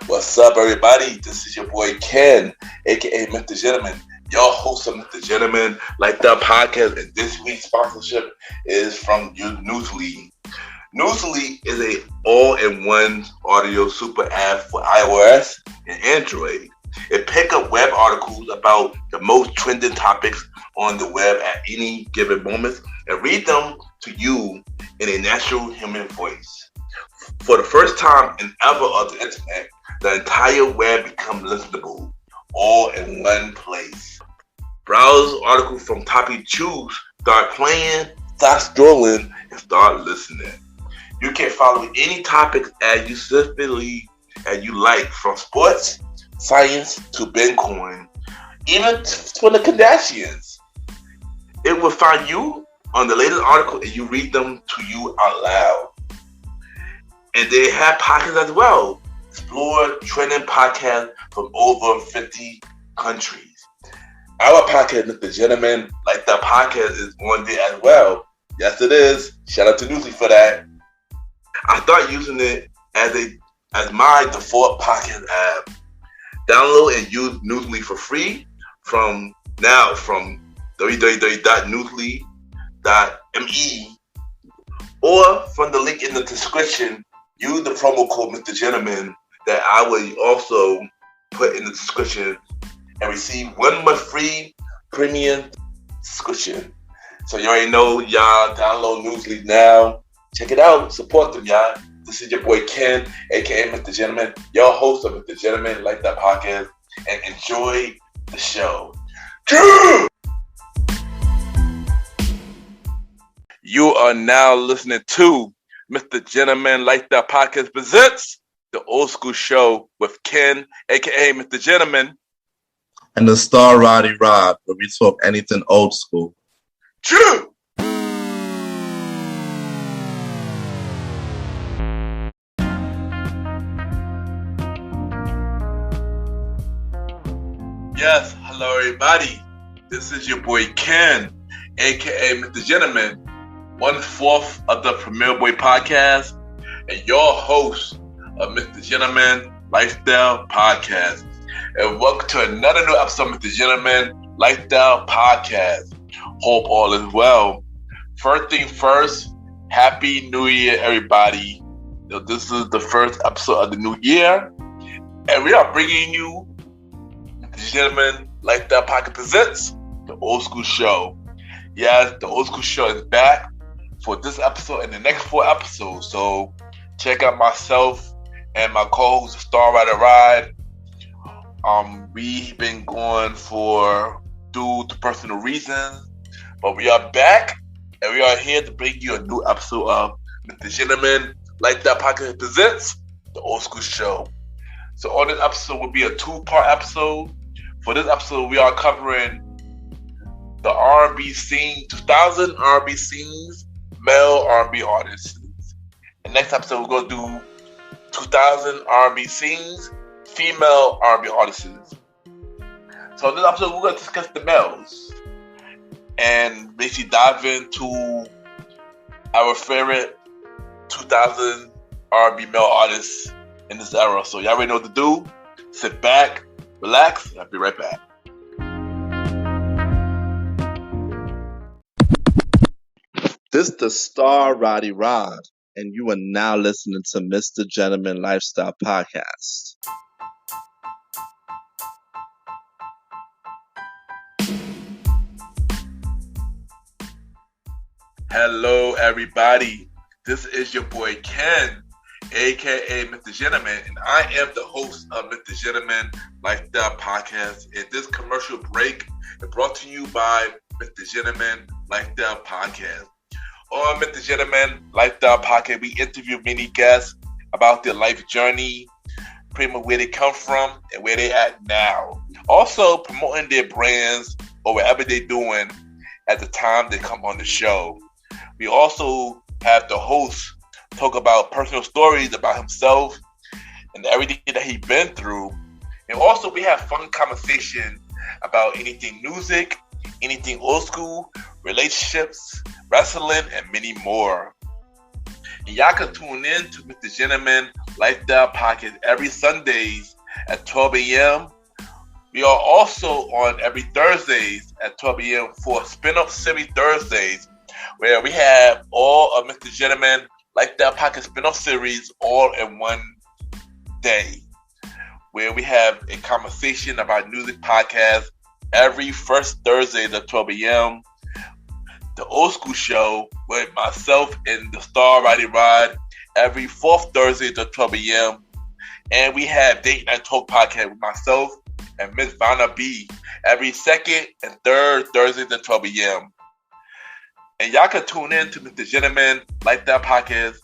What's up, everybody? This is your boy Ken, aka MrGentleman, your host of MrGentleman Like That Podcast. And this week's sponsorship is from Newsly. Newsly is a all-in-one audio super app for iOS and Android. It picks up web articles about the most trending topics on the web at any given moment and read them to you in a natural human voice. For the first time in ever of the internet, the entire web becomes listenable, all in one place. Browse articles from topic you choose, start playing, start scrolling, and start listening. You can follow any topic as you specifically as you like, from sports, science to Bitcoin, even for the Kardashians. It will find you on the latest article and you read them to you out loud. And they have podcasts as well. Explore trending podcasts from over 50 countries. Our podcast, MrGentleman Like That Podcast, is on there as well. Yes, it is. Shout out to Newsly for that. I started using it as my default podcast app. Download and use Newsly for free from www.newsly.me or from the link in the description. Use the promo code MrGentleman that I will also put in the description and receive 1 month free premium subscription. So you already know, y'all, download Newsly now. Check it out. Support them, y'all. This is your boy Ken, aka MrGentleman, your host of MrGentleman Like That Podcast, and enjoy the show. You are now listening to MrGentleman Like That Podcast presents the Old School Show with Ken, aka MrGentleman, and the star Roddy, where we talk anything old school. True. Yes, hello everybody. This is your boy Ken, aka MrGentleman, 1/4 of the Premier Boy Podcast, and your host of MrGentleman Lifestyle Podcast. And welcome to another new episode of MrGentleman Lifestyle Podcast. Hope all is well. First thing first, Happy New Year, everybody. This is the first episode of the new year, and we are bringing you MrGentleman Like That Podcast presents the Old School Show. Yes, the Old School Show is back for this episode and the next 4 episodes. So check out myself and my co-host, Star Ride. We've been going due to personal reasons, but we are back and we are here to bring you a new episode of MrGentleman Like That Podcast presents the Old School Show. So on this episode will be a 2-part episode. For this episode, we are covering the R&B scene, 2000 R&B scenes, male R&B artists. And next episode, we're going to do 2000 R&B scenes, female R&B artists. So in this episode, we're going to discuss the males and basically dive into our favorite 2000 R&B male artists in this era. So y'all already know what to do. Sit back, relax, and I'll be right back. This is the star Roddy, and you are now listening to MrGentleman Lifestyle Podcast. Hello, everybody. This is your boy Ken, aka MrGentleman, and I am the host of MrGentleman Lifestyle Podcast. And this commercial break is brought to you by MrGentleman Lifestyle Podcast. On MrGentleman Lifestyle Podcast, we interview many guests about their life journey, pretty much where they come from and where they at now. Also promoting their brands or whatever they're doing at the time they come on the show. We also have the host talk about personal stories about himself and everything that he's been through. And also we have fun conversation about anything music, anything old school, relationships, wrestling, and many more. And y'all can tune in to MrGentleman Lifestyle Podcast every Sundays at 12 a.m. We are also on every Thursdays at 12 a.m. for Spinoff Series Thursdays, where we have all of MrGentleman Lifestyle Podcast Spinoff series all in one day, where we have a conversation about music podcasts every first Thursday at 12 a.m. The Old School Show with myself and the star Roddy Rod every fourth Thursday at 12 a.m. And we have Date Night Talk Podcast with myself and Miss Vanna B every second and third Thursday at 12 a.m. And y'all can tune in to MrGentleman Lifestyle Podcast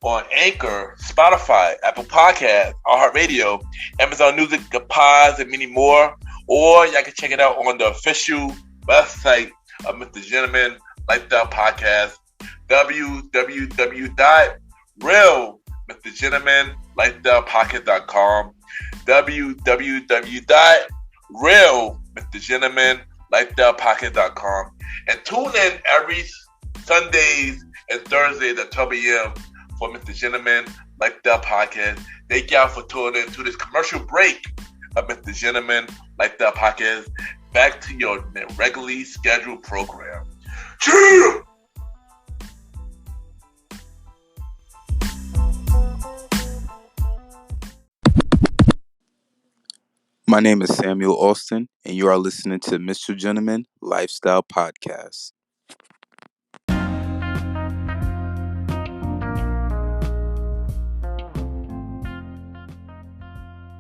on Anchor, Spotify, Apple Podcasts, iHeartRadio, Amazon Music, The Pods, and many more. Or y'all can check it out on the official website of MrGentleman Lifestyle Podcast, www.realmrgentlemanlifestylepodcast.com, www.realmrgentlemanlifestylepodcast.com, and tune in every Sundays and Thursdays at 12 a.m. for MrGentleman Lifestyle Podcast. Thank y'all for tuning in to this commercial break of MrGentleman Lifestyle Podcast. Back to your regularly scheduled program. Cheer! My name is Samuel Austin, and you are listening to MrGentleman Lifestyle Podcast.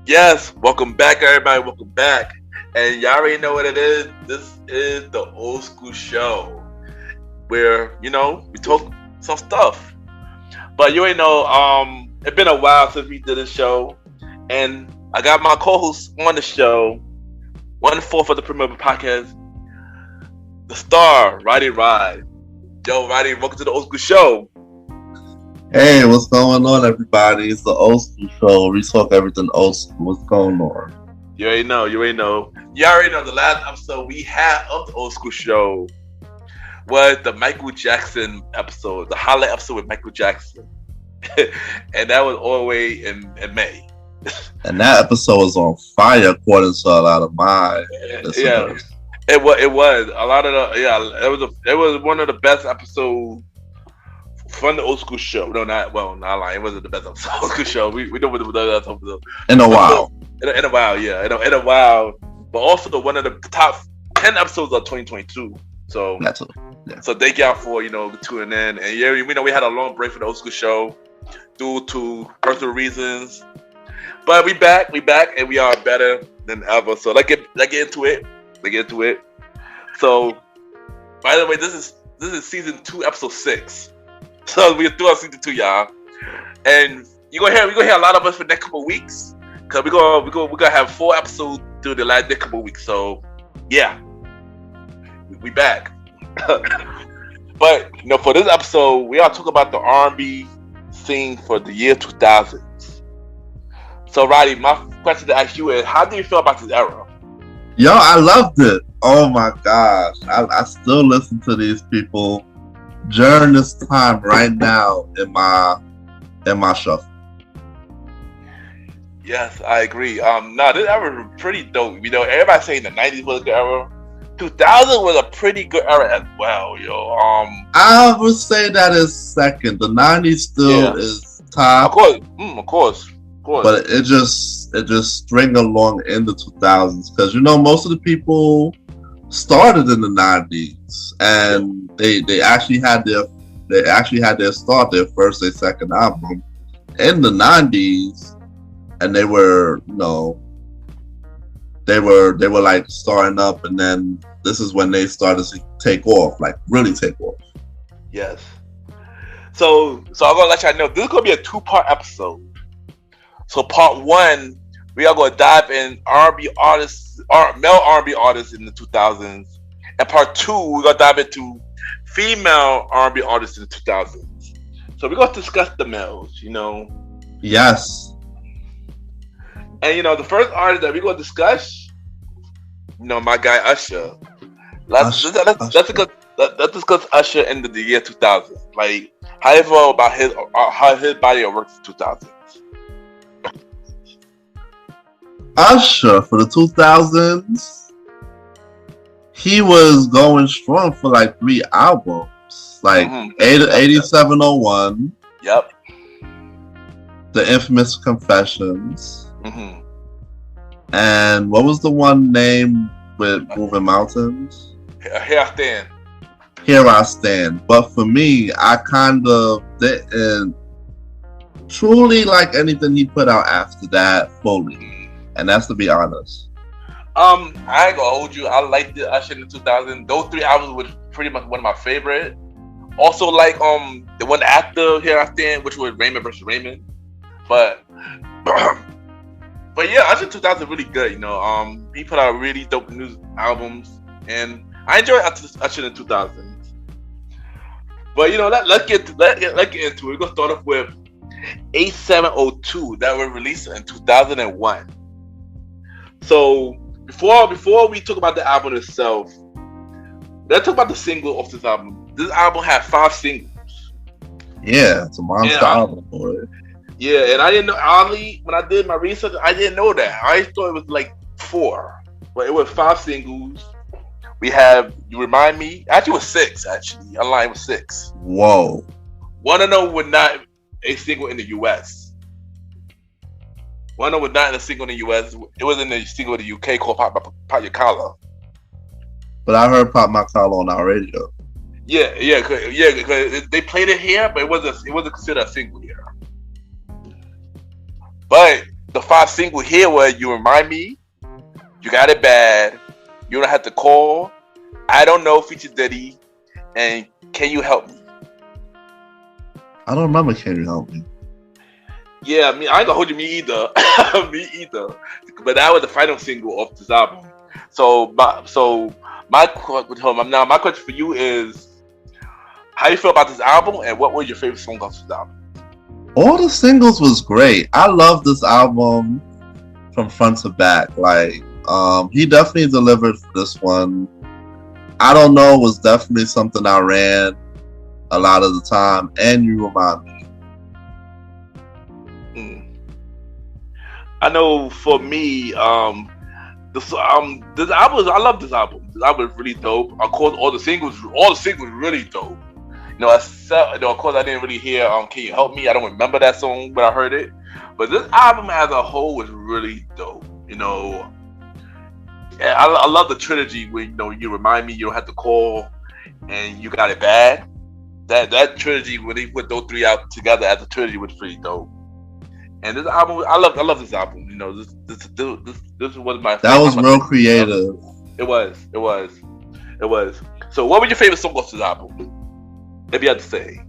Yes, welcome back, everybody. Welcome back. And y'all already know what it is. This is the Old School Show, where, we talk some stuff. But you already know, it's been a while since we did this show. And I got my co-host on the show, 1/4 of the Premier Podcast, the star, Roddy Rod. Yo, Roddy, welcome to the Old School Show. Hey, what's going on, everybody? It's the Old School Show. We talk everything old school. What's going on? You already know. You already know the last episode we had of the Old School Show was the Michael Jackson episode, the highlight episode with Michael Jackson. And that was all the way in May. And that episode was on fire, according to a lot of my listeners. Yeah, it was a lot of it was one of the best episodes from the Old School Show. No, not lying. It wasn't the best episode of the Old School Show. We know what the best episode in a while. In a while, yeah, in a while. But also one of the top 10 episodes of 2022. So that's it. Yeah. So thank y'all for tuning in. And yeah, we know we had a long break for the Old School Show due to personal reasons. But we back, and we are better than ever. So let's get into it. So, by the way, this is season 2, episode 6. So we're through season 2, y'all. And we're gonna hear a lot of us for the next couple of weeks, cause we're gonna have 4 episodes through the last couple of weeks. So yeah, we back. But for this episode, we are talking about the R&B scene for the year 2000. So, Roddy, my question to ask you is, how do you feel about this era? Yo, I loved it. Oh my gosh. I still listen to these people during this time right now in my shuffle. Yes, I agree. This era was pretty dope. Everybody's saying the 90s was a good era. 2000 was a pretty good era as well, yo. I would say that is second. The 90s still is top. Of course. But it just string along in the 2000s because most of the people started in the 90s and they actually had their start, their first, their second album in the 90s, and they were they were like starting up, and then this is when they started to take off, like really take off. Yes. So I'm gonna let y'all know this is gonna be a 2-part episode. So part 1, we are gonna dive in R&B artists, male R&B artists in the 2000s, and part 2 we're gonna dive into female R&B artists in the 2000s. So we're gonna discuss the males, Yes. And the first artist that we're gonna discuss, my guy Usher. Let's let's discuss Usher in the year 2000. Like, how you feel about how his body of work in 2000? Usher for the 2000s, he was going strong for like 3 albums, like 8701. Yep. The Infamous Confessions. And what was the one name with Moving Mountains? Here I Stand. Here I Stand. But for me, I kind of didn't truly like anything he put out after that fully. And that's to be honest. I ain't gonna hold you. I liked the Usher in the 2000s. Those 3 albums were pretty much one of my favorite. Also, like the one after Here I Stand, which was Raymond versus Raymond. But yeah, Usher 2000 really good. You know, he put out really dope new albums, and I enjoy Usher in the 2000s. But you know, let's get into it. We're gonna start off with 8702 that was released in 2001. So before we talk about the album itself, let's talk about the single of this album. This album had 5 singles. Yeah, it's a monster album, boy. Yeah, and I didn't know, oddly, when I did my research, I didn't know that. I thought it was like 4, but it was 5 singles. We have You Remind Me. Actually, it was 6, actually. Online was 6. Whoa. One of them was not a single in the U.S. One of them was not in a single in the U.S. It was in the single in the U.K. called Pop Your Collar. But I heard Pop My Collar on our radio. Yeah, because they played it here, but it wasn't considered a single here. But the 5 single here were You Remind Me, You Got It Bad, You Don't Have to Call, I Don't Know feature Diddy, and Can You Help Me? I don't remember Can You Help Me? Yeah, I mean, I ain't gonna hold you, me either. Me either. But that was the final single of this album. So my question for you is, how you feel about this album, and what was your favorite song off this album? All the singles was great. I love this album from front to back. Like, he definitely delivered for this one. I Don't Know was definitely something I ran a lot of the time, and You Remind Me. I know for me, this album, I love this album. This album is really dope. Of course, all the singles really dope. You know, of course, I didn't really hear Can You Help Me? I don't remember that song, but I heard it. But this album as a whole was really dope. You know, yeah, I love the trilogy where, you know, You Remind Me, You Don't Have to Call, and You Got It Bad. That trilogy, when they put those 3 out together as a trilogy, was pretty dope. And this album, I love this album. You know, this was my. That was real creative. It was. So, what was your favorite song off this album? If you had to say.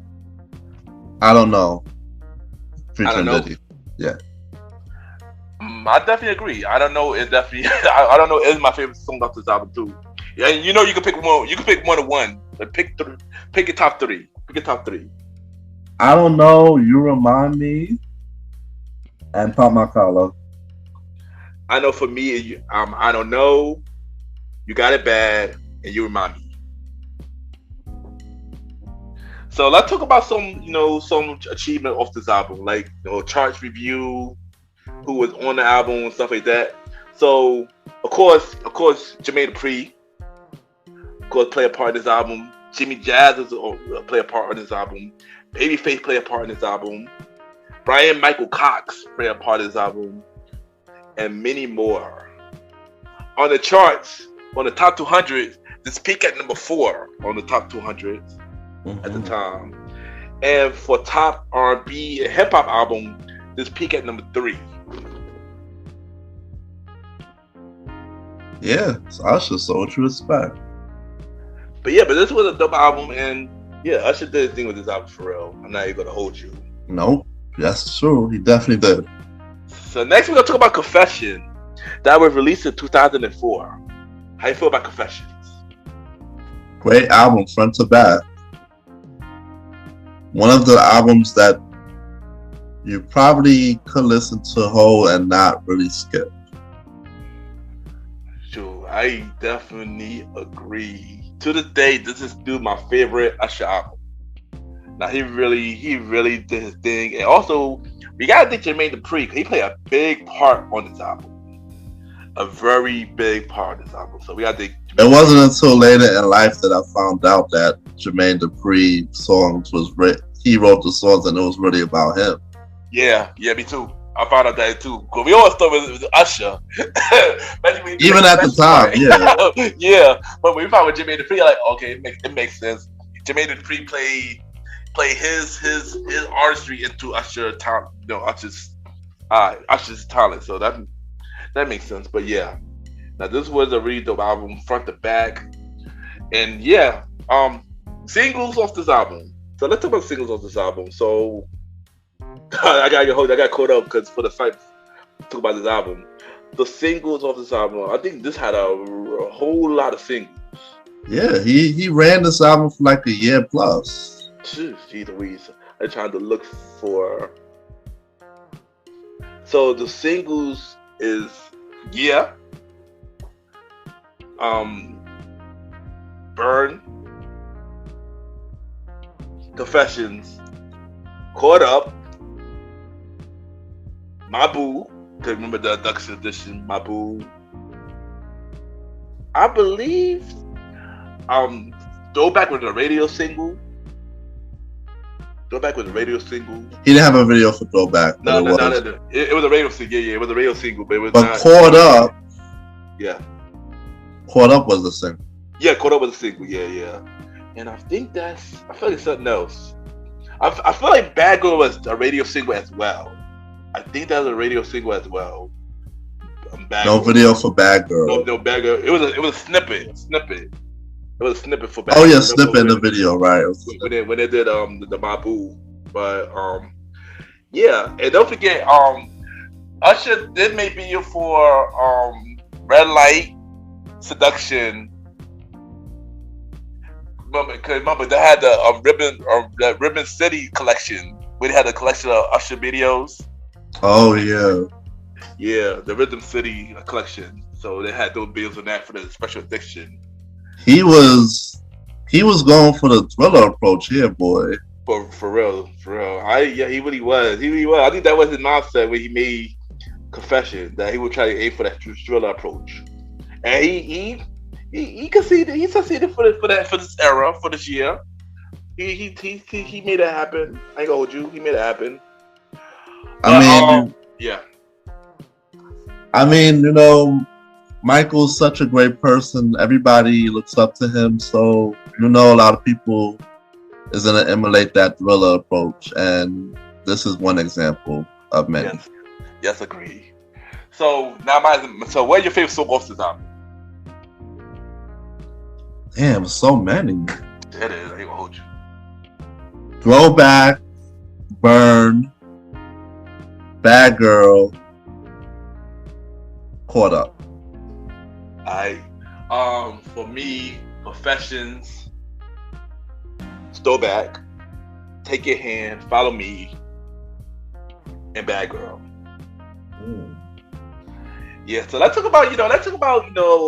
I Don't Know. I Don't Know. Yeah. I definitely agree. I Don't Know is definitely. I Don't Know is my favorite song off this album too. Yeah, you know, you can pick one. You can pick one to one. But pick your top 3. Pick your top 3. I Don't Know. You Remind Me. And Pop My Collar. I know for me, I Don't Know, You Got It Bad, and You Remind Me. So let's talk about some achievement off this album, like, you know, charts review, who was on the album and stuff like that. So of course, Jermaine Dupri, of course, play a part in this album. Jimmy Jazz play a part on this album. Babyface play a part in this album. Brian Michael Cox play a part of this album, and many more. On the charts, on the top 200, this peaked at number 4 on the top 200 at the time. And for top R&B and hip hop album, this peaked at number 3. Yeah, so Usher, so what you expect? But this was a dope album, and yeah, Usher did his thing with this album for real. I'm not even gonna hold you. Nope. That's true. He definitely did. So next we're gonna talk about Confession, that was released in 2004. How you feel about Confessions? Great album, front to back. One of the albums that you probably could listen to whole and not really skip. Sure, I definitely agree. To this day, this is still my favorite Usher album. Now he really did his thing, and also we gotta think Jermaine Dupri, he played a big part on this album, a very big part of this album. So we gotta think. It wasn't until later in life that I found out that Jermaine Dupri songs he wrote the songs and it was really about him. Yeah, me too. I found out that too. Cause we always thought it was Usher, even at the time. Yeah, yeah. But when we found with Jermaine Dupri, like, okay, it makes sense. Jermaine Dupri play his artistry into Usher's talent, Usher's talent. So that makes sense. But yeah, now this was a really dope album, front to back, and yeah, singles off this album. So let's talk about singles off this album. So I got caught up because for the fight talk about this album, the singles off this album. I think this had a whole lot of singles. Yeah, he ran this album for like a year plus. Jeez Louise. I tried to look for. So the singles is Burn, Confessions, Caught Up, My Boo. To remember the Deluxe edition, My Boo. I believe Throwback was a radio single. He didn't have a video for Throwback. No. It was a radio single. Yeah, it was a radio single, but it was not. Caught Up. Yeah. Caught Up was the single. Yeah, Caught Up was a single. Yeah. And I think I feel like it's something else. I feel like Bad Girl was a radio single as well. I think that was a radio single as well. No video for Bad Girl. No Bad Girl. It was a snippet. It was a snippet for Bad Girl. Oh yeah, Girl. snippet in the video, right? When they did the My Boo. But yeah, and don't forget Usher did make video for Red Light, Seduction. Remember they had the Ribbon City collection where they had a collection of Usher videos. Oh yeah. Yeah, the Rhythm City collection. So they had those videos on that for the special edition. He was going for the thriller approach here, boy. For real. He really was. I think that was his mindset when he made Confession, that he would try to aim for that thriller approach. And he succeeded. He succeeded for this era, for this year. He made it happen. I ain't gonna hold you. He made it happen. Yeah. I mean, Michael's such a great person. Everybody looks up to him. So, a lot of people is going to emulate that thriller approach. And this is one example of many. Yes, agreed. So, what are your favorite song off this album? Damn, so many. It is. I ain't gonna hold you. Throwback, Burn, Bad Girl, Caught Up. For me, Confessions, Throwback, Take Your Hand, Follow Me, and Bad Girl. Yeah, so let's talk about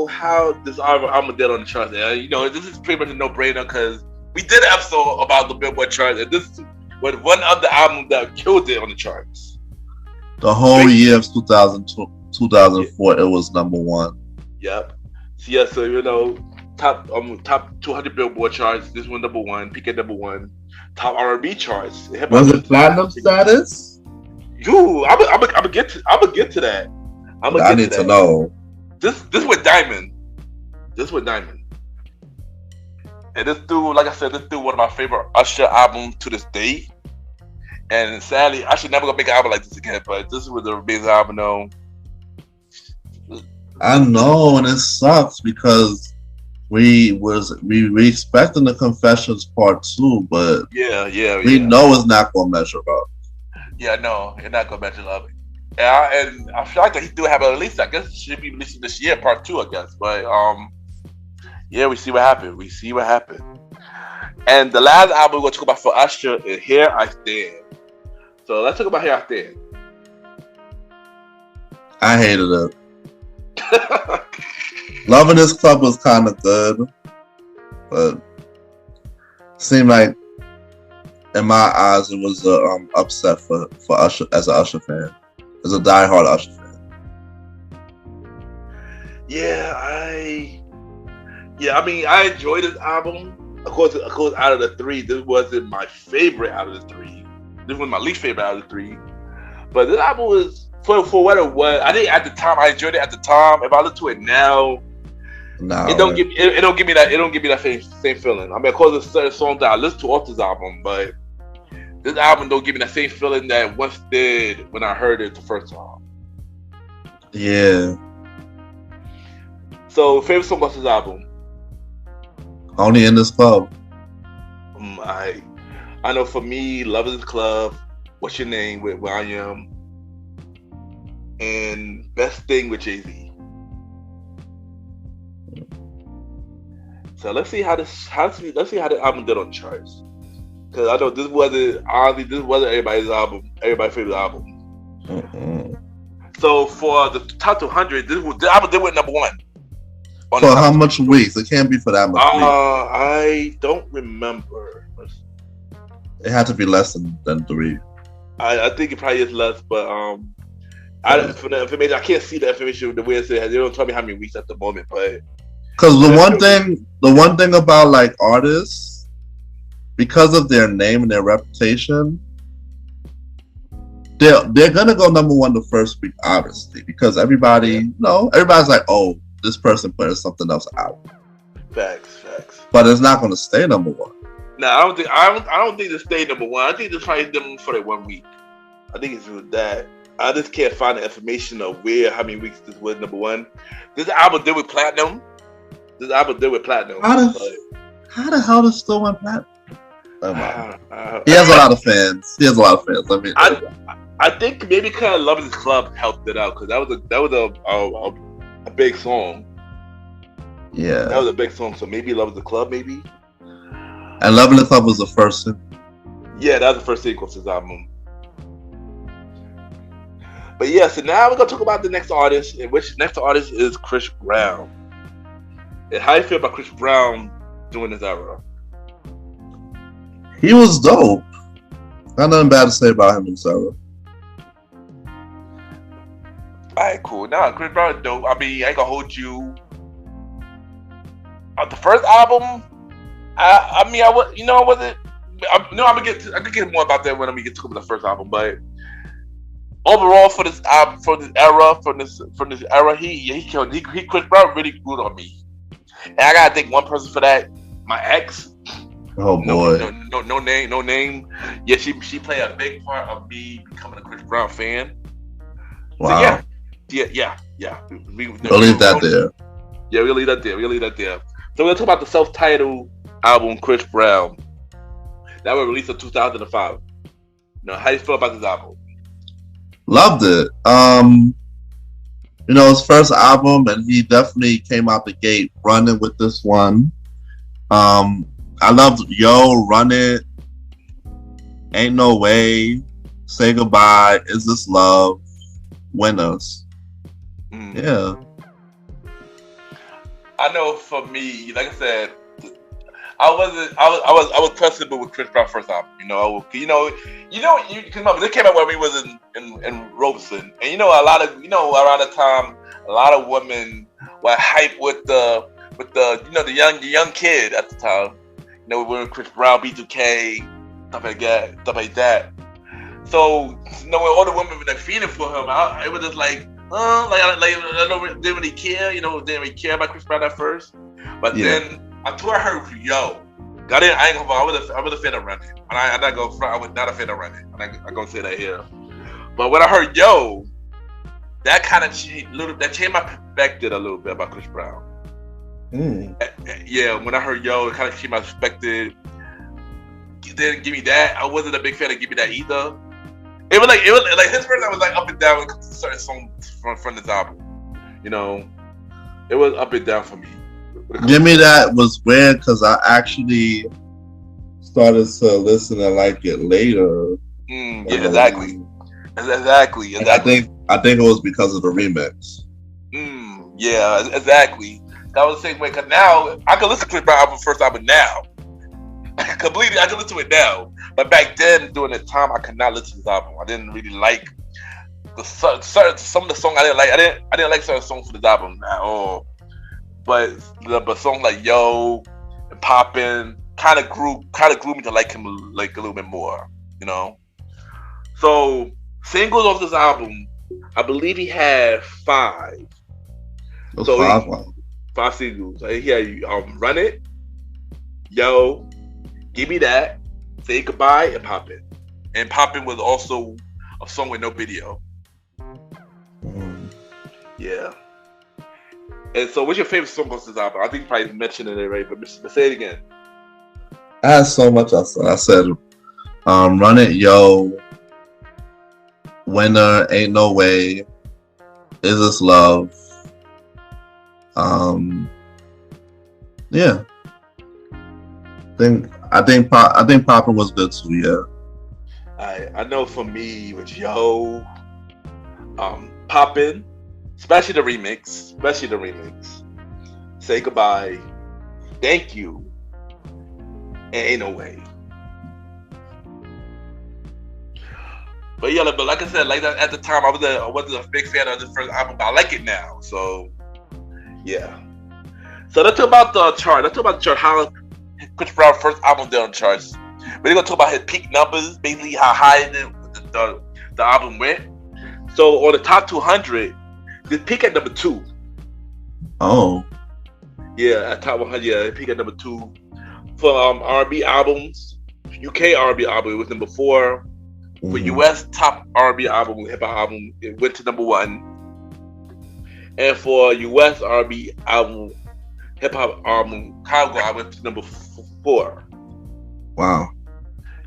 how this album did on the charts. This is pretty much a no-brainer because we did an episode about the Billboard charts, and this was one of the albums that killed it on the charts. The whole year of 2004, it was number one. Yep. So top 200 Billboard charts. This one number one. Peak at number one. Top R&B charts. Was it platinum status? I'm gonna get to that. I need to know. This with Diamond. And this dude, like I said, one of my favorite Usher albums to this day. And sadly, I should never gonna make an album like this again. But this was the amazing album, though. I know, and it sucks because we expecting the Confessions part 2, but we know it's not gonna measure up. Yeah, no, it's not gonna measure up. And I feel like that he do have a release. I guess it should be released this year, part 2, I guess. But we see what happened. And the last album we're gonna talk about for Usher is Here I Stand. So let's talk about Here I Stand. I hated it. Love in This Club was kind of good, but seemed like, in my eyes, it was a upset for Usher as an Usher fan, as a diehard Usher fan. I mean, I enjoyed this album. Of course, out of the three, this wasn't my favorite out of the three. This was my least favorite out of the three. But this album was for what it was. I think at the time I enjoyed it. At the time, if I listen to it now, it don't give me that same feeling. I mean, of course, there's certain songs that I listen to off this album, but this album don't give me that same feeling that it once did when I heard it the first time. Yeah. So, favorite song off this album? Only in This Club. I know for me, Love Is Club, What's Your Name with Where I Am, and Best Thing with Jay-Z. So let's see how the album did on charts. Because I know this wasn't everybody's favorite album. Mm-hmm. So for the top 200, the album did win number one. For how much weeks? It can't be for that much weeks. I don't remember. It had to be less than 3. I think it probably is less, but for the information, I can't see the information the way it says. They don't tell me how many weeks at the moment, but because the one thing about like artists, because of their name and their reputation, they're gonna go number one the first week, obviously, because everybody's like, oh, this person put something else out. Facts. But it's not gonna stay number one. No, I don't think they stay number one. I think they probably them for that 1 week. I think it's with that. I just can't find the information of how many weeks this was number one. This album did with platinum. How the hell does still went platinum? He has a lot of fans. I think maybe because Love Is Club helped it out, because that was a big song. Yeah, that was a big song. So maybe Love Is the Club, maybe. And Love in the Club was the first single. Yeah, that was the first single to this album. But yeah, so now we're gonna talk about the next artist, and which next artist is Chris Brown. And how you feel about Chris Brown during this era? He was dope. Got nothing bad to say about him in this era. Alright, cool. Nah, Chris Brown is dope. I mean, I ain't gonna hold you. The first album, I gonna get more about that when we get to the first album, but overall for this album, from this era, Chris Brown really grew on me. And I gotta thank one person for that, my ex. Oh boy. No name. Yeah, she played a big part of me becoming a Chris Brown fan. Wow. So yeah. We'll leave that there. Yeah, we'll leave that there. So we're gonna talk about the self-titled album, Chris Brown. That was released in 2005. Now, how do you feel about this album? Loved it. His first album, and he definitely came out the gate running with this one. I loved Yo, Run It, Ain't No Way, Say Goodbye, Is This Love, Winners. Yeah. I know for me, like I said, I was comfortable with Chris Brown's first album. Because remember, this came out when we was in Robeson, and around the time, a lot of women were hyped with the young kid at the time. We were in Chris Brown, B2K, stuff like that. So, when all the women were feeding for him, it was just like, I didn't really care. Didn't really care about Chris Brown at first. But then until I heard Yo, I was a fan of Run It. I'm not going front. I was not a fan of Run It. I'm going to say that here. But when I heard Yo, that kind of changed my perspective a little bit about Chris Brown. Yeah, when I heard Yo, it kind of changed my perspective. Didn't give me that. I wasn't a big fan of Give Me That either. It was like his verse. I was like up and down when it comes to certain songs from this album. It was up and down for me. Give Me That was weird because I actually started to listen and like it later. Yeah, exactly. I think it was because of the remix. Yeah, exactly. That was the same way. Cause now I can listen to Chris Brown album first album now. Completely, I can listen to it now. But back then, during that time, I could not listen to this album. I didn't really like some of the songs. I didn't like. I didn't like certain songs for this album at all. But songs like Yo and Poppin' kind of grew me to like him like a little bit more. You know. So singles of this album, I believe he had 5. So 5 singles. He had Run It, Yo, Give Me That, Say Goodbye, and Poppin'. And Poppin' was also a song with no video. Yeah. And so what's your favorite song on this album? I think you probably mentioned it already, but say it again. I had so much I said Run It, Yo, Winner, Ain't No Way, Is This Love? Yeah. I think Poppin' was good too. Yeah. I know for me it was Yo, Poppin', especially the remix. Say Goodbye, Thank You, and Ain't No Way. But yeah, but like I said, like at the time, I wasn't a big fan of the first album, but I like it now. So yeah. So let's talk about the chart. How Chris Brown's first album did on charts. We're gonna talk about his peak numbers, basically how high the album went. So on the top 200, this peak at number 2. Oh. Yeah, at top 100. Yeah, it peaked at number 2 for R&B albums. UK R&B album, it was number 4. For US top R&B album, hip hop album, it went to number 1. And for US R&B album, hip hop album, Congo, I went to number 4. Wow.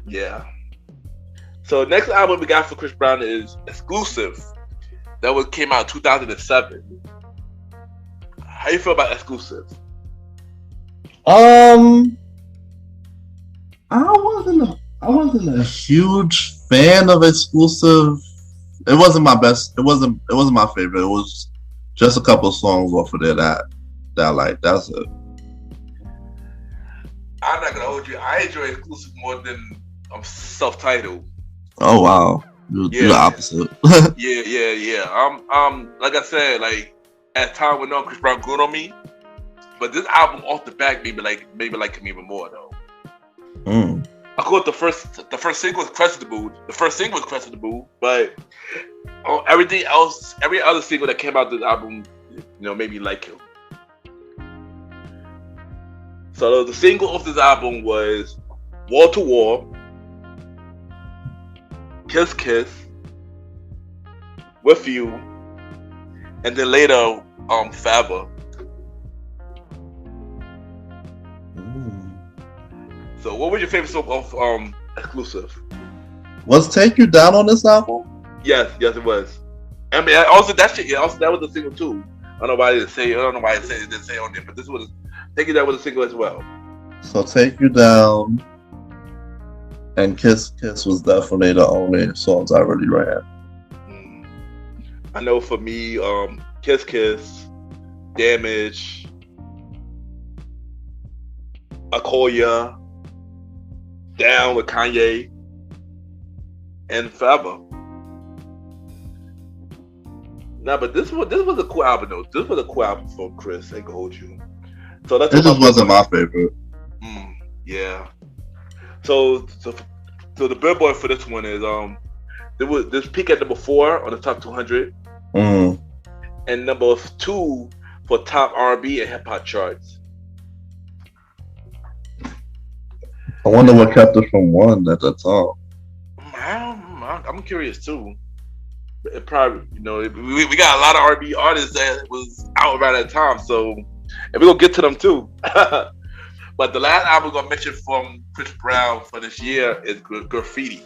Yeah. So next album we got for Chris Brown is Exclusive. That came out in 2007. How you feel about Exclusive? I wasn't a huge fan of Exclusive. It wasn't my best. It wasn't my favorite. It was just a couple of songs off of there that I liked. That's it. I'm not gonna hold you. I enjoy Exclusive more than Self-Titled. Oh wow, you're the opposite. yeah. Like I said, like as time went on, Chris Brown grew on me. But this album off the back maybe like him even more though. Of course, the first single was Questionable. But everything else, every other single that came out of this album, made me like him. So the single of this album was Wall to Wall, Kiss Kiss, With You, and then later Forever. So what was your favorite song of Exclusive? Was Take You Down on this album? Yes, it was. I mean, also that was a single too. I don't know why I didn't say it on there, but this was Take You Down was a single as well. So Take You Down and Kiss Kiss was definitely the only songs I really ran. I know for me, Kiss Kiss, Damage, I Call Ya, Down with Kanye, and Forever. Nah, but this was a cool album though. This was a cool album from Chris. I ain't gonna hold you. So that's it. Just wasn't my favorite. Yeah. So the Billboard for this one is this peak at number 4 on the top 200, and number 2 for top R&B and hip hop charts. I wonder what kept it from 1 at the top. I'm curious too. It probably, we got a lot of R&B artists that was out around that time, so and we're gonna get to them too. But the last album we're gonna mention from Chris Brown for this year is Graffiti.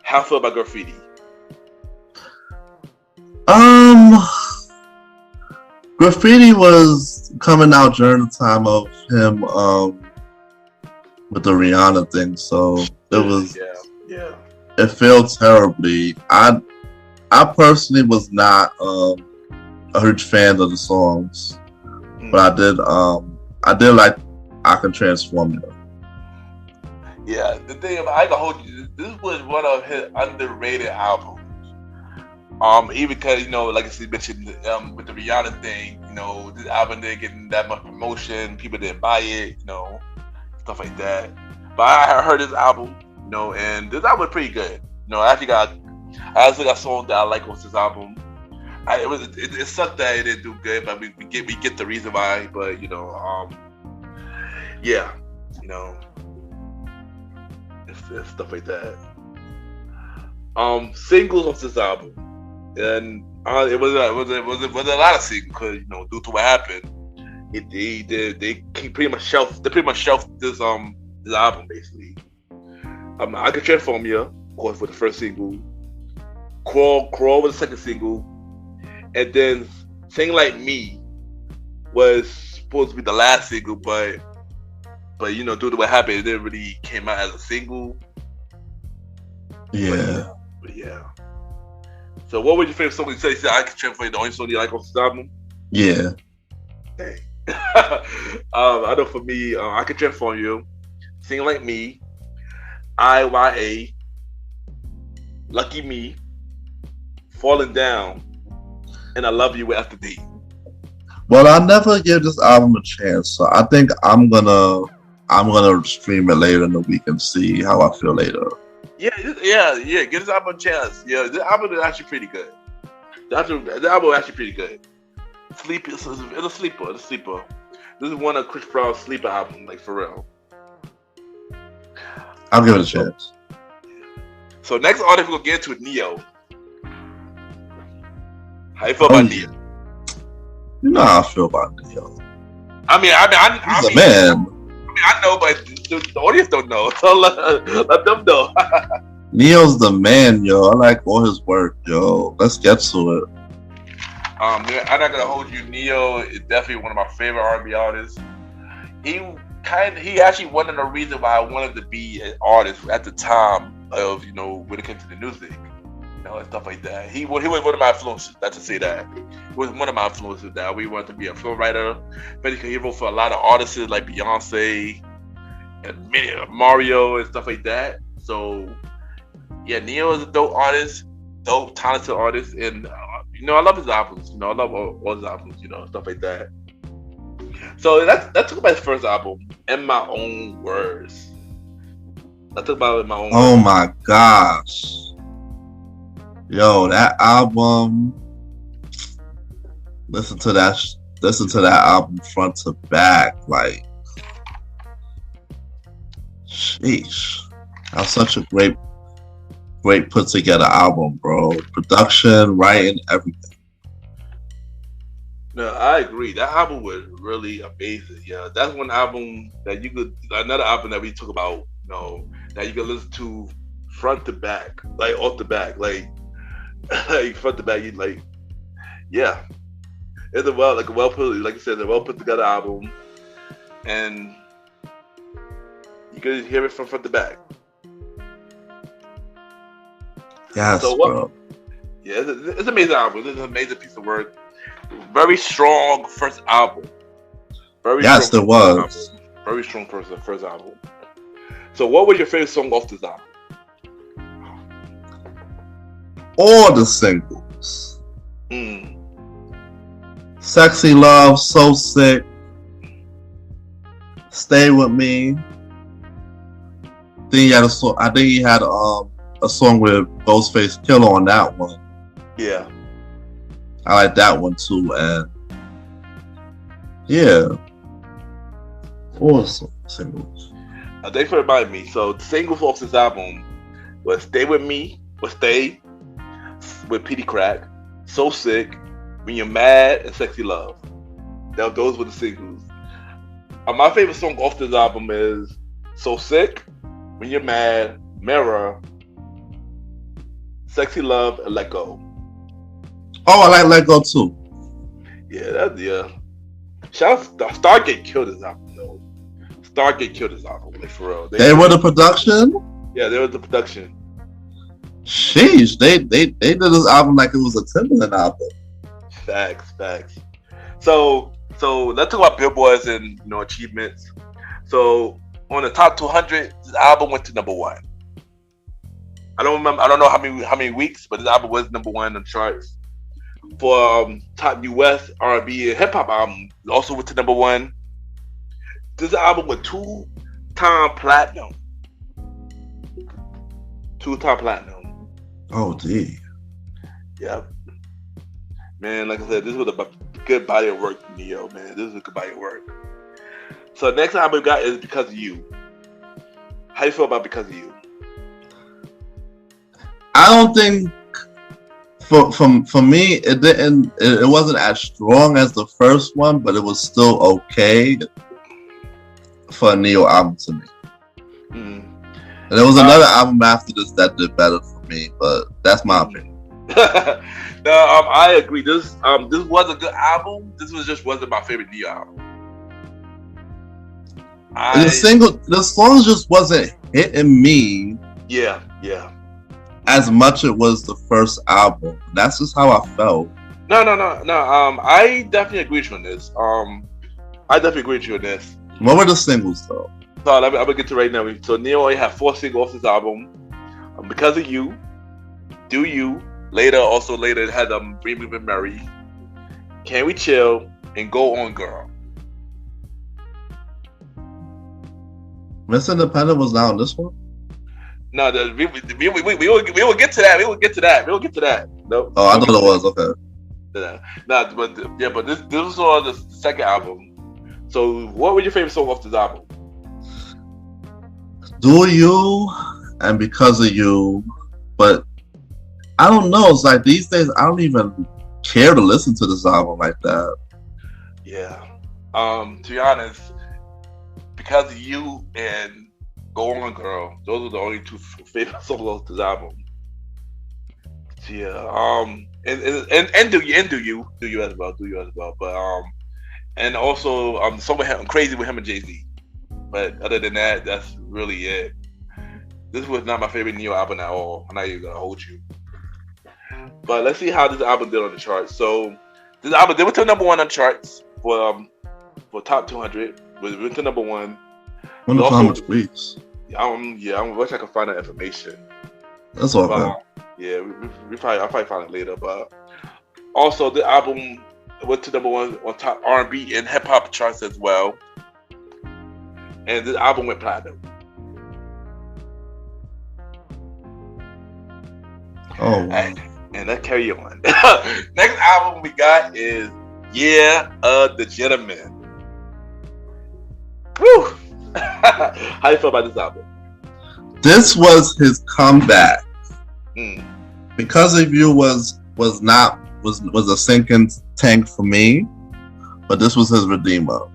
How do you feel about Graffiti? Graffiti was coming out during the time of him with the Rihanna thing, so it was yeah. It failed terribly. I personally was not a huge fan of the songs, but I did like I Can Transform You. Yeah, the thing about I Can Hold You, this was one of his underrated albums. Even because, like I said, mentioned with the Rihanna thing, this album didn't get that much promotion, people didn't buy it, stuff like that. But I heard this album, and this album was pretty good. I actually got songs that I like on this album. It sucked that it didn't do good, but we get the reason why. But yeah, it's stuff like that. Singles of this album, and it was a lot of singles because due to what happened, they pretty much shelved this album basically. I Can Transform You, of course, for the first single. Crawl was the second single, and then Sing Like Me was supposed to be the last single, but due to what happened, it didn't really came out as a single. Yeah. But yeah. So what was your favorite song? You said I Can Transform You, the only song you like off this album? Yeah. Dang. I know for me, I Can Transform You, Sing Like Me, IYA, Lucky Me, Falling Down, and I Love You with After D. Well, I never give this album a chance, so I think I'm gonna stream it later in the week and see how I feel later. Yeah. Give this album a chance. Yeah, this album is actually pretty good. The album is actually pretty good. It's a sleeper. This is one of Chris Brown's sleeper albums, like for real. I'll give it a chance. So next artist we'll get to is Neo. How you feel about Neo? You know how I feel about Neo. I mean, he's a man. I know, but the audience don't know. So let them know. Neo's the man, yo. I like all his work, yo. Let's get to it. I'm not gonna hold you. Neo is definitely one of my favorite R&B artists. He actually one of the reasons why I wanted to be an artist at the time of when it came to the music, and stuff like that. He was one of my influences. Not to say that he was one of my influences that we wanted to be a film writer. Basically, he wrote for a lot of artists like Beyonce and Mario and stuff like that. So yeah, Neo is a dope artist, dope talented artist, and I love his albums. I love all his albums. Stuff like that. So let's talk about his first album, In My Own Words. I talk about it in my own. Oh my gosh. Yo, that album. Listen to that album front to back. Like, sheesh. That's such a great put together album, bro. Production, writing, everything. No, I agree. That album was really amazing. Yeah, that's one album that another album that we talk about, that you can listen to front to back, like off the back, like front to back. You like, yeah, it's a well put, like you said, a well put together album, and you can hear it from front to back. Yes, so bro. Yeah, it's an amazing album. It's an amazing piece of work. Very strong first album. Yes, there was. Very strong first album. So what was your favorite song off this album? All the singles. Sexy Love, So Sick, Stay With Me. Then he had a song. I think he had a song with Ghostface Killer on that one. Yeah. I like that one too, and yeah, awesome singles. They remind me. So the singles off this album was "Stay With Me," was "Stay" with Petey Crack, "So Sick," "When You're Mad," and "Sexy Love." Those were the singles. My favorite song off this album is "So Sick," "When You're Mad," "Mirror," "Sexy Love," and "Let Go." Oh, I like Let Go too. Yeah. Shout out Stargate killed his album though. Stargate killed his album, like for real. They were the production? Yeah, they were the production. Sheesh, they did this album like it was a Timberland album. Facts. So let's talk about billboards and achievements. So on the top 200, this album went to number one. I don't know how many weeks, but this album was number one on the charts. For top US R&B and hip hop album, it also went to number one. This album was 2-time platinum. 2-time platinum. Oh, gee. Yep. Man, like I said, this was a good body of work, Neo, man. This is a good body of work. So next album we got is Because of You. How you feel about Because of You? I don't think for me it wasn't as strong as the first one, but it was still okay for a Neo album to me. And there was another album after this that did better for me, but that's my opinion. No, I agree. This was a good album. This wasn't my favorite Neo album. The songs just wasn't hitting me. Yeah. As much it was the first album. That's just how I felt. No. I definitely agree with you on this. What were the singles though? So I'm gonna get to right now. So Neo only had 4 singles off this album. Because of You, Do You. Later it had Dream Even Mary, Can We Chill, and Go On Girl. Miss Independent was not on this one? No, we will get to that. We will get to that. No. Oh, I thought it was. Okay. No, but this was the second album. So, what was your favorite song off this album? Do You and Because of You, but I don't know. It's like these days I don't even care to listen to this album like that. Yeah. To be honest, Because of You and Go On Girl, those are the only 2 favorite songs off this album. Yeah. And Do You as well. But and also some with him, Crazy with him and Jay-Z. But other than that, that's really it. This was not my favorite Neo album at all. I'm not even gonna hold you. But let's see how this album did on the charts. So this album they went to number one on the charts for top 200. It went to number one. Wonder how much weeks. I wish I could find that information. That's all right. Yeah, I'll probably find it later. But also the album went to number one on top R&B and hip hop charts as well. And this album went platinum. Oh, wow. And let's carry on. Next album we got is The Gentleman. Woo! How you feel about this album? This was his comeback. Because of You was a sinking tank for me, but this was his redeemer.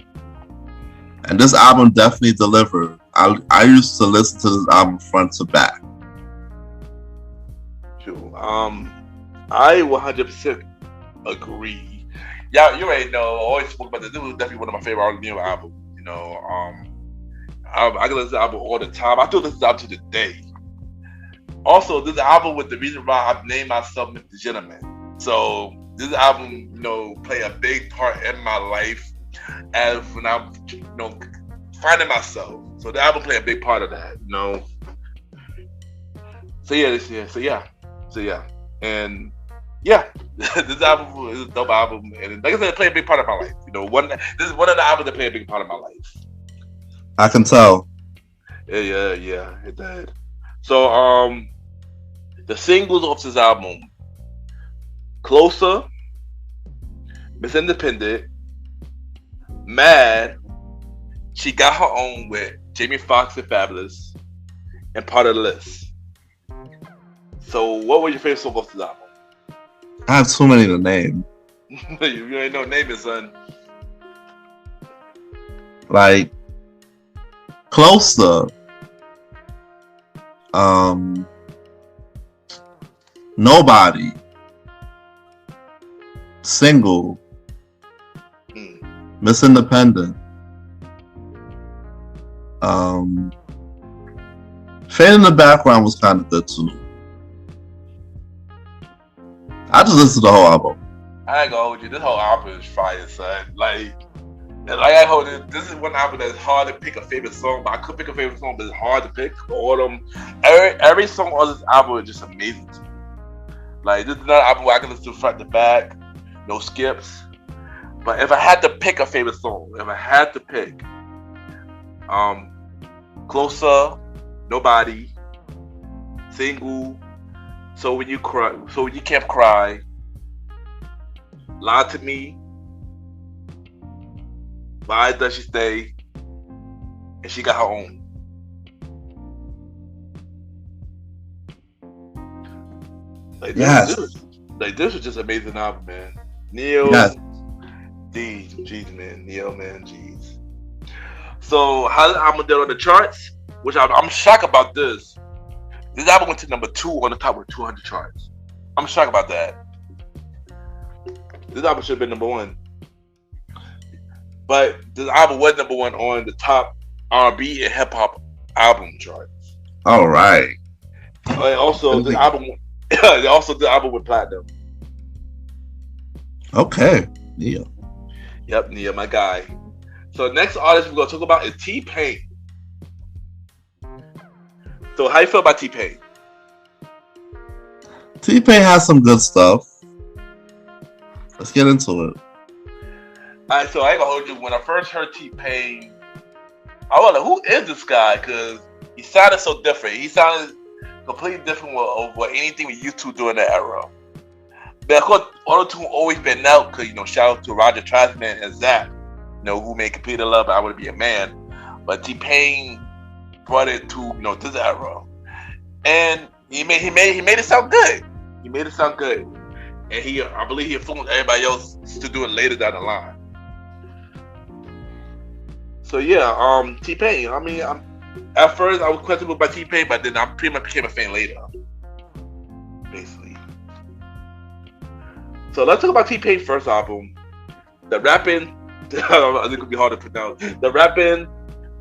And this album definitely delivered. I used to listen to this album front to back. Sure. I 100% agree. Yeah, you already know. I always spoke about this. This was definitely one of my favorite Neo albums. I can listen to this album all the time. I still listen to this album to this day. Also, this album was the reason why I've named myself MrGentleman. So this album, played a big part in my life as when I'm, finding myself. So the album played a big part of that, So yeah. And yeah, this album is a dope album. And like I said, it played a big part of my life. This is one of the albums that played a big part of my life. I can tell. Yeah, it did. So, the singles off this album: Closer, Miss Independent, Mad, She Got Her Own with Jamie Foxx and Fabulous, and Part of the List. So, what was your favorite song off this album? I have too many to name. You ain't no name it, son. Like Closer. Nobody. Single. Miss Independent. Fade in the Background was kind of good too. I just listened to the whole album. I ain't gonna hold you. This whole album is fire, son. I hold it. This is one album that's hard to pick a favorite song, but I could pick a favorite song, but it's hard to pick. All of them, every song on this album is just amazing to me. Like, this is another album where I can listen to front to back, no skips. But if I had to pick a favorite song, Closer, Nobody, Single, So When You Can't Cry, Lie to Me, Why Does She Stay, and She Got Her Own. This was just an amazing album, man. Neo, Yes. jeez, man, Neo, man, jeez. So how the album did on the charts, which I'm shocked about this. This album went to number 2 on the top of 200 charts. I'm shocked about that. This album should have been number 1. But this album was number 1 on the top R&B and hip hop album charts. All right. And also, this album went platinum. Okay. Yeah. Yep, Nia, my guy. So next artist we're gonna talk about is T-Pain. So how you feel about T-Pain? T-Pain has some good stuff. Let's get into it. Alright, so I ain't gonna hold you. When I first heard T-Pain, I was like, who is this guy? Because he sounded so different. He sounded completely different of what anything we used to during that era. But of course, auto-tune always been out because, shout out to Roger Trashman and Zach, who made Computer Love, I Would Be a Man. But T-Pain brought it to, this era. And he made it sound good. And I believe he influenced everybody else to do it later down the line. So yeah, T-Pain. I mean, at first I was questionable about T-Pain, but then I pretty much became a fan later, basically. So let's talk about T-Pain's first album, the rapping. I think it'll be hard to pronounce. The rapping,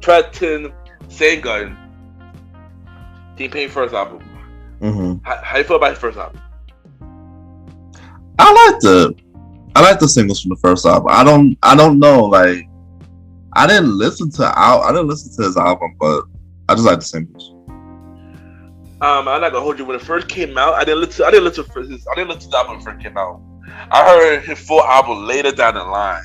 Trenton, Sangun. T-Pain's first album. Mm-hmm. How you feel about his first album? I like the singles from the first album. I don't know. Like, I didn't listen to his album, but I just like the singles. I'm not gonna hold you. When it first came out, I didn't listen to the album when it first came out. I heard his full album later down the line,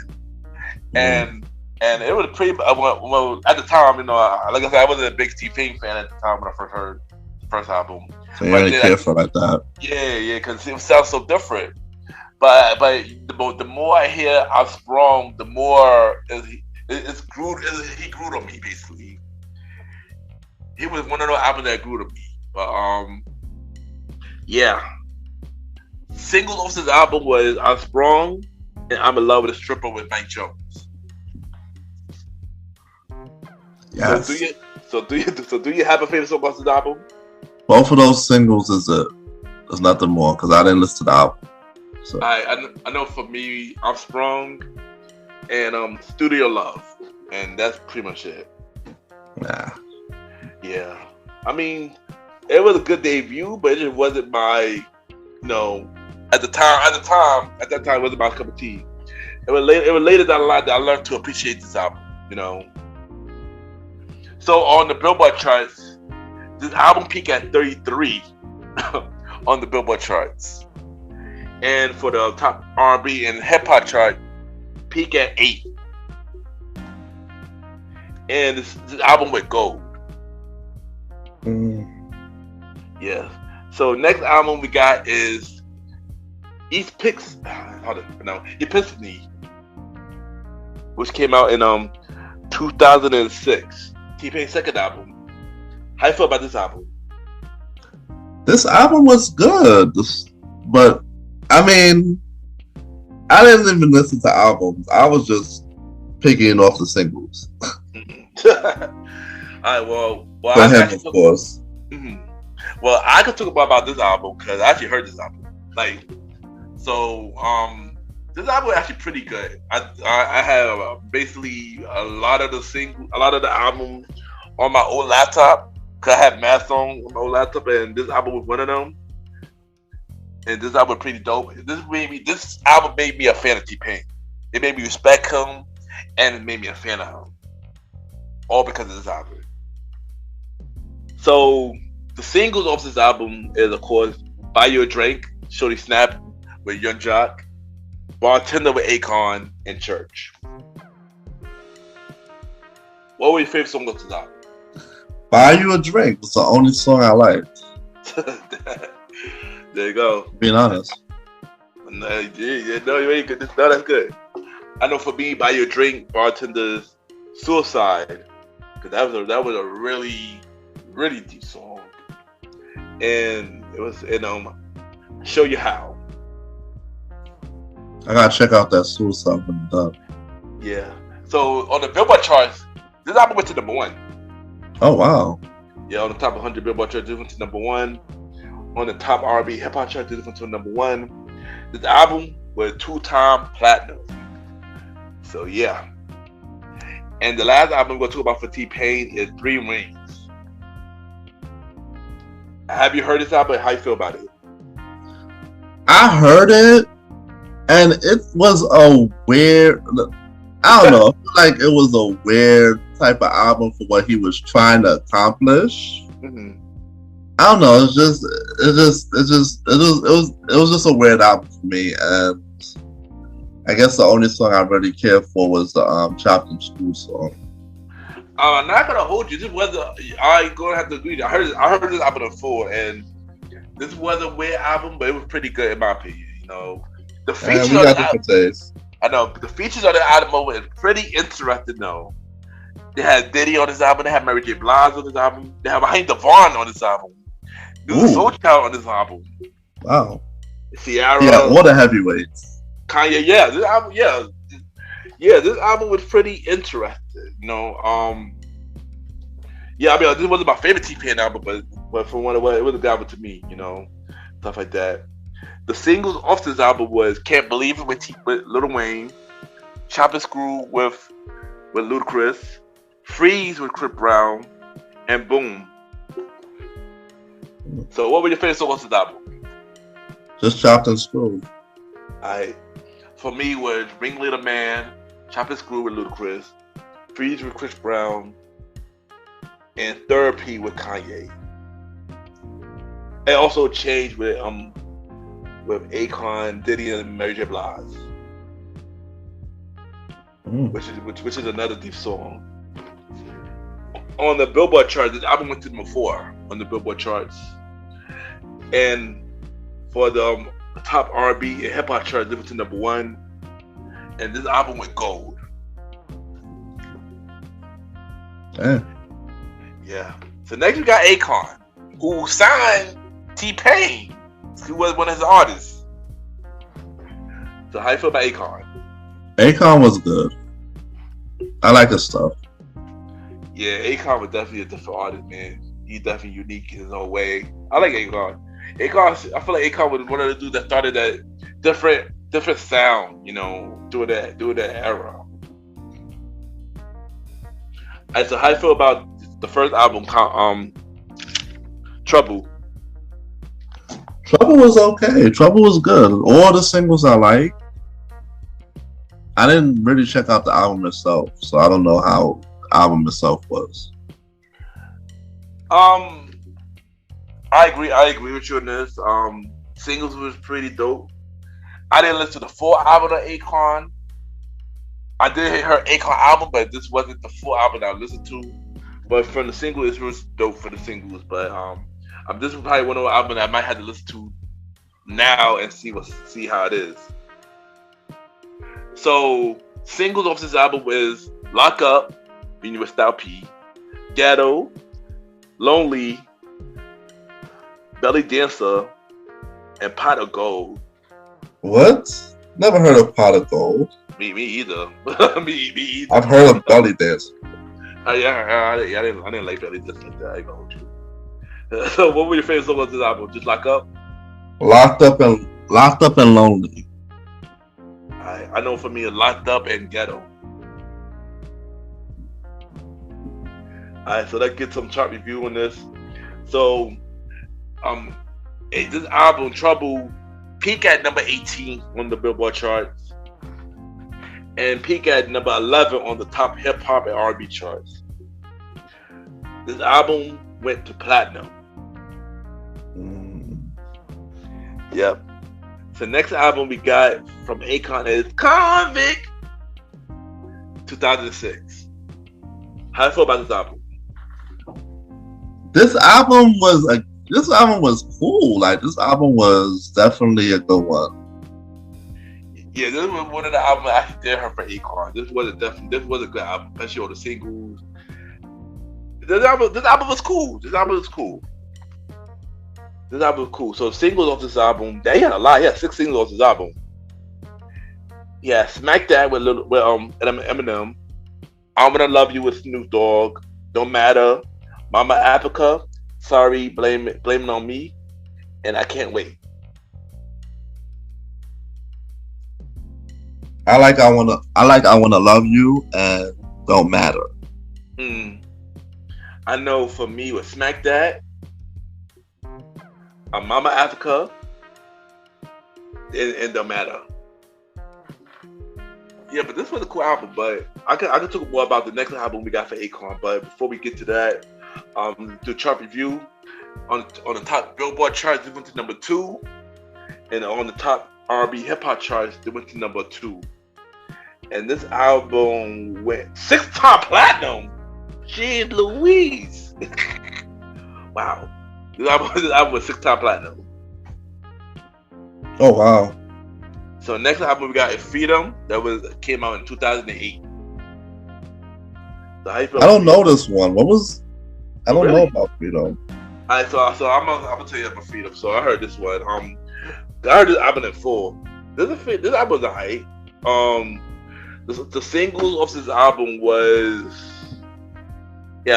and it was pretty. Well, at the time, like I said, I wasn't a big T-Pain fan at the time when I first heard the first album. So you didn't care for like that? Yeah, because it sounds so different. But the more I hear I'm Sprung, the more he grew to me, basically. He was one of those albums that grew to me. But yeah. Single off this album was I'm Sprung and I'm in Love with a Stripper with Mike Jones. Yes. So do you have a favorite song off this album? Both of those singles is nothing more because I didn't listen to the album. So I know for me, I'm Sprung and Studio Love, and that's pretty much it. Nah. Yeah. I mean, it was a good debut, but it just wasn't my, at that time, it wasn't my cup of tea. It was later down the line that I learned to appreciate this album, So on the Billboard charts, this album peaked at 33 on the Billboard charts. And for the top R&B and hip hop chart, peak at 8. And this album went gold. Yeah. So next album we got is Epiphany, which came out in 2006. T-Pain's second album. How you feel about this album? This album was good, but I mean, I didn't even listen to albums. I was just picking off the singles. All right, well, for him, of course. Mm-hmm. Well, I could talk about this album because I actually heard this album. This album is actually pretty good. I have basically a lot of the album on my old laptop because I had mad songs on my old laptop, and this album was one of them. and this album was pretty dope. This album made me a fan of T-Pain. It made me respect him, and it made me a fan of him, all because of this album. So the singles off this album is, of course, "Buy You a Drink," "Shorty Snap" with Young Jock, "Bartender" with Akon, and "Church." What were your favorite songs off this album? "Buy You a Drink" was the only song I liked. There you go. Being honest. No, you ain't good. No, that's good. I know for me, "Buy You a Drink," "Bartender's," "Suicide," because that was a really, really deep song, and it was "Show You How." I gotta check out that Suicide when it's done. Yeah. So on the Billboard charts, this album went to number 1. Oh wow. Yeah, on the top 100 Billboard charts, this went to number 1. On the top R&B hip hop chart, this went to number 1. This album was 2-time platinum. So yeah. And the last album we're going to talk about for T-Pain is "Three Rings." Have you heard this album? How you feel about it? I heard it, and it was a weird. I don't know. I feel like it was a weird type of album for what he was trying to accomplish. Mm-hmm. I don't know. It was just a weird album for me, and I guess the only song I really cared for was the "Chopped and Screw" song. I'm not gonna hold you. I gonna have to agree. I heard this album before, and this was a weird album, but it was pretty good in my opinion. The features we got different tastes. I know, but the features on the album were pretty interesting though. They had Diddy on this album. They had Mary J. Blige on this album. They have Raheem DeVaughn on this album. New Soul Child on this album. Wow. Ciara. Yeah, all the heavyweights. Kanye. Yeah, this album. Yeah, this album was pretty interesting. Yeah, I mean, this wasn't my favorite T-Pain album, but from what it was a good album to me. Stuff like that. The singles off this album was "Can't Believe It" with Lil Wayne, "Chop and Screw" with Ludacris, "Freeze" with Chris Brown, and "Boom." So, what were your favorite songs off this album? Just "Chopped and Screw." For me, was "Ringleader Man," "Chop and Screw" with Ludacris, "Freeze" with Chris Brown, and "Therapy" with Kanye. It also changed with Akon, Diddy, and Mary J. Blige, which is another deep song. On the Billboard chart, this album went to number 4 on the Billboard charts, and for the top R&B and hip hop chart, it went to number 1, and this album went gold. Yeah. So next we got Akon, who signed T-Pain. He was one of his artists. So how you feel about Akon? Akon was good. I like his stuff. Yeah, Akon was definitely a different artist, man. He's definitely unique in his own way. I like Akon. I feel like Akon was one of the dudes that started that different sound, during that era. Alright, so how you feel about the first album, Trouble? Trouble was okay. Trouble was good. All the singles I like. I didn't really check out the album itself, so I don't know how the album itself was. I agree with you on this. Singles was pretty dope. I didn't listen to the full album of Akon. I did hear her Akon album, but this wasn't the full album I listened to. But from the singles, it was dope for the singles. But this is probably one of the albums I might have to listen to now and see how it is. So singles off this album is "Lock Up," meaning with Style P, "Ghetto," "Lonely," "Belly Dancer," and "Pot of Gold." What? Never heard of "Pot of Gold." Me either. me either. I've heard of "Belly Dance." I didn't like Belly Dancer like that. I ain't gonna hold you. So what were your favorite songs of this album? Just "Lock Up"? Locked up and lonely. I know for me, "Locked Up" and "Ghetto." Alright, so let's get some chart review on this. So, this album, Trouble, peak at number 18 on the Billboard charts, and peak at number 11 on the top hip hop and R&B charts. This album went to platinum. Yep. So next album we got from Akon is Convict, 2006. How do you feel about this album? This album was cool. Like, this album was definitely a good one. Yeah, this was one of the albums I actually did her for Akon. This was a good album, especially on the singles. This album was cool. So singles off this album, he had a lot. He had 6 singles off this album. Yeah, Smack That with Eminem. I'm Gonna Love You with Snoop Dogg. Don't Matter. Mama Africa. Sorry, blame it on me. And I Can't Wait. I wanna love you and Don't Matter. I know for me with Smack That, Mama Africa, and Don't Matter. Yeah, but this was a cool album. But I could talk more about the next album we got for Akon. But before we get to that, the chart review on the top Billboard charts, it went to number 2, and on the top R&B hip hop charts, it went to number 2. And this album went 6-time platinum. Jeez Louise! Wow, this album was 6-time platinum. Oh wow! So next album we got is Freedom. That came out in 2008. So how you feel? I don't know this one. I don't know about Freedom. Alright, so I'm gonna tell you about Freedom. So I heard this one. I heard this album in full. This album was alright. The singles of this album was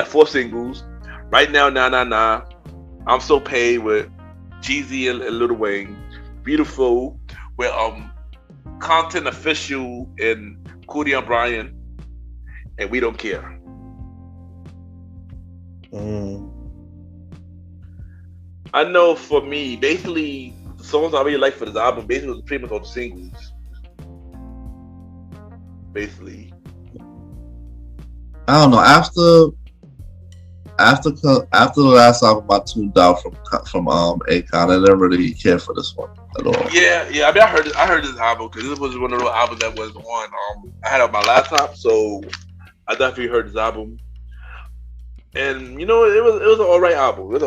4 singles. Right Now, Nah Nah Nah, I'm So Paid with Jeezy and Lil Wayne, Beautiful with Content Official and Cooley O'Brien, and We Don't Care. I know for me, basically, the songs I really like for this album basically was pretty much all the singles. Basically, I don't know. After the last album, I tuned out from Akon. I didn't really care for this one at all. Yeah. I mean, I heard this album because this was one of those albums that was on. I had it on my laptop, so I definitely heard this album. And it was an alright album. It's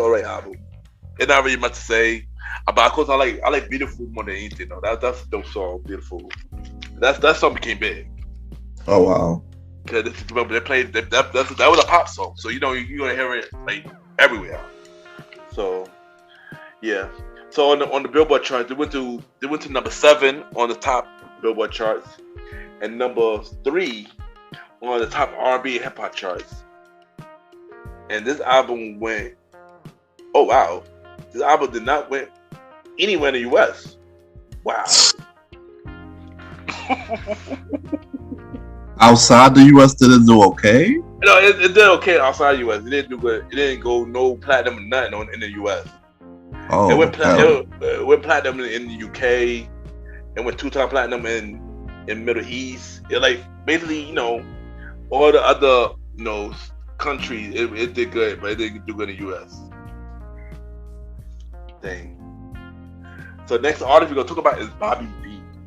not really much to say. But of course, I like Beautiful more than anything. Though that's a dope song, Beautiful. That song became big. Oh wow! Because they played that was a pop song, so you're gonna hear it like everywhere. So yeah. So on the Billboard charts, they went to number 7 on the top Billboard charts, and number 3 on the top R&B and hip hop charts. And this album went. Oh wow! This album did not went anywhere in the U.S. Wow. Outside the U.S., did it do okay? No, it did okay outside the U.S. It didn't do good. It didn't go no platinum or nothing in the U.S. Oh, it went platinum in the UK. It went 2-time platinum in Middle East. It basically all the other countries it did good, but it didn't do good in the U.S. Dang. So next artist we're gonna talk about is Bobby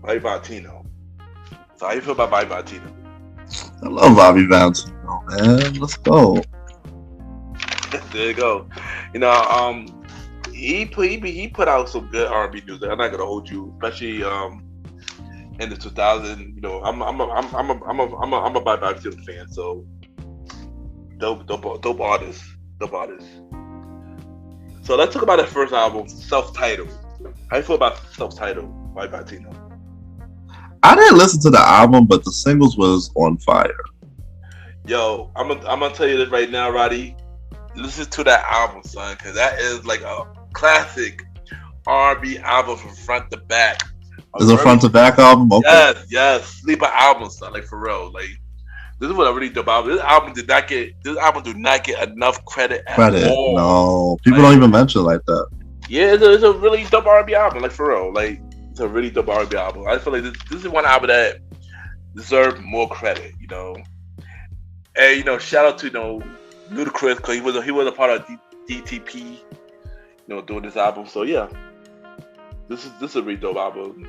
Valentino. So how you feel about Bobby Valentino? I love Bobby Valentino, man. Let's go. There you go. He put out some good R&B music. I'm not gonna hold you, especially in the 2000s. I'm a Bobby Valentino fan. So dope artist. So let's talk about the first album, Self-Titled. How you feel about Self-Titled by Valentino? I didn't listen to the album, but the singles was on fire. Yo, I'm gonna tell you this right now, Roddy. Listen to that album, son, because that is like a classic R&B album from front to back. Is it a front to back album? Okay. Yes, sleeper album, son. Like for real, like this is what I really dope album. This album do not get enough credit at all. No, people don't even mention it like that. Yeah, it's a really dope R&B album, like for real. Like It's a really dope R&B album. I feel like this is one album that deserves more credit, you know. And shout out to Ludacris, because he was a part of DTP, doing this album. So yeah, this is a really dope album.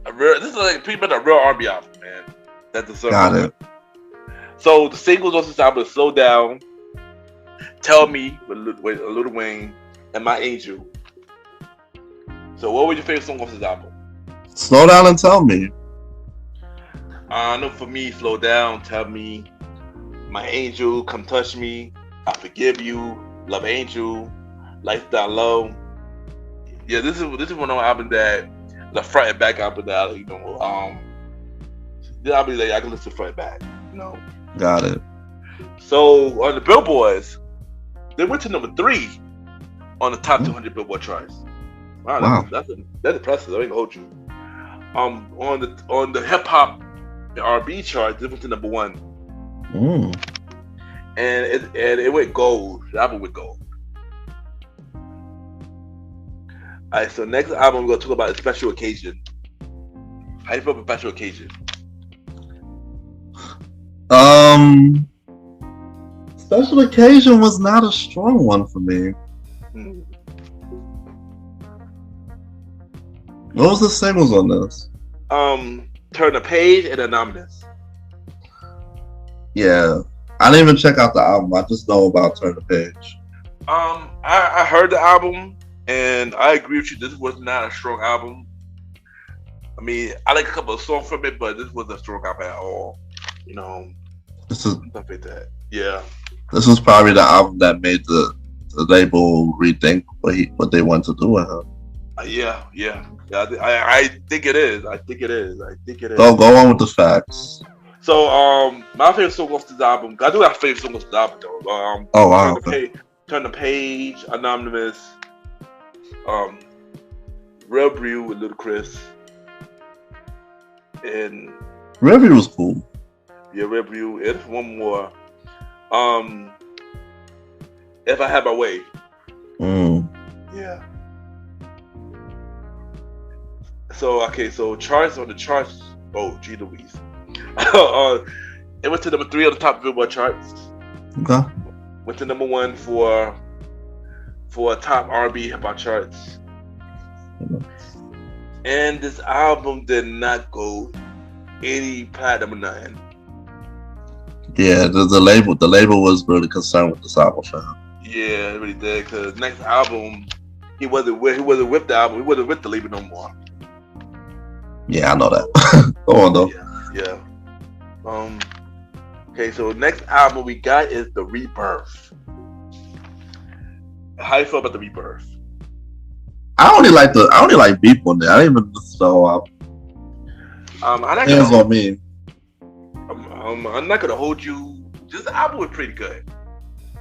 This is like pretty much a real R&B album, man. That deserves. Got it. So the singles on this album is "Slow Down," "Tell Me" with Lil Wayne, and "My Angel." So what was your favorite song off this album? Slow Down and Tell Me. I know for me, "Slow Down," "Tell Me," "My Angel," "Come Touch Me," "I Forgive You," "Love Angel," "Lifestyle Low." Yeah, this is one of the albums that the front and back album that this album that I can listen to front and back. Got it. So on the Billboards, they went to number 3 on the top 200 Billboard charts. Wow. That's impressive. I ain't gonna hold you. On the hip hop and R&B chart, they went to number 1. And it went gold. The album went gold. Alright, so next album we're gonna talk about is Special Occasion. How you feel about Special Occasion? Special Occasion was not a strong one for me. What was the singles on this? Turn the Page and Anonymous. Yeah, I didn't even check out the album. I just know about Turn the Page. I heard the album and I agree with you. This was not a strong album. I mean, I like a couple of songs from it, but this wasn't a strong album at all. This is stuff like that. Yeah. This was probably the album that made the label rethink what they want to do with him. Yeah. I think it is. Go on with the facts. So, my favorite song off this album. I do have a favorite song off this album though. Oh wow. Turn the Page, Anonymous, Real Brew with Ludacris, and Real Brew was cool. Yeah, Real Brew. And one more. If I Had My Way. Yeah. So charts on the charts. Oh, G Louise. It went to number 3 on the top Billboard charts. Okay. Went to number 1 for top R&B hip hop charts. And this album did not go any platinum or nothing. Yeah, the label was really concerned with this album, fam. Yeah, it really did. Cause next album, he wasn't with the album. He wasn't with the label no more. Yeah, I know that. Go on though. Yeah. Okay, so next album we got is The Rebirth. How you feel about The Rebirth? I only like Beep on there. I didn't even listen to the whole album. Hands on me. I'm not gonna hold you. This album was pretty good.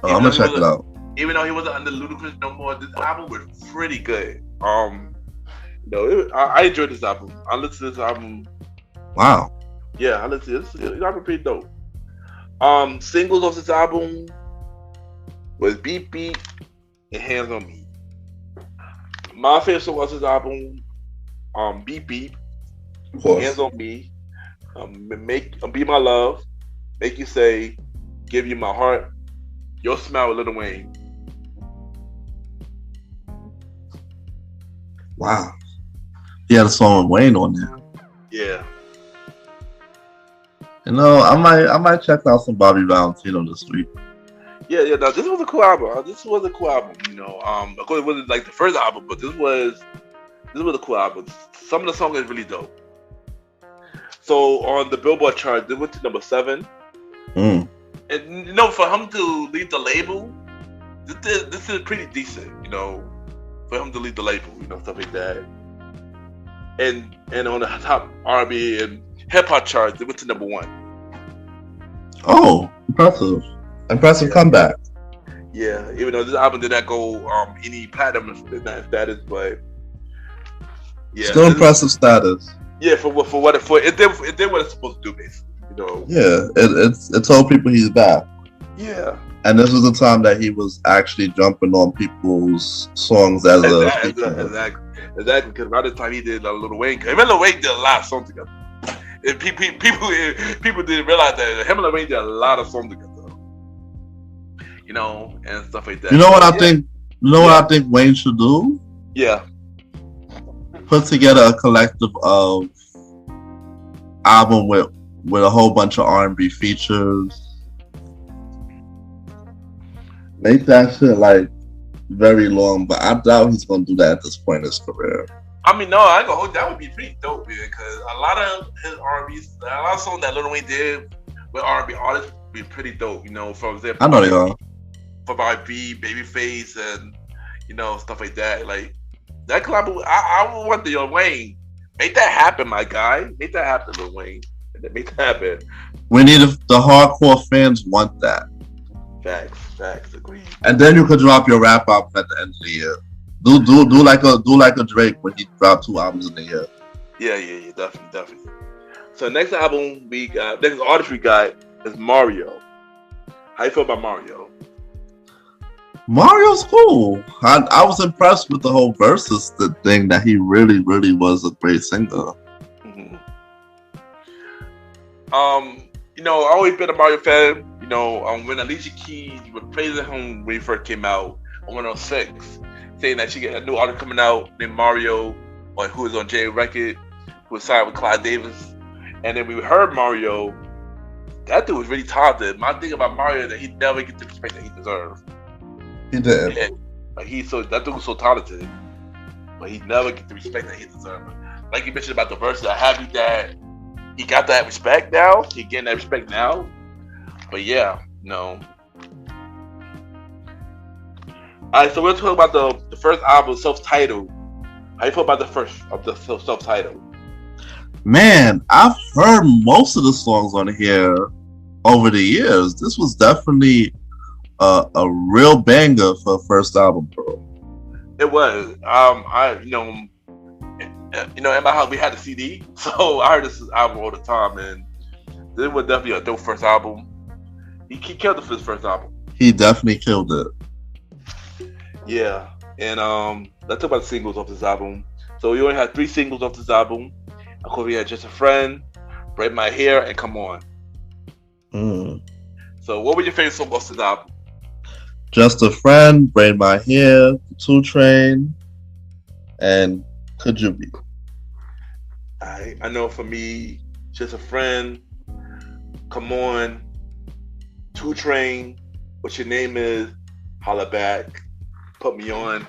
I'm gonna check it out. Even though he wasn't under Ludacris no more, this album was pretty good. I enjoyed this album. I listened to this album. Wow. Yeah, I listened to this album pretty dope. Singles off this album was Beep Beep and Hands on Me. My favorite song off this album, Beep Beep, Hands on Me, Be My Love, Make You Say, Give You My Heart, Your Smile with Lil Wayne. Wow. He had a song with Wayne on there. Yeah. I might check out some Bobby Valentino this week. Yeah. No, this was a cool album. Of course, it wasn't like the first album, but this was a cool album. Some of the songs are really dope. So on the Billboard chart, they went to number 7. And for him to leave the label, this is pretty decent. For him to leave the label, stuff like that. And on the top R&B and hip hop charts, they went to number 1. Oh, impressive comeback. Yeah, even though this album did not go any platinum status, but yeah, still impressive status. Yeah, for it did what it's supposed to do, basically. Yeah, it told people he's back. Yeah, And this was the time that he was actually jumping on people's songs as a feature. Exactly. Because around the time he did Lil Wayne, Lil Wayne did a lot of songs together. And people didn't realize that him and Lil Wayne did a lot of songs together. You know, and stuff like that. You know what I think? You know what I think Wayne should do? Yeah. Put together a collective of album with a whole bunch of R&B features. Make that shit like very long, but I doubt he's gonna do that at this point in his career. I mean, no, I ain't gonna hold that would be pretty dope, man. Because a lot of his R&B, a lot of songs that Lil Wayne did with R&B artists would be pretty dope. You know, from example, I know they are. For R&B, Babyface, and you know stuff like that. Like that collab, I would want Lil Wayne. Make that happen, my guy. Make that happen, Lil Wayne. Make that happen. We need the hardcore fans want that. Facts, agreed. And then you could drop your rap album at the end of the year. Do like a Drake when he dropped 2 albums in the year. Yeah, definitely. So next album next artist we got is Mario. How you feel about Mario? Mario's cool. I was impressed with the whole versus thing that he really was a great singer. Mm-hmm. You know, I always been a Mario fan. You know, when Alicia Keys was praising him when he first came out on 106, saying that she got a new artist coming out named Mario, or who was on J Record, who was signed with Clyde Davis. And then we heard Mario. That dude was really talented. My thing about Mario is that he never gets the respect that he deserves. He did. Yeah, like that dude was so talented, but he never get the respect that he deserves. Like you mentioned about the verses, I'm happy that he got that respect now. He getting that respect now. But yeah, no. Alright, so we're talking about the first album, self-titled. How you feel about the first of the self-titled? Man, I've heard most of the songs on here over the years. This was definitely a real banger for a first album, bro. It was. In my house we had a CD, so I heard this album all the time, and this was definitely a dope first album. He killed it for his first album. He definitely killed it. Yeah, and let's talk about the singles of this album. So we only had 3 singles of this album. Of course, we had Just a Friend, Braid My Hair, and Come On. So what were your favorite songs of this album? Just a Friend, Braid My Hair, 2 Train, and Could You Be? I know for me, Just a Friend, Come On, 2 Train, What Your Name Is, Holla Back, Put Me On.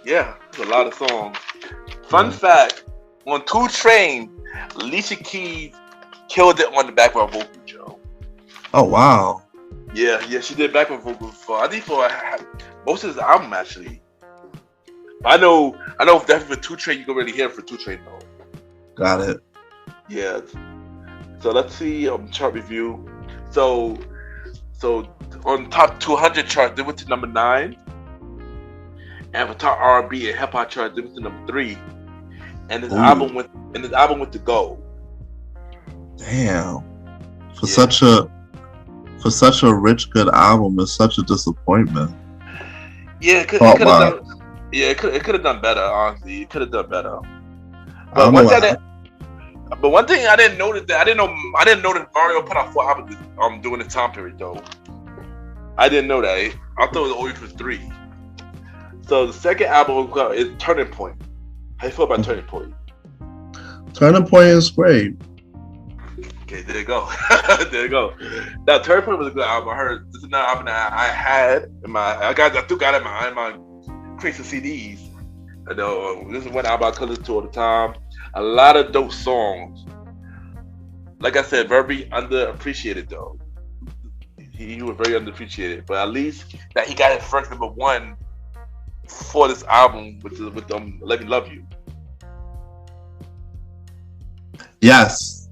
Yeah, there's a lot of songs. Fun fact, on 2 Train, Alicia Keys killed it on the background vocal, Joe. Oh, wow. Yeah, she did background vocals for most of his album actually. I know definitely for 2 Train you can really hear it for 2 Train though. Got it. Yeah. So let's see chart review. So on top 200 chart they went to number 9, and for top R&B and hip hop chart they went to number 3, and this album went to gold. Damn. For such a rich, good album, it's such a disappointment. Yeah, it could have done. Yeah, it could have done better. Honestly, it could have done better. But one thing I didn't notice that I didn't know that Mario put out 4 albums during the time period though. I didn't know that. I thought it was always for 3. So the second album is Turning Point. How you feel about Turning Point? Turning Point is great. Okay, there you go. Now, Turning Point was a good album. I heard this is another album that I had in my. I still got it in my crates of CDs. I know this is one album I listen to all the time. A lot of dope songs. Like I said, very underappreciated though. He was very underappreciated, but at least that he got his first number 1 for this album with Let Me Love You. Yes.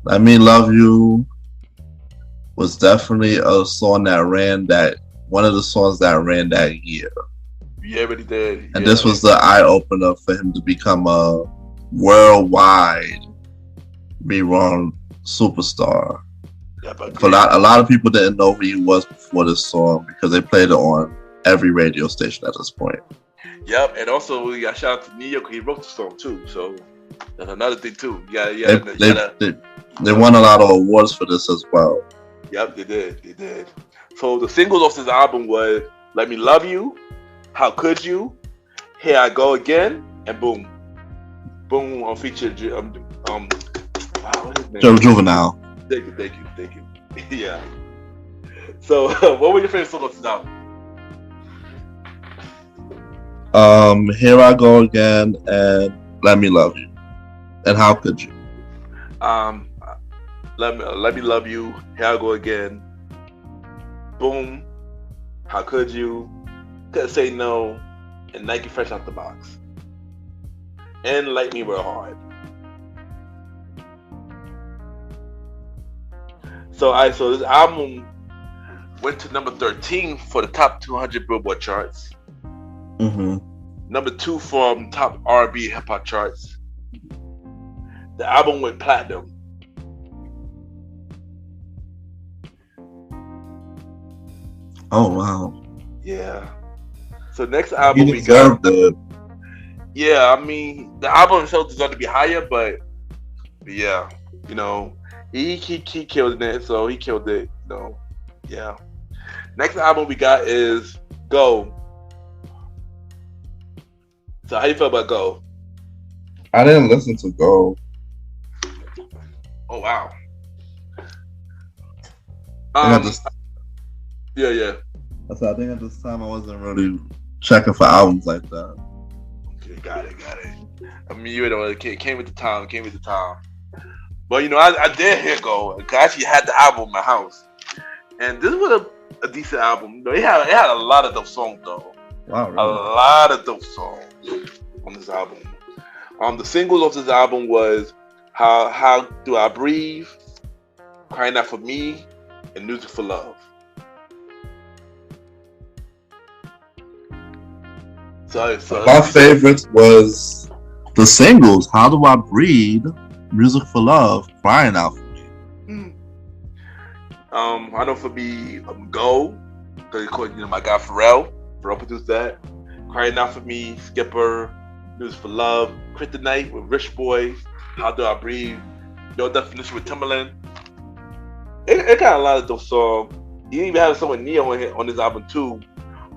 Let Me Love You was definitely a song one of the songs that ran that year. Yeah, really did. And this was the eye opener for him to become a worldwide rerun superstar. but For a lot of people didn't know who he was before this song because they played it on every radio station at this point. Yep, and also we got shout out to Neo because he wrote the song too. So that's another thing too. They won a lot of awards for this as well. Yep, they did. So the singles off this album was "Let Me Love You," "How Could You," "Here I Go Again," and "Boom." Boom on featured what is his name? Juvenile. Thank you. Yeah. So what were your favorite songs off this album? Here I Go Again and Let Me Love You. And How Could You? Let Me Love You, Here I Go Again, Boom, How Could You, Couldn't Say No, and Nike Fresh Out the Box. And Like Me Real Hard. So this album went to number 13 for the top 200 Billboard charts. Mm-hmm. Number 2 from top R&B hip hop charts. The album went platinum. Oh wow! Yeah. So next album we got. Yeah, I mean the album itself deserved to be higher, but yeah, he killed it. So he killed it. Yeah. Next album we got is Go. So how you feel about Go? I didn't listen to Go. Oh wow. Yeah. I think at this time I wasn't really checking for albums like that. Okay, got it. I mean, it came with the time. But I did hear Go. I actually had the album in my house, and this was a decent album. It had a lot of dope songs though. Wow, really? A lot of dope songs on this album. The singles of this album was How Do I Breathe, Crying Out for Me, and Music for Love. So my favorites was the singles. How Do I Breathe, Music for Love, Crying Out for Me. I know for me, Go, because my guy Pharrell produced that. Crying Out for Me, Skipper, Music for Love, Kryptonite with Rich Boy, How Do I Breathe, Your Definition with Timbaland. It got a lot of those songs. He even had someone Neo on his album too.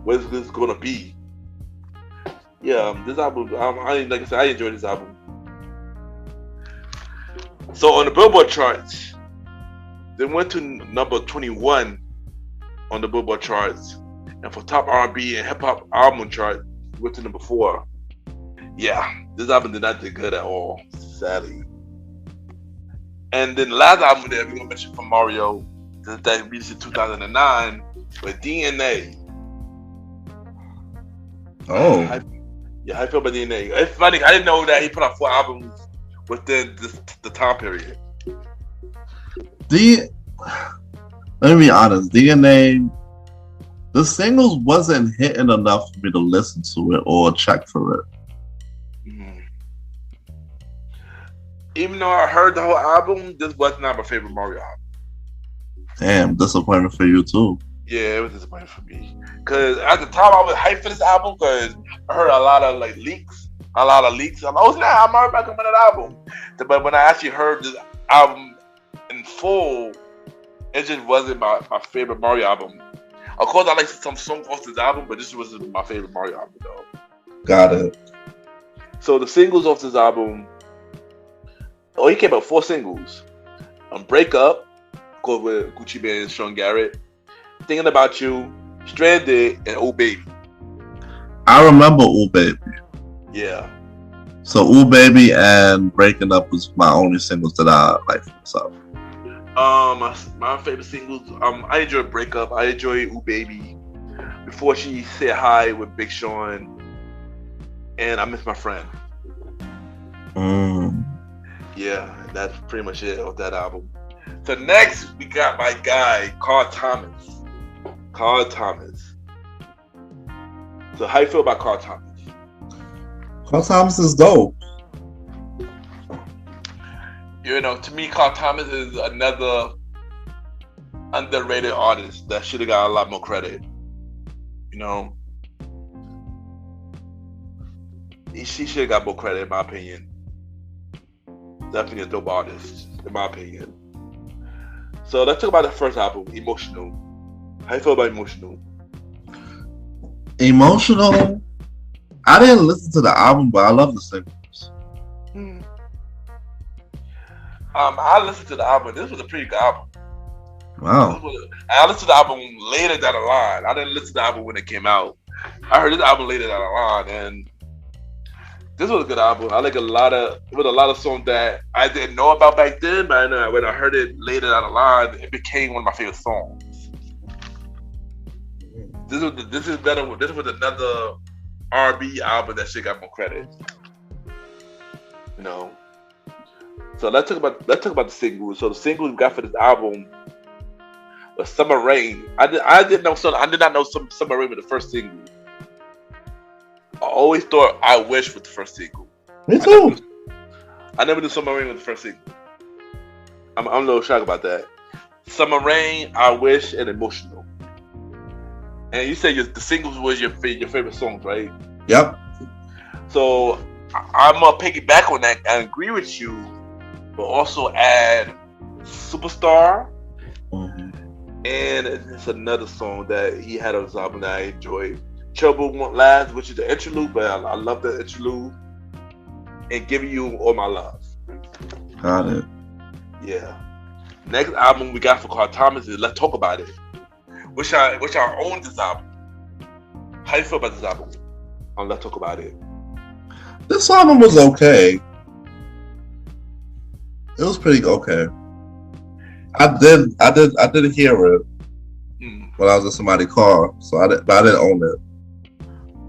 What is this gonna be? Yeah, this album, like I said, I enjoyed this album. So on the Billboard charts, they went to number 21 on the Billboard charts, and for top R&B and hip hop album chart, it went to number 4. Yeah, this album did not do good at all, sadly. And then the last album that we're gonna mention from Mario, that released in 2009, was DNA. Oh. How you feel about DNA? It's funny, I didn't know that he put out 4 albums within the time period. Let me be honest, DNA, the singles wasn't hitting enough for me to listen to it or check for it. Mm-hmm. Even though I heard the whole album, this was not my favorite Mario album. Damn, disappointment for you too. Yeah, it was disappointing for me. Because at the time, I was hyped for this album because I heard a lot of leaks. I'm like, oh snap, I'm already back on that album. But when I actually heard this album in full, it just wasn't my favorite Mario album. Of course, I like some songs off this album, but this wasn't my favorite Mario album though. Got it. So the singles off this album, he came out 4 singles. Break Up, of course with Gucci Mane and Sean Garrett. Thinking About You, Stranded, and Oh Baby. I remember Oh Baby. Yeah. So Oh Baby and Breaking Up was my only singles that I like from this album. My favorite singles, I enjoy Break Up, I enjoy Oh Baby, Before She Said Hi with Big Sean, and I Miss My Friend. Yeah, that's pretty much it of that album. So next we got my guy Carl Thomas. So how you feel about Carl Thomas? Carl Thomas is dope. To me, Carl Thomas is another underrated artist that should have got a lot more credit. You know, she should have got more credit, in my opinion. Definitely a dope artist, in my opinion. So let's talk about the first album, Emotional. How you feel about Emotional? Emotional. I didn't listen to the album, but I love the singles. I listened to the album. This was a pretty good album. Wow. I listened to the album later down the line. I didn't listen to the album when it came out. I heard this album later down the line, and this was a good album. I like a lot of songs that I didn't know about back then, but when I heard it later down the line, it became one of my favorite songs. This was another R&B album that shit got more credit. You know. So let's talk about the singles. So the singles we got for this album was Summer Rain. I did not know Summer Rain was the first single. I always thought I Wish was the first single. Me too. I never knew Summer Rain was the first single. I'm a little shocked about that. Summer Rain, I Wish, and Emotional. And you said the singles was your favorite songs, right? Yep. So I'm gonna piggyback on that and agree with you, but also add Superstar. Mm-hmm. And it's another song that he had on his album that I enjoyed. Trouble Won't Last, which is the interlude, but I love the interlude. And Giving You All My Love. Got it. Yeah. Next album we got for Carl Thomas is Let's Talk About It. Which I own this album. How you feel about this album? Let's Talk About It. This album was okay. It was pretty okay. I did hear it when I was in somebody's car, but I didn't own it.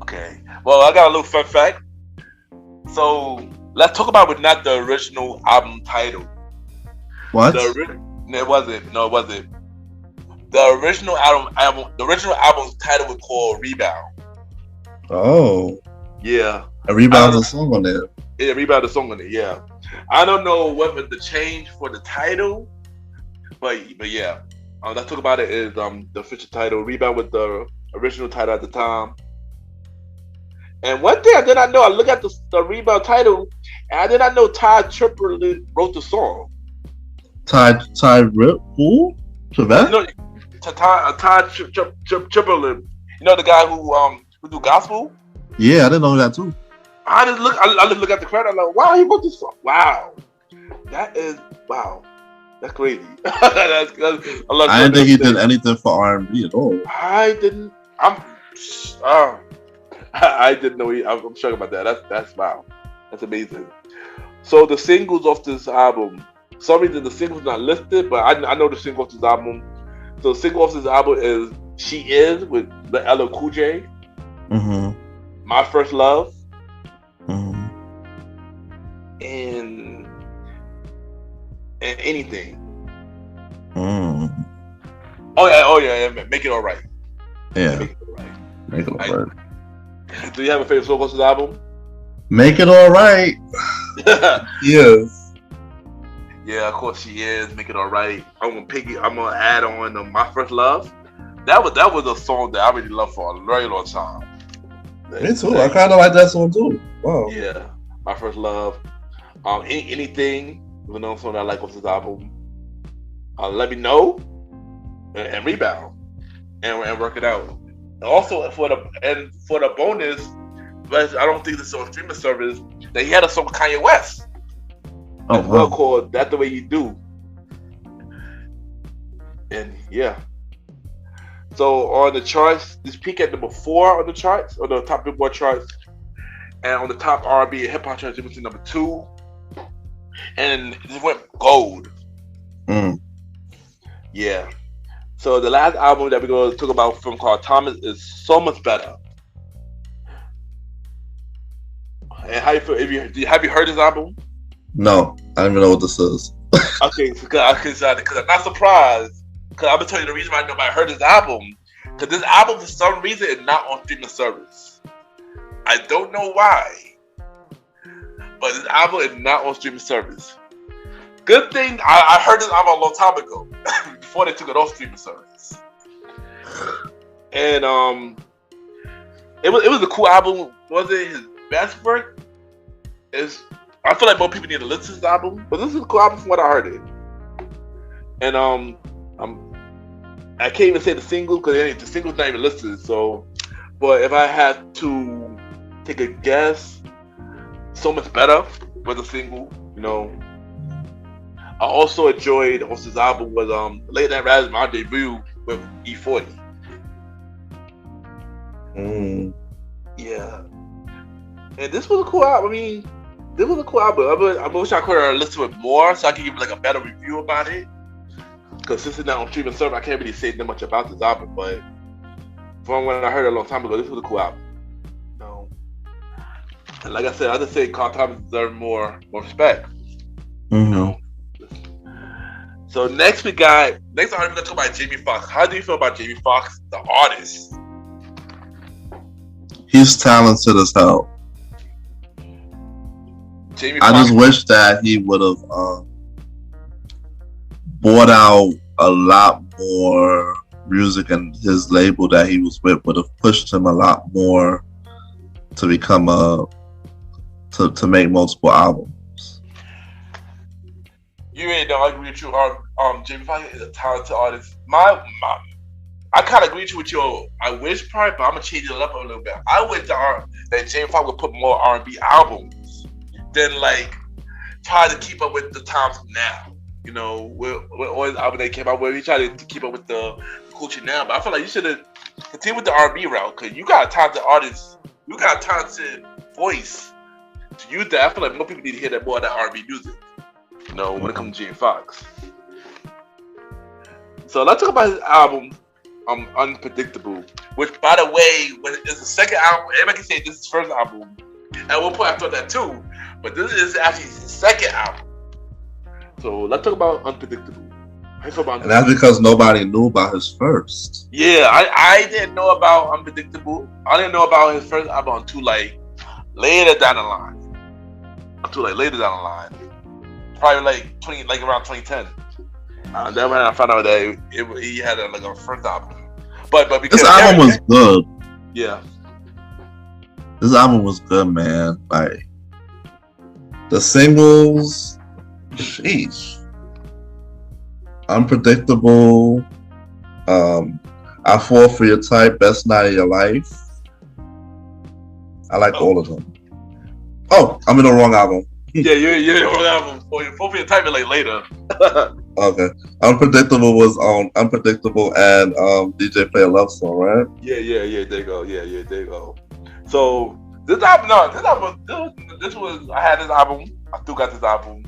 Okay. Well, I got a little fun fact. So Let's Talk About It was not the original album title. What? It wasn't. No, it wasn't. The original album's title was called Rebound. Oh. Yeah. A Rebound's a song on there. Yeah, Rebound a song on it, yeah. I don't know what was the change for the title, but yeah. Let's Talk About It is the official title. Rebound with the original title at the time. And one thing I did not know, I looked at the Rebound title, and I did not know Ty Triplett wrote the song. Ty who? Triplett? You know, Ty Triplett. You know the guy who do gospel? Yeah, I didn't know that too. I just look at the credit. I'm like, wow, he wrote this song. Wow, that's crazy. I didn't think he did anything for R&B at all. I didn't. I didn't know. I'm shocked about that. That's wow. That's amazing. So the singles of this album. For some reason the singles not listed, but I know the single of this album. So the single of this album is "She Is" with the LL Cool J. Mm-hmm. "My First Love." Mm-hmm. And Anything. Mm. Oh yeah. Make It Alright. Yeah. Make It Alright. Make It Alright. Do you have a favorite song of this album? Make It Alright. Yes. Yeah, of course She Is. Make It Alright. I'm gonna add on "My First Love." That was a song that I really loved for a very long time. Me too. I kind of like that song too. Wow. Yeah, "My First Love." Anything. You know, song that I like off this album. "Let Me Know" and "Rebound" and "Work It Out." And also for the bonus, but I don't think this is on streaming service, that he had a song with Kanye West. Oh, wow. Called "That's the Way You Do." And yeah. So on the charts, this peaked at number 4 on the charts, on the top Billboard charts, and on the top R&B and hip hop charts, it was number 2, and it went gold. Yeah. So the last album that we're going to talk about from Carl Thomas is "So Much Better." And how you feel? Have you heard this album? No, I don't even know what this is. Okay, because I'm not surprised. Because I'm gonna tell you the reason why nobody heard this album. Because this album, for some reason, is not on streaming service. I don't know why, but this album is not on streaming service. Good thing I heard this album a long time ago before they took it off streaming service. And it was a cool album. Was it his best work? I feel like more people need to listen to this album, but this is a cool album from what I heard it. And I can't even say the single because the single's not even listed. So, but if I had to take a guess, So Much Better was a single. You know, I also enjoyed this album was Late Night Rise, my debut with E40. Yeah, and this was a cool album. I mean, this was a cool album. I wish I could have listened to it more so I could give like a better review about it. Because since it's not on streaming server, I can't really say that much about this album. But from when I heard it a long time ago, this was a cool album. You know? And like I said, I just say Carl Thomas deserves more respect. You know? So next we're gonna talk about Jamie Foxx. How do you feel about Jamie Foxx, the artist? He's talented as hell. I just wish that he would have bought out a lot more music, and his label that he was with would have pushed him a lot more to become to make multiple albums. You really don't agree with you. Jamie Foxx is a talented artist. I kind of agree with you. I wish part, but I'm gonna change it up a little bit. I wish that Jamie Foxx would put more R&B albums than like try to keep up with the times now. You know, with all his albums that came out, where he tried to keep up with the culture now. But I feel like you should have continued with the R&B route because you got a talented artist, you got a talented voice to use that. I feel like more people need to hear that more of that R&B music. You know, when it comes to Jamie Foxx. So let's talk about his album. Unpredictable, which by the way, when it's the second album, everybody can say this is his first album. At one point I thought that too, but this is actually his second album. So let's talk about Unpredictable. And that's because nobody knew about his first. Yeah, I didn't know about Unpredictable. I didn't know about his first album until like later down the line. Probably like around 2010. Then when I found out that he had a first album. But because this album was good. Yeah. This album was good, man. Like the singles, sheesh. Unpredictable. I Fall For Your Type, Best Night of Your Life. I like all of them. Oh, I'm in the wrong album. Yeah, you're in the wrong album. Fall For Your Type is like later. Okay. Unpredictable was on Unpredictable and DJ Play a Love Song, right? Yeah, there you go. There you go. So this album, I had this album. I still got this album.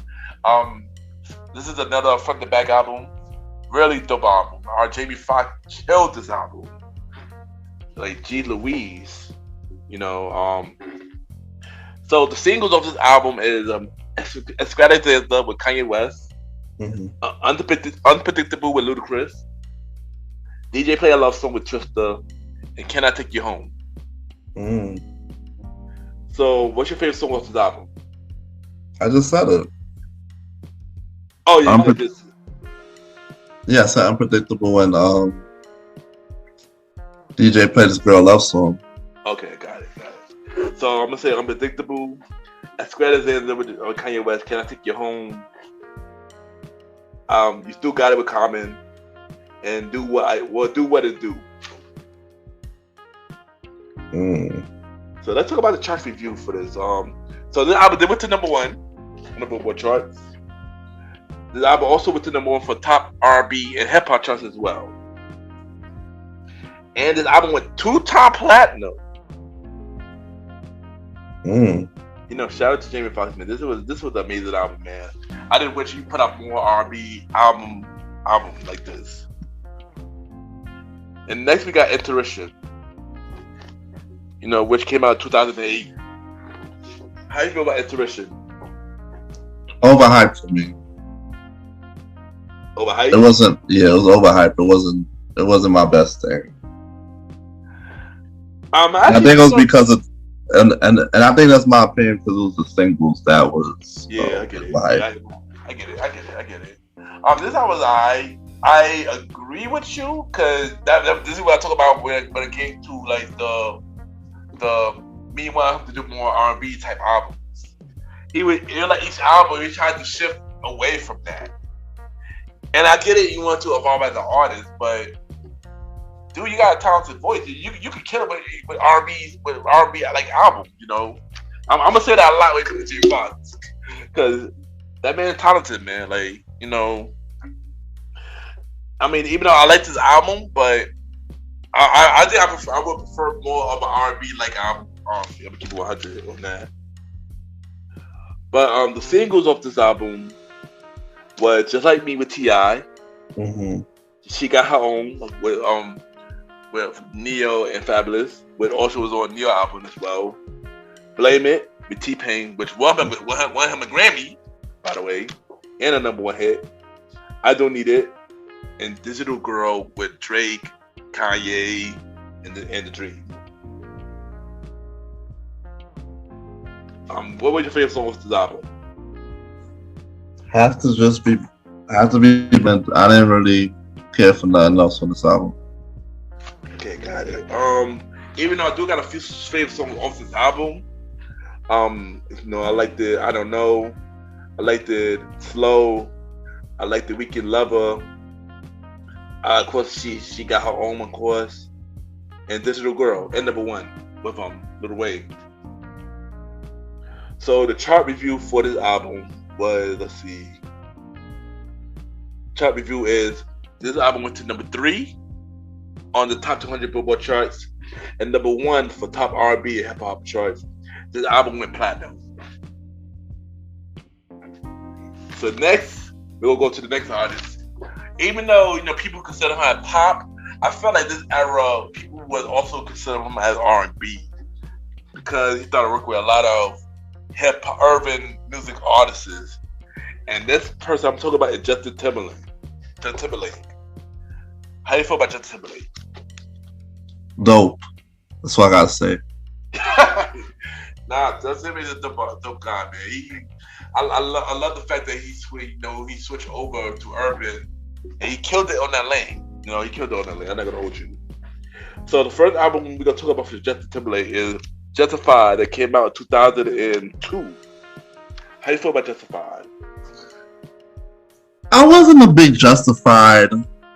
This is another front to back album. Really dope album. Our Jamie Foxx killed this album. Like G. Louise, you know. So the singles of this album is Escalade with Kanye West. Mm-hmm. Unpredictable with Ludacris, DJ Play a Love Song with Trista, and Can I Take You Home? So, what's your favorite song off this album? I just said it. Oh, yeah, yeah, I said Unpredictable and DJ Play This Girl Love Song. Okay, got it. So I'm gonna say Unpredictable, Escalade with Kanye West, Can I Take You Home? You still got it with Common, and do what it do. So let's talk about the chart review for this. So this album they went to number 1 on the Billboard charts. This album also went to number 1 for top R&B and hip hop charts as well. And this album went 2-time platinum. You know, shout out to Jamie Foxx, man. This was an amazing album, man. I didn't wish you put out more R&B album like this. And next we got Intuition, you know, which came out in 2008. How you feel about Intuition? Overhyped for me. Overhyped? It was overhyped. It wasn't my best thing. I think it was because of. And I think that's my opinion because it was the singles that was. Yeah, I get it. I get it. This album was I agree with you because this is what I talk about when it came to like the me wanting to do more R&B type albums. It was like each album he tried to shift away from that. And I get it, you want to evolve as an artist, but dude, you got a talented voice. You can kill it with R&B like albums. You know, I'm gonna say that a lot when it comes to G Fox because that man's talented, man. Like, you know, I mean, even though I like this album, but I think I would prefer more of an R&B like album. I'm gonna keep it 100 on that. But the singles of this album was Just Like Me with T.I. Mm-hmm. She Got Her Own with Neo and Fabulous, which also was on Neo album as well. Blame It with T-Pain, which won him a Grammy, by the way, and a #1 hit. I Don't Need It, and Digital Girl with Drake, Kanye, and the Dream. What was your favorite song of this album? Have to be mental. I didn't really care for nothing else on this album. Okay, got it. Even though I do got a few favorite songs off this album, you know, I like the I Don't Know, I like the Slow, I like the Weekend Lover. Of course, she got her own, of course, and Digital Girl, and #1 with Lil Wayne. So the chart review for this album was, let's see. Chart review is this album went to #3 on the top 200 Billboard charts and #1 for top R&B and hip hop charts. This album went platinum. So next, we'll go to the next artist. Even though, you know, people consider him as pop, I felt like this era people would also consider him as R&B because he started working with a lot of hip urban music artists. And this person I'm talking about is Justin Timberlake. How you feel about Justin Timberlake? Dope. That's what I gotta say. Nah, Justin Timberlake is a dope guy, man. I love the fact that he switched over to urban and he killed it on that lane. You know, he killed it on that lane. I'm not gonna hold you. So the first album we're gonna talk about for Justin Timberlake is Justified, that came out in 2002. How you feel about Justified? I wasn't a big Justified.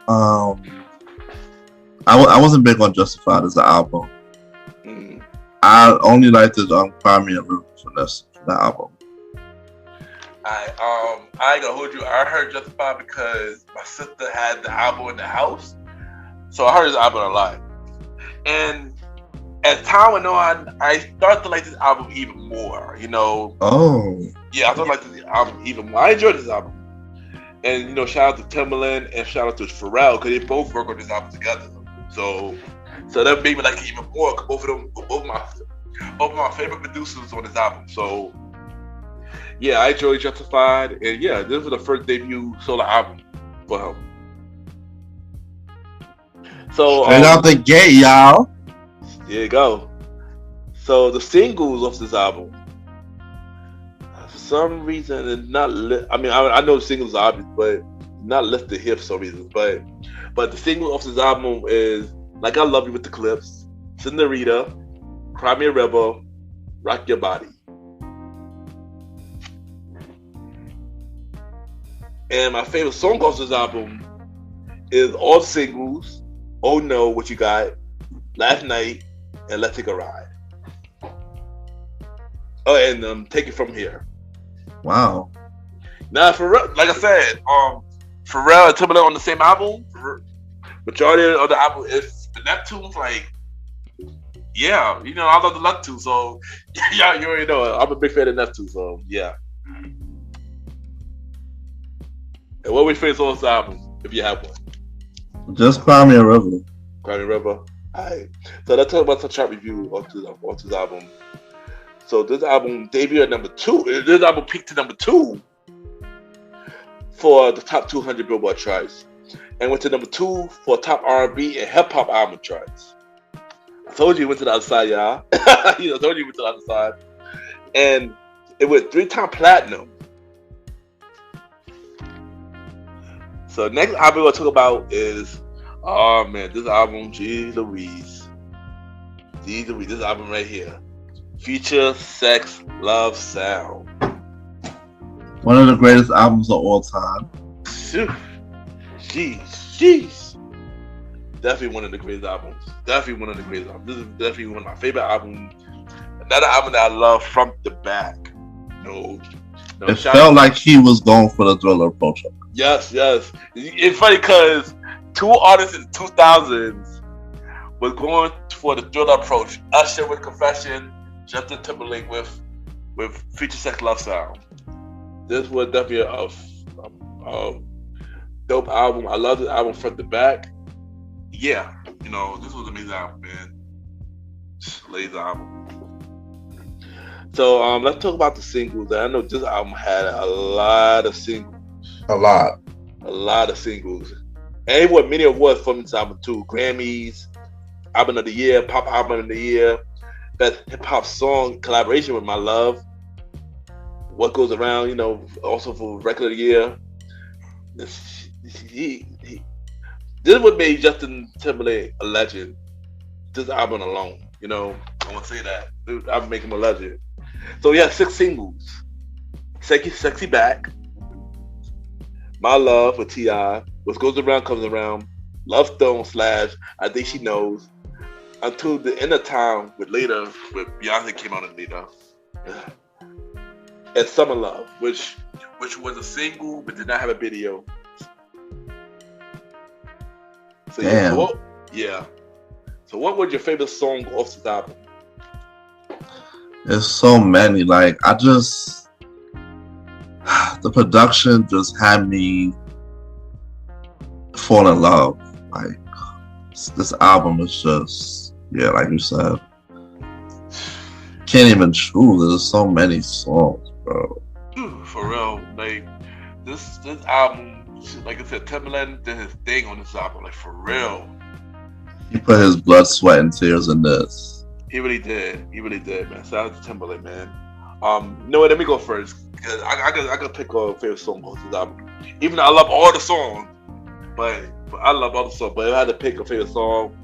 I wasn't big on Justified as an album. Mm. I only liked the Cry Me a River for that album. I ain't gonna hold you. I heard Justified because my sister had the album in the house, so I heard this album a lot. And as time went on, I started to like this album even more. You know. Oh. Yeah, I started to like this album even more. I enjoyed this album. And, you know, shout out to Timbaland and shout out to Pharrell because they both work on this album together. So that made me like it even more because both my favorite producers on this album. So yeah, I enjoyed Justified, and yeah, this was the first debut solo album for him. So straight out the gate, y'all. There you go. So the singles of this album, for some reason, it's not. I know the singles are obvious, but not listed here for some reason. But the single of this album is Like I Love You with the Clips, Senorita, Cry Me a River, Rock Your Body. And my favorite song off this album is all the singles, Oh No, What You Got, Last Night, and Let's Take a Ride. Oh, and Take It From Here. Wow. Now, like I said, Pharrell and Timbaland on the same album. Majority of the album is the Neptunes. Like, yeah, you know, I love the Neptunes, so yeah, you already know. I'm a big fan of Neptunes, so yeah. And what was your favorite song on this album, if you have one? Just Cry Me a River. Cry Me a River. Alright. So let's talk about some chart review of this album. So this album debuted at #2. This album peaked to #2 for the top 200 Billboard charts, and went to #2 for top R&B and hip hop album charts. I told you it went to the other side, y'all. I told you it went to the other side, and it went 3-time platinum. So next album we're gonna talk about is, oh man, this album, G Louise, this album right here, Future Sex Love Sound. One of the greatest albums of all time. Jeez. Definitely one of the greatest albums. This is definitely one of my favorite albums. Another album that I love from the back. No, it felt like he was going for the Thriller approach. Yes. It's funny because two artists in the 2000s was going for the Thriller approach. Usher with Confession, Justin Timberlake with Future Sex Love Sound. This was definitely a dope album. I love this album front to back. Yeah, this was an amazing album, man. Lazy album. So let's talk about the singles. I know this album had a lot of singles. A lot of singles. And it won many awards from this album too. Grammys, Album of the Year, Pop Album of the Year, Best Hip Hop Song Collaboration with My Love. What Goes Around, also for Record of the Year. This is what made Justin Timberlake a legend. This album alone, I want to say that. This album make him a legend. So he had 6 singles. Sexy Back, My Love with T.I., What Goes Around Comes Around, Love Stone / I Think She Knows, Until the End of Time with Beyonce came out in Later. And Summer Love, which was a single but did not have a video. So damn. So what was your favorite song off this album? There's so many. Like the production just had me fall in love. Like this album is just, like you said, can't even choose. There's so many songs, bro. For real, like this album, like I said, Timberland did his thing on this album, like for real. He put his blood, sweat, and tears in this. He really did, man. Shout out to Timberland, man. Let me go first because I could pick a favorite song off this album. Even though I love all the songs, but I love all the songs. But if I had to pick a favorite song,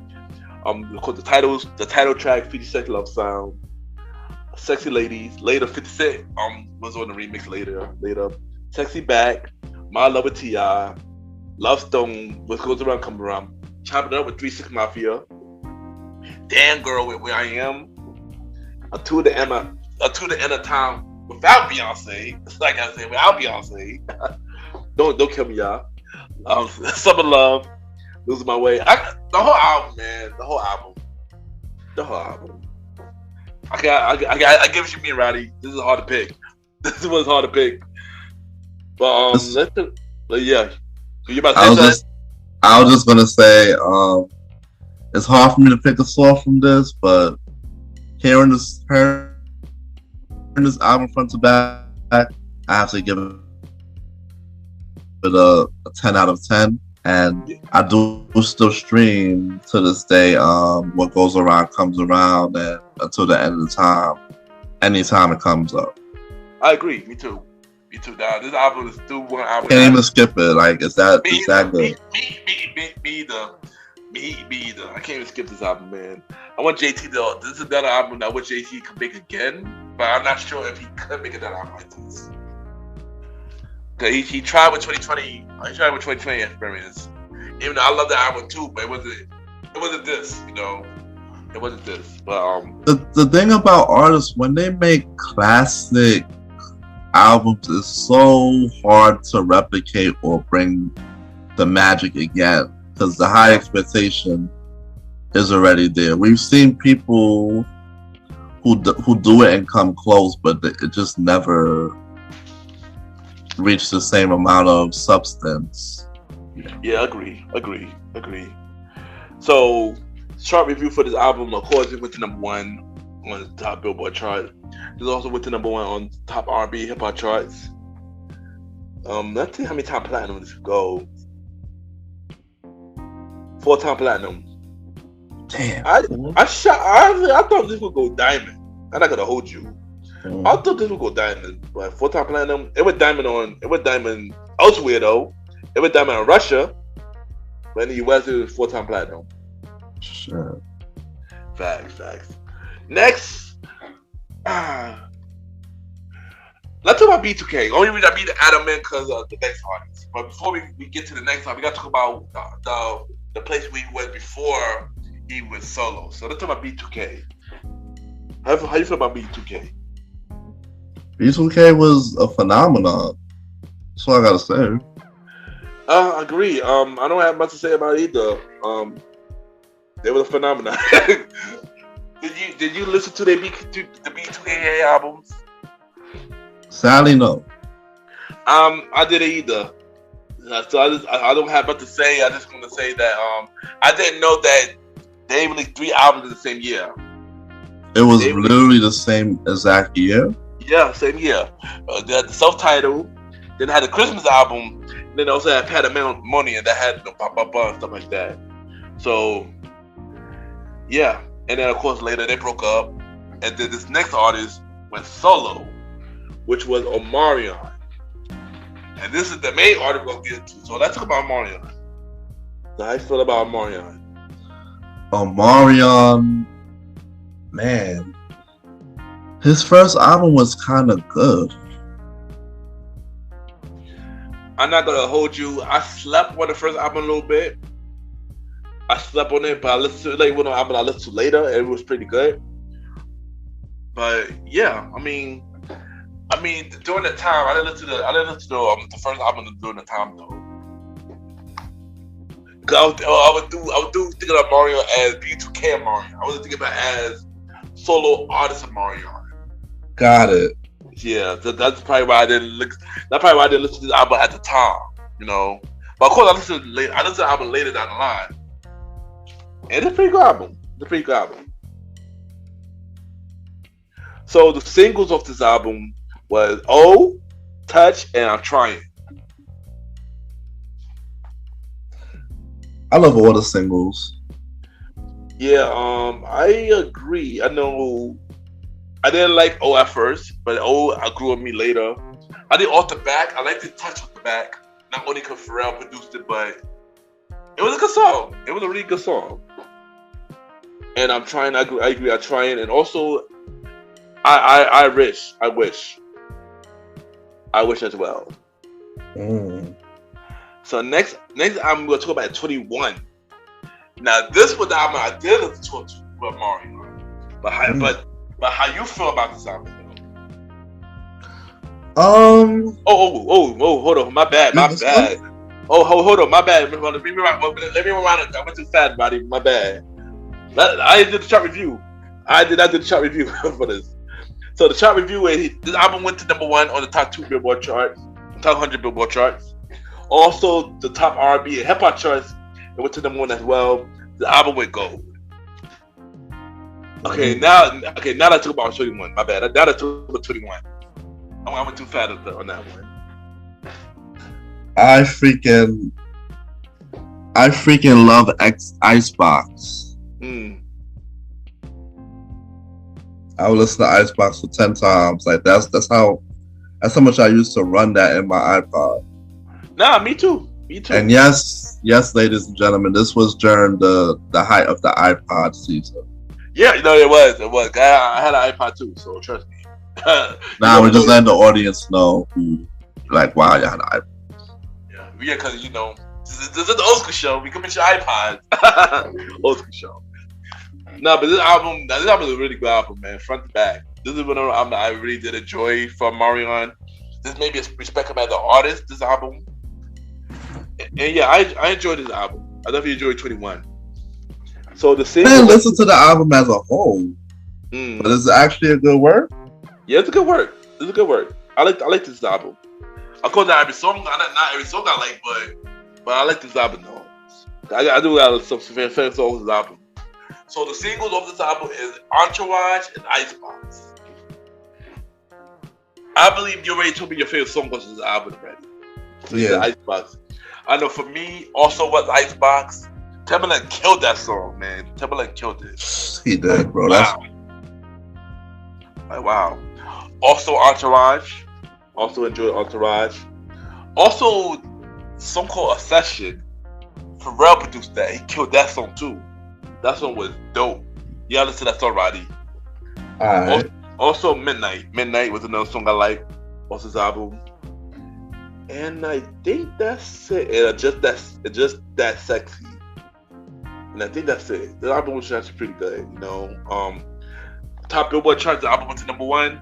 of course the title track, Future Sex Love Sound, Sexy Ladies, Later 50 Cent was on the remix later. Sexy Back, My Love with T.I., Love Stone, What Goes Around Comes Around, Chop It Up with 3 6 Mafia, Damn Girl with Where I Am, Until the End of Time without Beyonce. Like I said, without Beyonce. Don't kill me, y'all. Summer Love, Losing My Way. The whole album, man. The whole album. I give it to me and Roddy. This is hard to pick. This was hard to pick. But yeah. So you about to say I was just gonna say, it's hard for me to pick a song from this, but hearing this album front to back, I have to give it a 10 out of 10. And I do still stream to this day. What Goes Around Comes Around, and Until the End of the Time, anytime it comes up. I agree. Me too. Now this album is still one album. Can't even skip it. Like is that good? Me either. I can't even skip this album, man. I want JT though. This is another album that I wish JT could make again, but I'm not sure if he could make another album like this. He tried with 2020. He tried with 2020 experience. Even though I love that album too, but it wasn't this, It wasn't this. But the thing about artists, when they make classic albums, it's so hard to replicate or bring the magic again because the high expectation is already there. We've seen people who do it and come close, but it just never reach the same amount of substance. Yeah, agree. So, chart review for this album, of course, it went to number 1 on the top Billboard chart. It also went to number 1 on top R&B hip hop charts. Let's see how many times platinum this go. 4-time platinum. Damn. I thought this would go diamond. I'm not gonna hold you. I thought this would go diamond, but 4-time platinum. It went diamond elsewhere though. It went diamond in Russia, but in the US it was 4-time platinum. Sure. Facts. Next, let's talk about B2K. Only reason I beat Adam in because of the next artist. But before we get to the next one, we got to talk about the place we went before he went solo. So let's talk about B2K. How you feel about B2K? B2K was a phenomenon. That's all I gotta say. I agree. I don't have much to say about it either. They were a phenomenon. Did you listen to the B2K albums? Sadly, no. I didn't either. So I don't have much to say. I just want to say that I didn't know that they released 3 albums in the same year. It was literally the same exact year? Yeah, same year. They had the self-titled, then they had the Christmas album, and then they also had Pandemonium that had Pop and stuff like that. So, yeah. And then, of course, later they broke up. And then this next artist went solo, which was Omarion. And this is the main artist we'll get to. So let's talk about Omarion. So how you feel about Omarion? Omarion, man, his first album was kind of good. I'm not gonna hold you. I slept on the first album a little bit. I slept on it, but I listened to it album I listened to later, and it was pretty good. But yeah, I mean, during the time, I didn't listen to the first album during the time though. Cause I would do thinking of Mario as B2K Mario. I wasn't thinking about it as solo artist of Mario. Got it. Yeah, that's probably why I didn't look. That's probably why I didn't listen to the album at the time. You know, but of course I listened to the album later down the line, and it's a pretty good album. So the singles of this album was "Oh," "Touch," and "I'm Trying." I love all the singles. Yeah, I agree. I know I didn't like "Oh" at first, but "Oh" I grew on me later. I did "Off the Back." I liked the touch off the back. Not only because Pharrell produced it, but it was a good song. It was a really good song. And I'm trying. I agree. I'm trying, and also, I wish as well. So next album we're gonna talk about 21. Now this was the album I did listen to with Mario. But how you feel about this album? Hold on, my bad. Oh, hold on, my bad. Let me rewind it. I went too fast, buddy. My bad. I did the chart review. I did the chart review for this. So the chart review, this album went to number 1 on the top 2 Billboard charts, top 100 Billboard charts. Also, the top R&B and hip hop charts, it went to number 1 as well. The album went gold. Okay, now let's talk about 21. My bad. Now let's talk about 21. I went too fast on that one. I freaking love Icebox. I would listen to Icebox for 10 times. Like that's how much I used to run that in my iPod. Nah, me too. And yes, ladies and gentlemen, this was during the height of the iPod season. Yeah, it was. I had an iPod too, so trust me. Nah, we're just letting the audience know who, like, wow, you had an iPod. Yeah, because this is the old school show. We come into your iPods. Old school show. No, but this album is a really good album, man. Front to back. This is one of the albums I really did enjoy from Marion. This made me respect him as an artist. This album, and yeah, I enjoyed this album. I definitely enjoyed 21. So the single. Man, listen to the album as a whole. But is it actually a good work? Yeah, it's a good work. I like this album. Of course, not every song I like, but I like this album though. I do got some favorite songs of this album. So the singles of this album is Entourage and Icebox. I believe you already told me your favorite song was this album already. So yeah, Icebox. I know for me also was Icebox. Timbaland killed that song, man. Timbaland killed it. He did, bro. Wow. Also Entourage. Also enjoyed Entourage. Also song called A Session. Pharrell produced that. He killed that song too. That song was dope. Yeah, listen to that song, Roddy. Alright. Also, Midnight. Midnight was another song I like off his album. And I think that's it. And just that sexy. And I think that's it. The album was actually pretty good, you know. Top Billboard chart, the album went to number 1.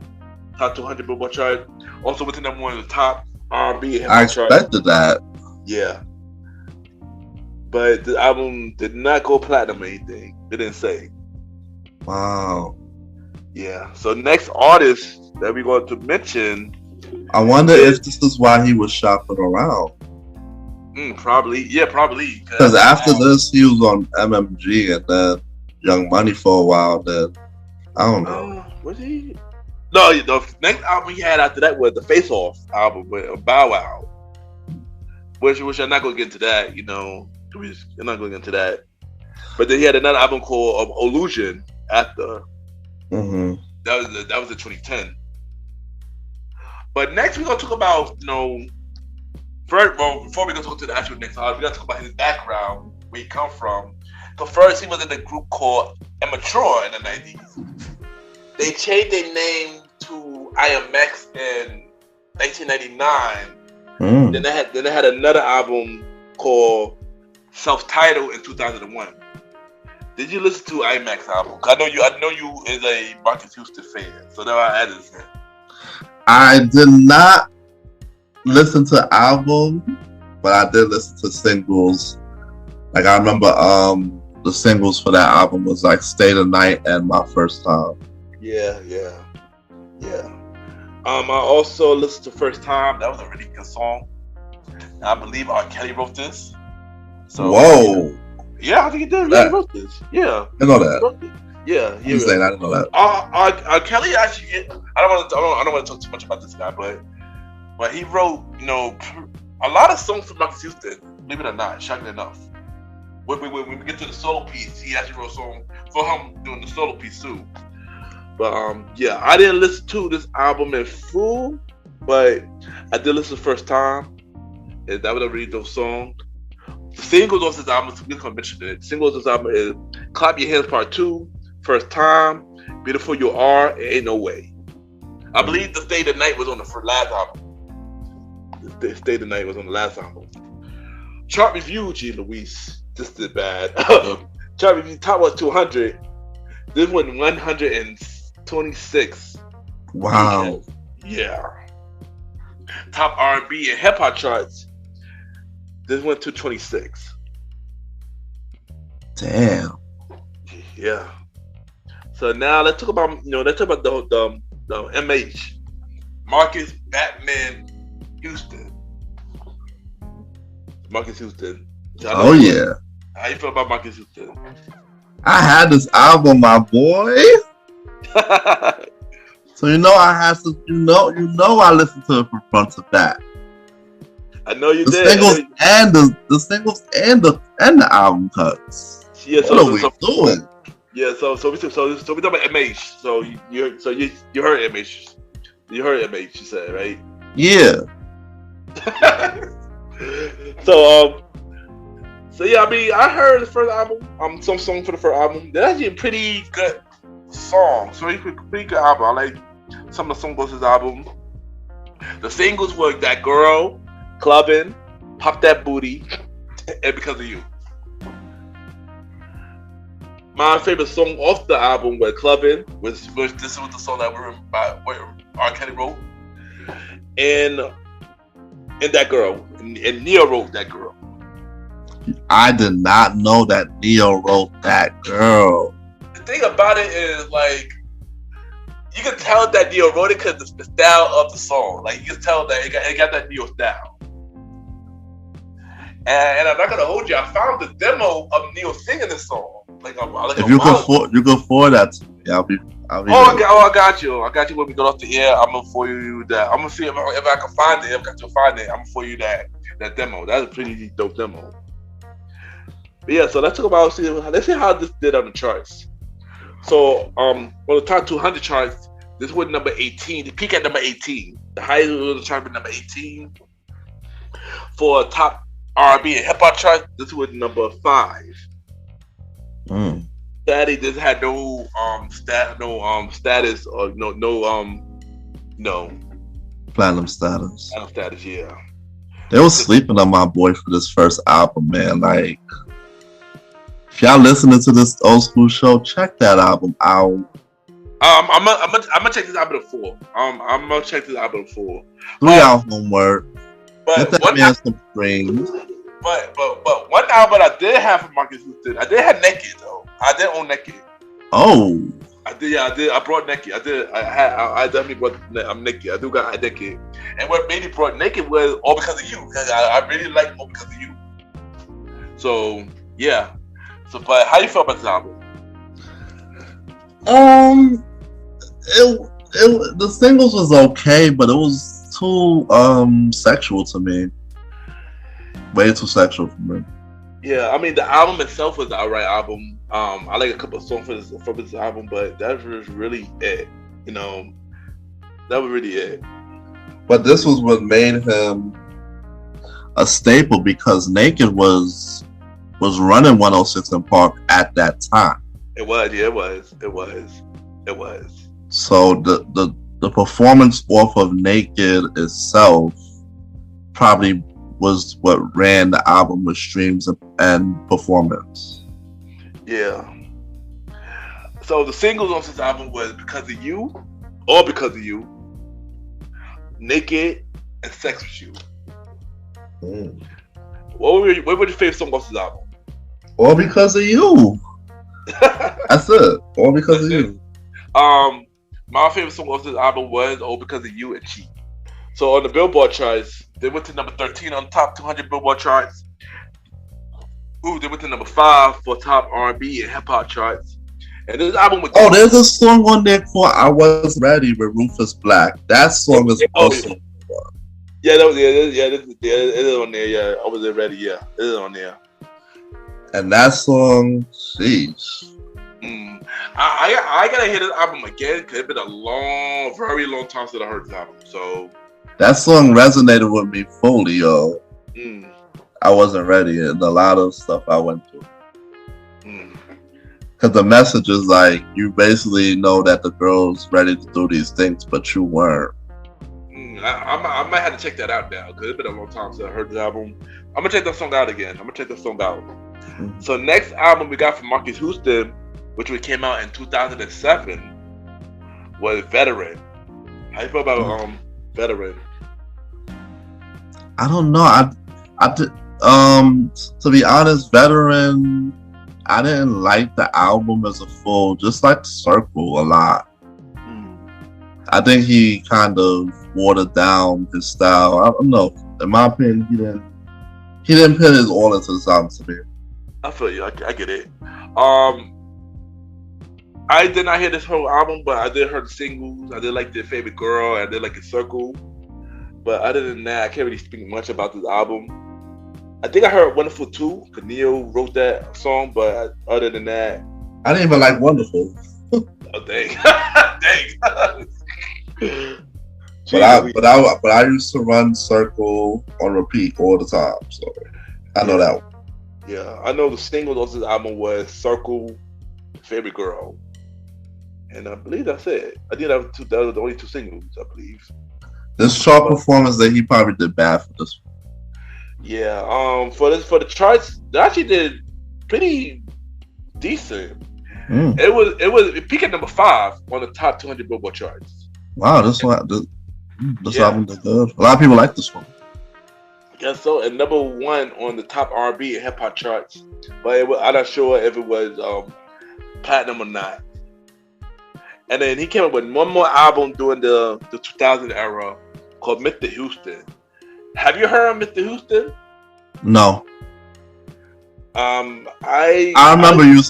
Top 200 Billboard chart. Also went to number 1 in the top R&B and hip hop chart. I expected that. Yeah. But the album did not go platinum or anything. They didn't say. Wow. Yeah. So next artist that we're going to mention. I wonder if this is why he was shopping around. Probably. Yeah, probably. Because after this, he was on MMG and then Young Money for a while. Then I don't know. Was he? No, the next album he had after that was the Face Off album with Bow Wow. Which I'm not going to get into that, you know. I'm not going to get into that. But then he had another album called Illusion after. Mm-hmm. That was in 2010. But next we're going to talk about, you know, before we go talk to the actual next artist, we got to talk about his background, where he come from. So first, he was in a group called Immature in the 90s. They changed their name to IMX in 1999. Then they had another album called Self-Titled in 2001. Did you listen to IMX album? I know you is a Marcus Houston fan, so now I added this in. I did not listen to album, but I did listen to singles. Like I remember the singles for that album was like Stay the Night and My First Time. Yeah. I also listened to First Time. That was a really good song. I believe R. Kelly wrote this. So, whoa. Yeah, I think he did. He wrote this. Yeah. I know that. Yeah. I didn't know that. R. Kelly actually. I don't want to talk too much about this guy, but he wrote, you know, a lot of songs for Marcus Houston. Believe it or not, shocking enough. When we get to the solo piece, he actually wrote a song for him doing the solo piece too. But yeah, I didn't listen to this album in full, but I did listen the First Time, and that was a really dope song. The singles off this album, we can mention it. Singles of this album is "Clap Your Hands" Part 2, "First Time," "Beautiful You Are," and "Ain't No Way." I believe "The Stay the Night" was on the last album. "The Stay the Night" was on the last album. Chart review, G. Louise, this did bad. Chart review top 200. This one 126. Wow. Yeah. Top R&B and hip hop charts. This went to 26. Damn. Yeah. So now let's talk about the MH, Marcus Batman Houston. Marcus Houston. Oh yeah. How you feel about Marcus Houston? I had this album, my boy. So I had to, I listened to it from front to back. I know you the did. Singles and the singles and the album cuts. Yeah, what are we doing? Yeah, so we talk about MH. So you heard MH. You heard MH. You said, right? Yeah. So yeah, I mean, I heard the first album. Some song for the first album. That's actually a pretty good song. So it's a pretty good album. I like some of the songs on his album. The singles were "That Girl," "Clubbing," "Pop That Booty," and "Because of You." My favorite song off the album was "Clubbing," which this was the song that R. Kelly wrote, and "That Girl," and Neo wrote "That Girl." I did not know that Neo wrote "That Girl." The thing about it is, like, you can tell that Neo wrote it because the style of the song. Like, you can tell that it got that Neo style. And I'm not gonna hold you. I found the demo of Neo singing this song. If you can forward that to me, I'll be. I got you. I got you when we go off the air. I'm gonna forward you that. I'm gonna see if I can find it. If I can find it, I'm gonna forward you that demo. That's a pretty dope demo. But yeah, so let's talk about let's see how this did on the charts. So on the top 200 charts, this was number 18. The peak at number 18. The highest was the chart was number 18. For top R&B and hip hop charts. This was number 5. Daddy just had no status or no platinum status. Platinum status, yeah. They was sleeping on my boy for this first album, man. Like, if y'all listening to this old school show, check that album out. I'm gonna check this album at 4. I'm gonna check this album at 4. 3 hour homework. But Get that man some strings. But one album I did have from Marcus Houston, I did have Naked though. I did own Naked. Oh. I did. I brought Naked. I definitely brought. I'm Naked. I do got Naked. And what made me brought Naked was all because of you. Because I really like all because of you. So yeah. So, but how you feel about this album? The singles was okay, but it was too sexual to me. Way too sexual for me. Yeah, I mean the album itself was an alright album. I like a couple of songs from this album, but that was really it. That was really it. But this was what made him a staple because Naked was running 106 in Park at that time. It was. So the performance off of Naked itself probably was what ran the album with streams and performance. Yeah. So the singles on this album was Because of You, All Because of You, Naked, and Sex With You. What were your favorite songs off this album? All Because of You. That's it. All Because of You. My favorite song off this album was All Because of You and Cheat. So on the Billboard charts, they went to number 13 on the top 200 Billboard charts. They went to number 5 for top R&B and hip hop charts. And this album was there's a song on there called "I Was Ready" with Rufus Black. That song is also. Yeah, it is on there. Yeah, I was ready. Yeah, it is on there. And that song, sheesh. I gotta hear this album again because it's been a very long time since I heard this album. So that song resonated with me fully, yo. I wasn't ready, and a lot of stuff I went through. Because the message is like, you basically know that the girl's ready to do these things, but you weren't. I might have to check that out now because it's been a long time since I heard the album. I'm gonna check that song out again. So next album we got from Marcus Houston, which came out in 2007, was Veteran. How you feel about Veteran? I don't know. To be honest, Veteran, I didn't like the album as a full. Just like Circle a lot. I think he kind of watered down his style. I don't know. In my opinion, he didn't put his all into this album to me. I feel you. I get it. I did not hear this whole album, but I did hear the singles. I did like The Favorite Girl. I did like The Circle. But other than that, I can't really speak much about this album. I think I heard Wonderful too, because Neo wrote that song. But other than that, I didn't even like Wonderful. Oh dang, dang. But I used to run Circle on repeat all the time, so I know that one. Yeah, I know the single of this album was Circle, Favorite Girl, and I believe that's it. I think that was the only 2 singles, I believe. This chart performance that he probably did bad for this one. Yeah, for the charts, they actually did pretty decent. It peaked at number 5 on the top 200 Billboard charts. Wow, this album did good. A lot of people like this one. I guess so. And number 1 on the top R&B and hip hop charts, but I'm not sure if it was platinum or not. And then he came up with one more album during the 2000 era called Mr. Houston. Have you heard of Mr. Houston? No. I remember you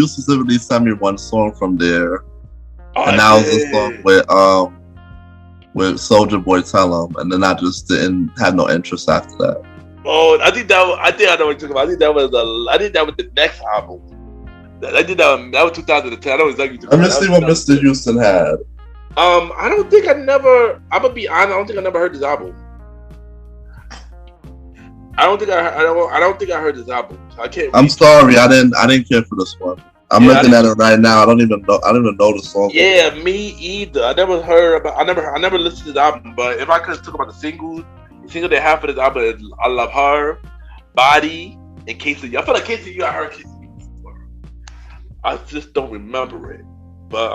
specifically sent me one song from there, and that was the song with Soulja Boy Tell 'Em, and then I just didn't have no interest after that. Oh, I think I know what you're talking about. I think that was the next album. I did that was 2010. I know exactly. Let me see what Mr. Houston had. I don't think I'm gonna be honest. I don't think I never heard this album. I don't think I don't think I heard this album. So I can't. I'm sorry, I didn't care for this one. I'm looking at it right now. I don't even know the song. Yeah, me either. I never heard about. I never listened to the album. But if I could talk about the single they have for this album is "I Love Her," "Body," and "Case of You." I feel like "Case of You" I heard "Case of You" before. I just don't remember it. But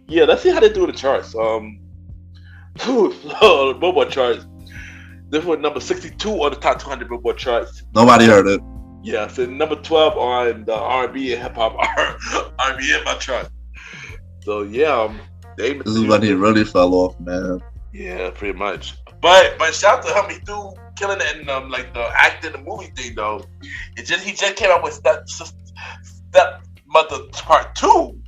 yeah, let's see how they do in the charts. The Billboard charts. This was number 62 on the top 200 Billboard charts. Nobody heard it. Yeah, so number 12 on the R&B and hip hop R&B hip hop chart. So yeah, this is when he really fell off, man. Yeah, pretty much. But shout out to him, he do killing it in like the acting, the movie thing though. He just came out with Stepmother Part 2.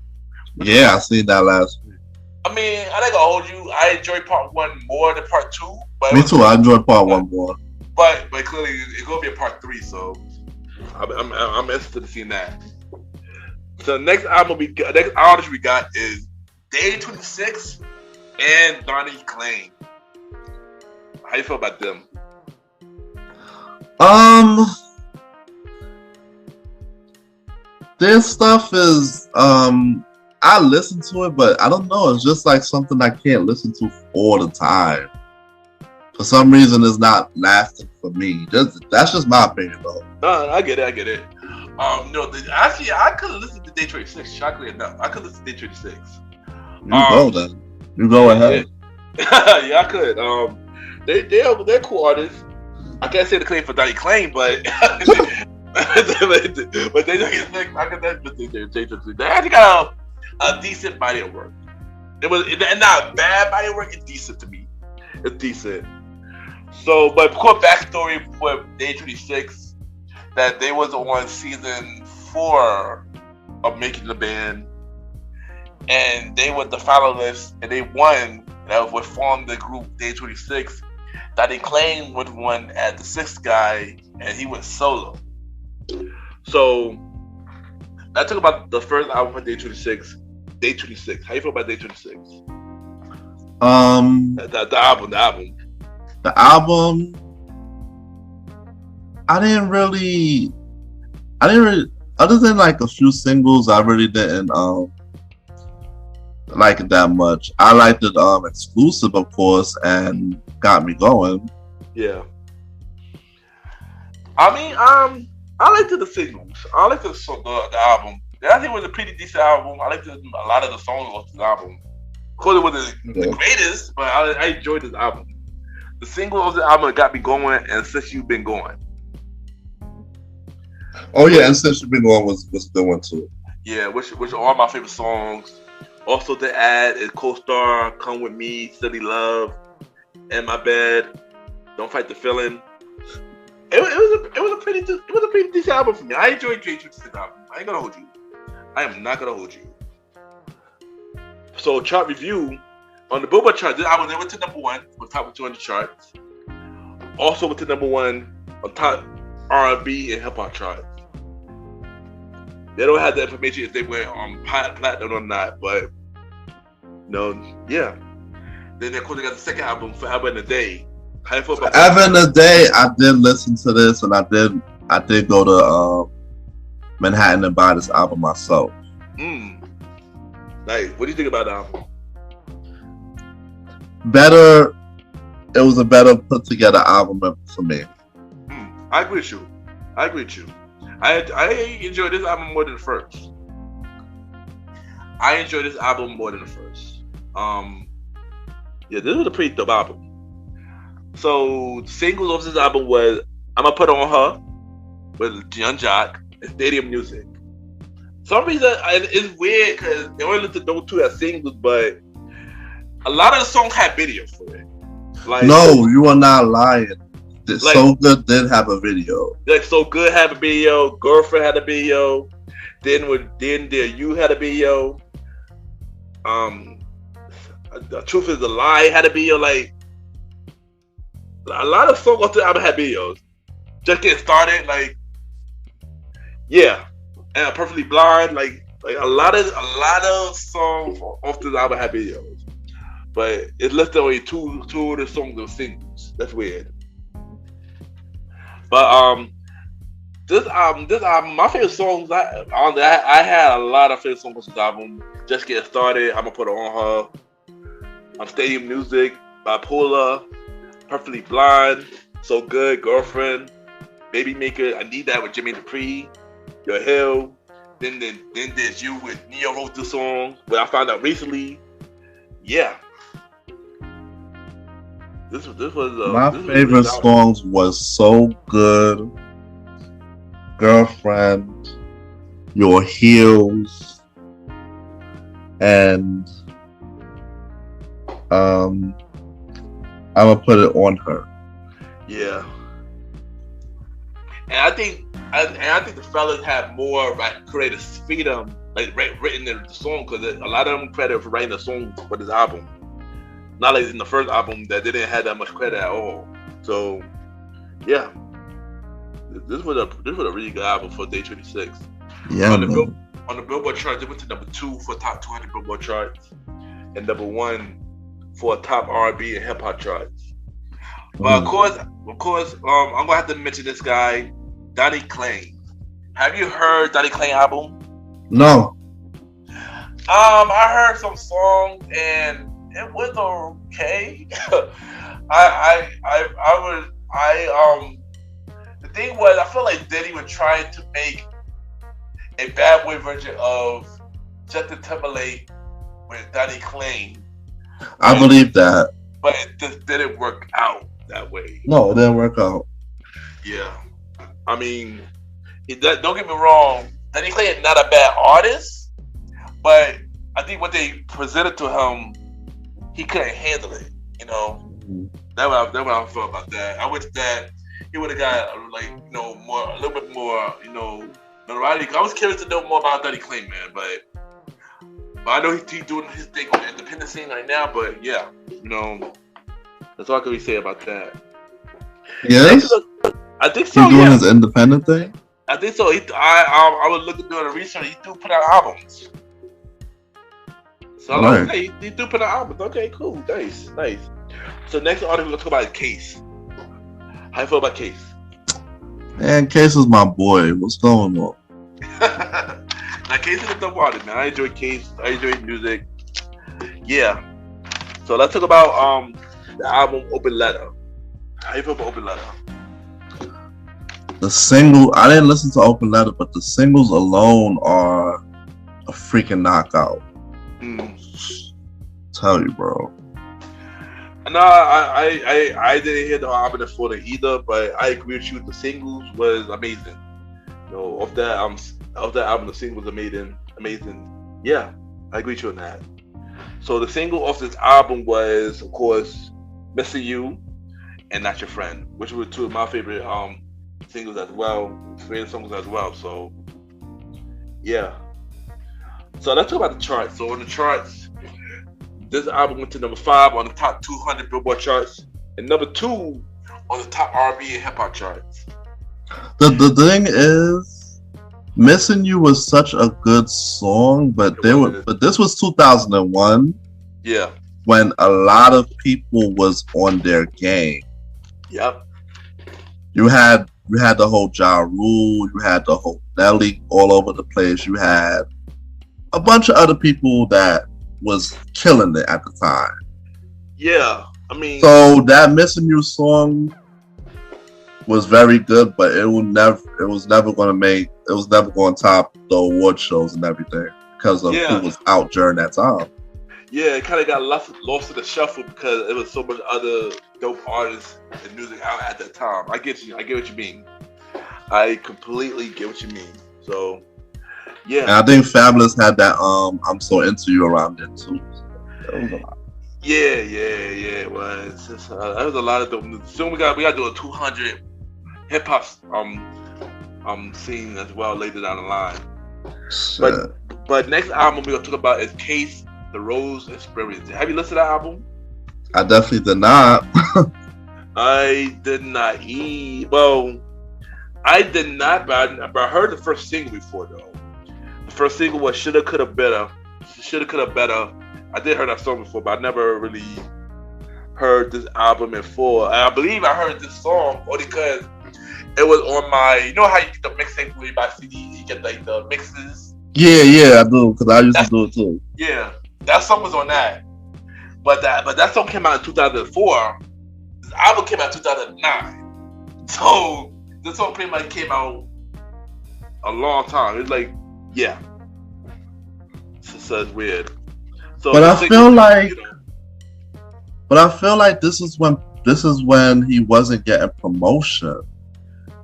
Yeah, I seen that last week. I mean, I ain't gonna hold you. I enjoyed Part 1 more than Part 2. But me too. I enjoyed Part 1 more. But clearly it's gonna be a Part 3, so I'm interested in seeing that. So next artist we got is Day 26 and Donnie Klein. How you feel about them? Their stuff is I listen to it, but I don't know. It's just like something I can't listen to all the time. For some reason, it's not lasting for me. That's just my opinion, though. No, I get it. Actually, I could listen to Day 26. Shockingly enough, I could listen to Day 26. You go then. You go ahead. Yeah, I could. They're cool artists. I can't say the claim for Donnie Klein, but but they don't get sick. I could definitely say Day 26. They actually got a decent body of work. It was not bad body of work. It's decent to me. It's decent. So, but quick backstory for Day 26, that they was on season 4 of Making the Band, and they were the finalists, and they won. That would form the group Day 26. Donnie Klein was one as the 6th guy, and he went solo. So, let's talk about the first album for Day 26. Day 26. How you feel about Day 26? The album. The album. I didn't really. Other than like a few singles, I really didn't like it that much. I liked it exclusive, of course, and got me going. Yeah. I mean, I liked the singles. I liked the album. I think it was a pretty decent album. I liked a lot of the songs on this album. Of course, it wasn't the greatest, but I enjoyed this album. The single of the album got me going, and Since You've Been Going. Oh yeah, and Since You've Been Going was a good one too. Yeah, which are all my favorite songs. Also to add is Co-Star, Come With Me, Silly Love, In My Bed, Don't Fight the Feeling. It was a pretty decent album for me. I enjoyed Day 26 album. I ain't gonna hold you. I am not gonna hold you. So chart review on the Billboard chart. This album went to number 1 on top 200 charts. Also went to number 1 on top R&B and hip hop charts. They don't have the information if they went on platinum or not, but yeah. Then of course they got the second album, Forever in a Day. How you feel about Forever in a Day? I did listen to this, and I did go to Manhattan and buy this album myself. Like, what do you think about the album? Better. It was a better put together album for me. I agree with you. I enjoyed this album more than the first. Yeah, this was a pretty dope album. So, the singles of this album was I'm Gonna Put On Her with Young Jock and Stadium Music. For some reason, it's weird because they only listed those 2 as singles, but a lot of the songs had videos for it. Like, no, you are not lying. Like, So Good did have a video. Like So Good had a video. Girlfriend had a video. Then There You had a video. The Truth Is a Lie had a video. Like a lot of songs off the album had videos. Just Getting Started, like yeah, and Perfectly Blind, like a lot of songs off this album had videos. But it's listed only two of the songs are singles. That's weird. But this album, my favorite songs. I had a lot of favorite songs on this album. Just Get Started. I'm gonna put it on her. Stadium Music, Bipolar, Perfectly Blind, So Good, Girlfriend, Baby Maker. I Need That with Jimmy Dupree. Your Hill. Then there's You with Neo wrote the song. But I found out recently. Yeah. This was my favorite songs was So Good, Girlfriend, Your Heels, and I'm gonna put it on her. Yeah, and I think the fellas have more creative freedom, written the song, because a lot of them credit for writing the song for this album. Not like in the first album that they didn't have that much credit at all. So, yeah, this was a really good album for Day 26. Yeah, on the Billboard charts, it went to number 2 for top 200 Billboard charts, and number 1 for top R&B and hip hop charts. But of course, I'm gonna have to mention this guy, Donnie Klain. Have you heard Donnie Klain album? No. I heard some songs and it was okay. The thing was, I feel like Diddy was trying to make a bad boy version of Justin Timberlake with Donnie Klain. I believe that. But it just didn't work out that way. No, it didn't work out. Yeah. I mean, don't get me wrong, Donnie Klain is not a bad artist, but I think what they presented to him, he couldn't handle it, you know. That's what I felt about that. I wish that he would have got a little bit more, notoriety. I was curious to know more about Donnie Klain, man, but I know he's doing his thing on the independent scene right now. But yeah, that's all I can really say about that. Yes, I think so. He's doing his independent thing. I think so. I was looking doing the research. He do put out albums. So right. He do put out albums. Okay, cool, nice. So next artist we're gonna talk about is Case. How you feel about Case? Man, Case is my boy. What's going on? Now Case is a dope artist, man. I enjoy Case. I enjoy his music. Yeah. So let's talk about the album Open Letter. How you feel about Open Letter? The single, I didn't listen to Open Letter, but the singles alone are a freaking knockout. Tell you, bro. No, I didn't hear the album before either, but I agree with you. The singles was amazing. Of that album, the singles was amazing. Yeah, I agree with you on that. So the single off this album was, of course, "Missing You" and "Not Your Friend," which were two of my favorite singles as well, favorite songs as well. So yeah. So let's talk about the charts. So on the charts, this album went to number 5 on the top 200 Billboard charts, and number 2 on the top R&B and hip hop charts. The thing is, "Missing You" was such a good song, but this was 2001. Yeah. When a lot of people was on their game. Yep. You had the whole Ja Rule, you had the whole Nelly all over the place. You had a bunch of other people that was killing it at the time. Yeah, I mean, so that "Missing You" song was very good, but it was never going to top the award shows and everything because of who was out during that time. Yeah, it kind of got lost in the shuffle because it was so much other dope artists and music out at that time. I get you. I get what you mean. I completely get what you mean. So, yeah. And I think Fabulous had that "I'm So Into You" around then too. So that was a lot. Yeah. It was. That was a lot of dope. Soon we got to do a 200 hip hop scene as well later down the line. But next album we're gonna talk about is Case, The Rose Experience. Have you listened to that album? I definitely did not. I did not. Well, I did not, but I heard the first single before though. The first single was "Shoulda Coulda Better." "Shoulda Coulda Better." I did hear that song before, but I never really heard this album in full. And I believe I heard this song only because It was on my. You know how you get the mixtape where you buy CDs, you get like the mixes. Yeah, I do because I used to do it too. Yeah, that song was on that. But that song came out in 2004. This album came out in 2009. So this song pretty much came out a long time. It's like, yeah. So it's weird. So but I feel like this is when he wasn't getting promotion.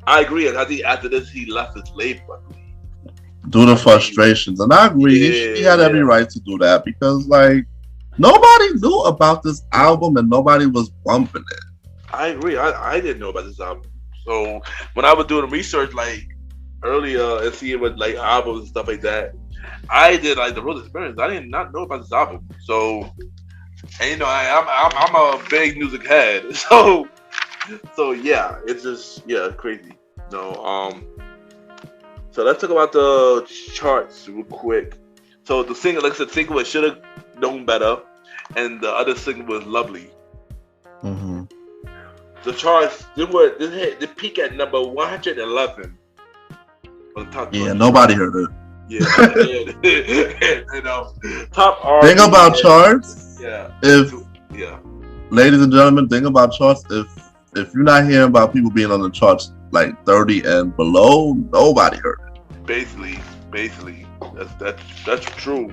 I agree, and I think after this he left his label. Due to frustrations, and I agree, he had every right to do that because like nobody knew about this album and nobody was bumping it. I agree. I didn't know about this album, so when I was doing research like earlier and seeing what like albums and stuff like that, I did like the road experience. I did not know about this album, so and you know I'm a big music head, so yeah, it's just crazy. So let's talk about the charts real quick. So the single, like I said, single was "Should Have Known Better," and the other single was "Lovely." Mm-hmm. The charts they peak at number 111 on the top. Yeah, nobody heard it. Yeah, top R. Thing about charts. Yeah. Ladies and gentlemen, thing about charts. If you're not hearing about people being on the charts like 30 and below, nobody heard it. Basically, that's true.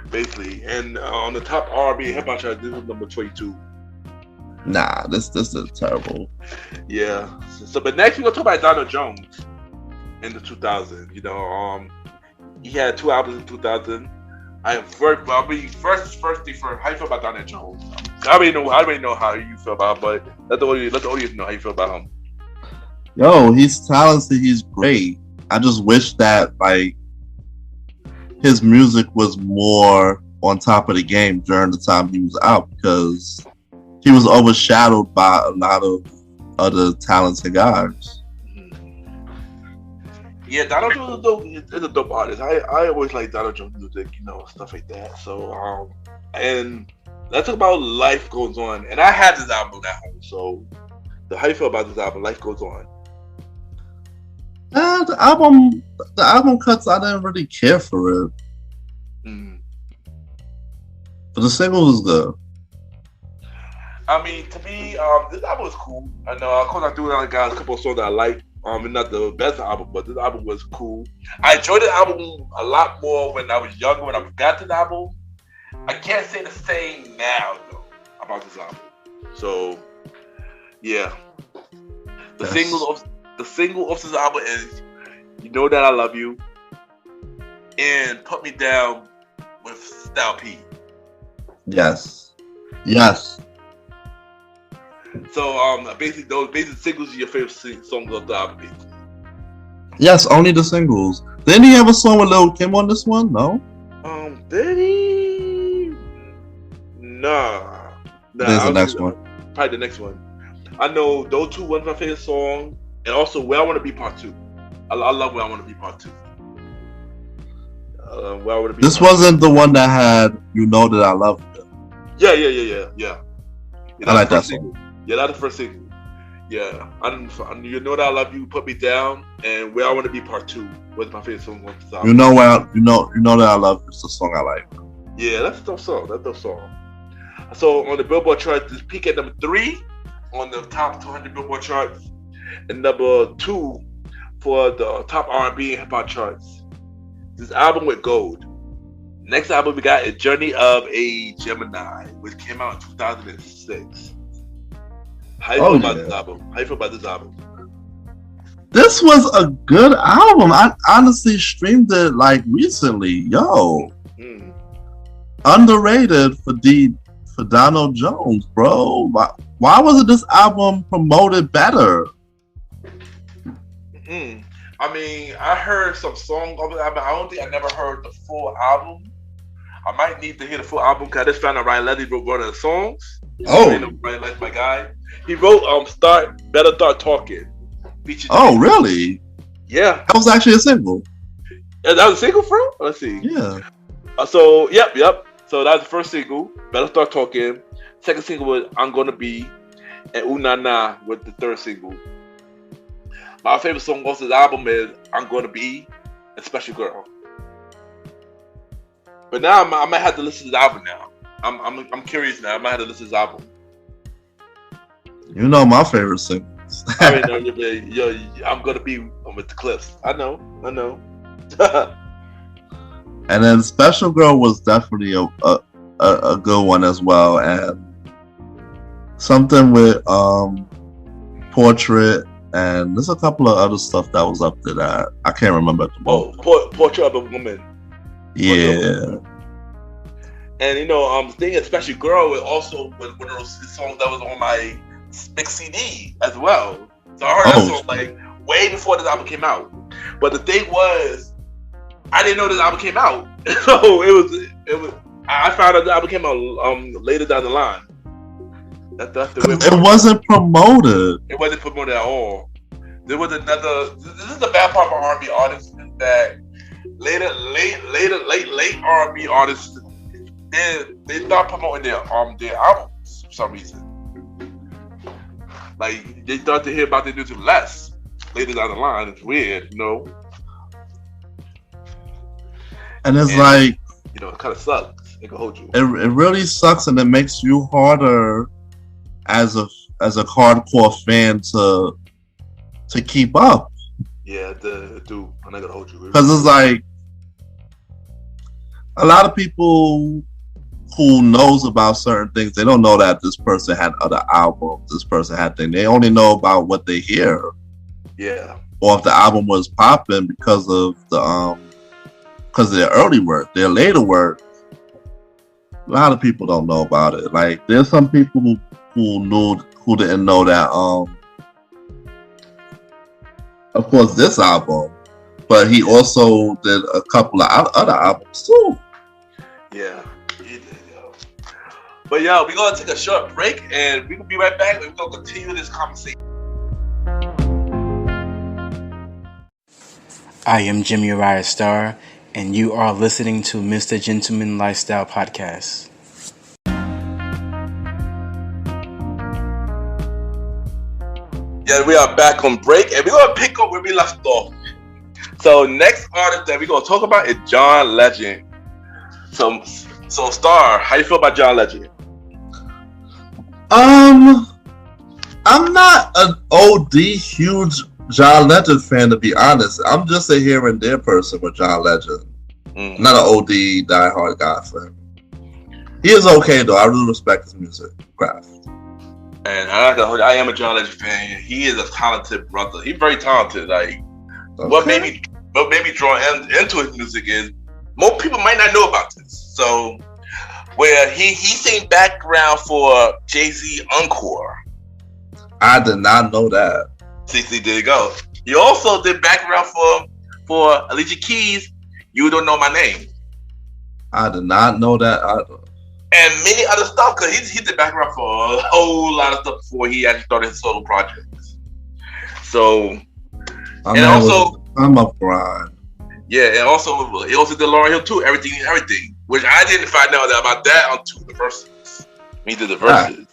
Basically, and on the top R&B hip hop chart, this is number 22. Nah, this is terrible. Yeah. So, but next we're gonna talk about Donald Jones in the 2000s. He had 2 albums in 2000. First thing first. How you feel about Donald Jones? I already know how you feel about him, but let the audience know how you feel about him. Yo, he's talented. He's great. I just wish that like his music was more on top of the game during the time he was out because he was overshadowed by a lot of other talented guys. Yeah, Donald Jones is a dope artist. I always like Donald Jones music, stuff like that. So and let's talk about Life Goes On. And I had this album at home, so how you feel about this album, Life Goes On? The album cuts, I didn't really care for it. But the single was good. I mean, to me, this album was cool. I know, of course, I do like a couple of songs that I like. And not the best album, but this album was cool. I enjoyed the album a lot more when I was younger, when I got to the album. I can't say the same now, though, about this album. So, yeah. The single of this album is "You Know That I Love You" and "Put Me Down" with Style P. Yes. So basically those basic singles are your favorite songs of the album. Basically. Yes, only the singles. Didn't he have a song with Lil Kim on this one? No. Did he? Nah. There's the next one. Probably the next one. I know those two was my favorite song, and also "Where I Want to Be Part 2." I love "Where I Want to Be Part 2." Where I Want to Be. This wasn't the one that had "You Know That I Love You." Yeah. I like that song. Yeah, that's the first single. Yeah, "You Know That I Love You," "Put Me Down," and "Where I Want to Be Part 2" was my favorite song on this album. You know that I love you. It's the song I like. Yeah, that's a dope song. So on the Billboard chart, this peaked at number 3 on the top 200 Billboard charts, and number 2 for the top R&B and hip hop charts. This album went gold. Next album we got is "Journey of a Gemini," which came out in 2006. How you feel about this album? This was a good album. I honestly streamed it like recently. Underrated for Donald Jones, bro. Why wasn't this album promoted better? I mean, I heard some songs of it. I don't think I never heard the full album. I might need to hear the full album because I just found out Ryan Leslie wrote one of the songs. Ryan Leslie's my guy. He wrote Better Start Talking. Oh, really? Yeah. That was actually a single. Yeah, that was a single for him? Let's see. Yeah. So, yep. So that was the first single, Better Start Talking. Second single was "I'm Gonna Be," and "Ooh Na Na" with the third single. My favorite song off this album is "I'm Gonna Be" and "Special Girl." But now I might have to listen to the album now. I'm curious now. I might have to listen to this album. You know my favorite singles. I already know yo, I'm gonna be with the Clips. I know. And then Special Girl was definitely a good one as well, and something with Portrait, and there's a couple of other stuff that was up to that. I can't remember at the moment. Portrait of a Woman. Yeah. And the thing is, Special Girl was also one of those songs that was on my big CD as well. So I heard that song like way before this album came out. But the thing was, I didn't know this album came out. So it was. I found out the album came out later down the line. It wasn't promoted. It wasn't promoted at all. There was another. This is the bad part for R&B artists, is that late R&B artists, they start promoting their albums for some reason. Like they start to hear about their music less later down the line. It's weird, And it's like, it kind of sucks. It can hold you. It really sucks, and it makes you harder as a hardcore fan to keep up. Yeah, dude, I'm not gonna hold you. Because it's like a lot of people who knows about certain things, they don't know that this person had other albums, this person had things. They only know about what they hear. Yeah. Or if the album was popping because of their early work, their later work. A lot of people don't know about it. Like there's some people who didn't know that. Of course, this album, but he also did a couple of other albums too. Yeah, he did, yo. But yo, we're gonna take a short break, and we will be right back. We're gonna continue this conversation. I am Jimmy Uriah Starr, and you are listening to Mr. Gentleman Lifestyle Podcast. Yeah, we are back on break, and we're gonna pick up where we left off. So, next artist that we're gonna talk about is John Legend. So Star, how you feel about John Legend? I'm not an OD huge John Legend fan, to be honest. I'm just a here and there person with John Legend. Not an OD diehard guy for him. He is okay though. I really respect his music craft. And I am a John Legend fan. He is a talented brother. He's very talented. Like what made me draw into his music is most people might not know about this. So where he sang background for Jay-Z Encore. I did not know that. See, there you go. He also did background for Alicia Keys, You Don't Know My Name. I did not know that either. And many other stuff, because he did background for a whole lot of stuff before he actually started his solo projects. So, I'm a grind. Yeah, and also he also did Lauryn Hill too, everything, which I didn't find out about that until the verses. He did the verses.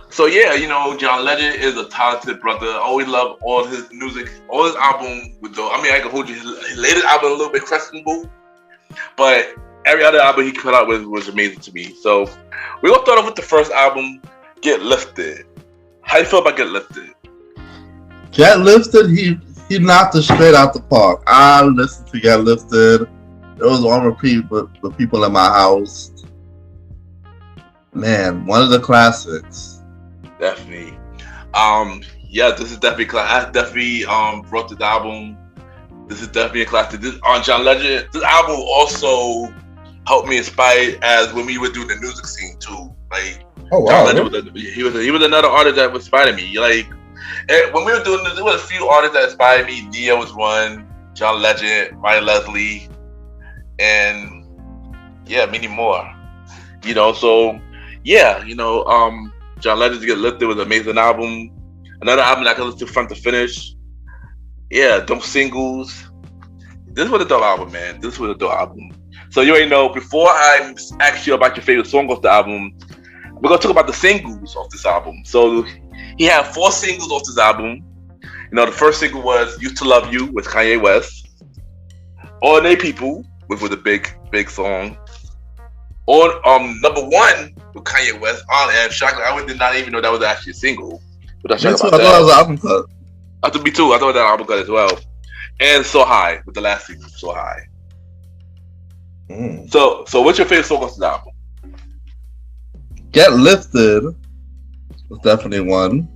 So yeah, John Legend is a talented brother. I always love all his music, all his album. I can hold you. His latest album a little bit questionable, but every other album he put out was amazing to me. So we're gonna start off with the first album, Get Lifted. How you feel about Get Lifted? Get Lifted, he knocked it straight out the park. I listened to Get Lifted. It was on repeat with the people in my house. Man, one of the classics. Definitely. This is definitely I definitely brought this album. This is definitely a classic. This on John Legend. This album also helped me inspire as when we were doing the music scene too. Like John Legend he was another artist that inspired me. Like when we were doing this, there was a few artists that inspired me. Nia was one, John Legend, Ryan Leslie, and many more. John Legend's Get Lifted was an amazing album. Another album that I can listen to front to finish. Yeah, them singles. This was a dope album, man. This was a dope album. So you already know, before I ask you about your favorite song off the album, we're going to talk about the singles of this album. So he had 4 singles off this album. The first single was "Used to Love You" with Kanye West. "Ordinary People," which was a big song. Or number one with Kanye West. I'm shocked. I did not even know that was actually a single. But Me too. I thought that was an album cut. Me too. I thought that was an album cut as well. And "So High" with the last single, "So High." So what's your favorite song on this album? "Get Lifted" was definitely one.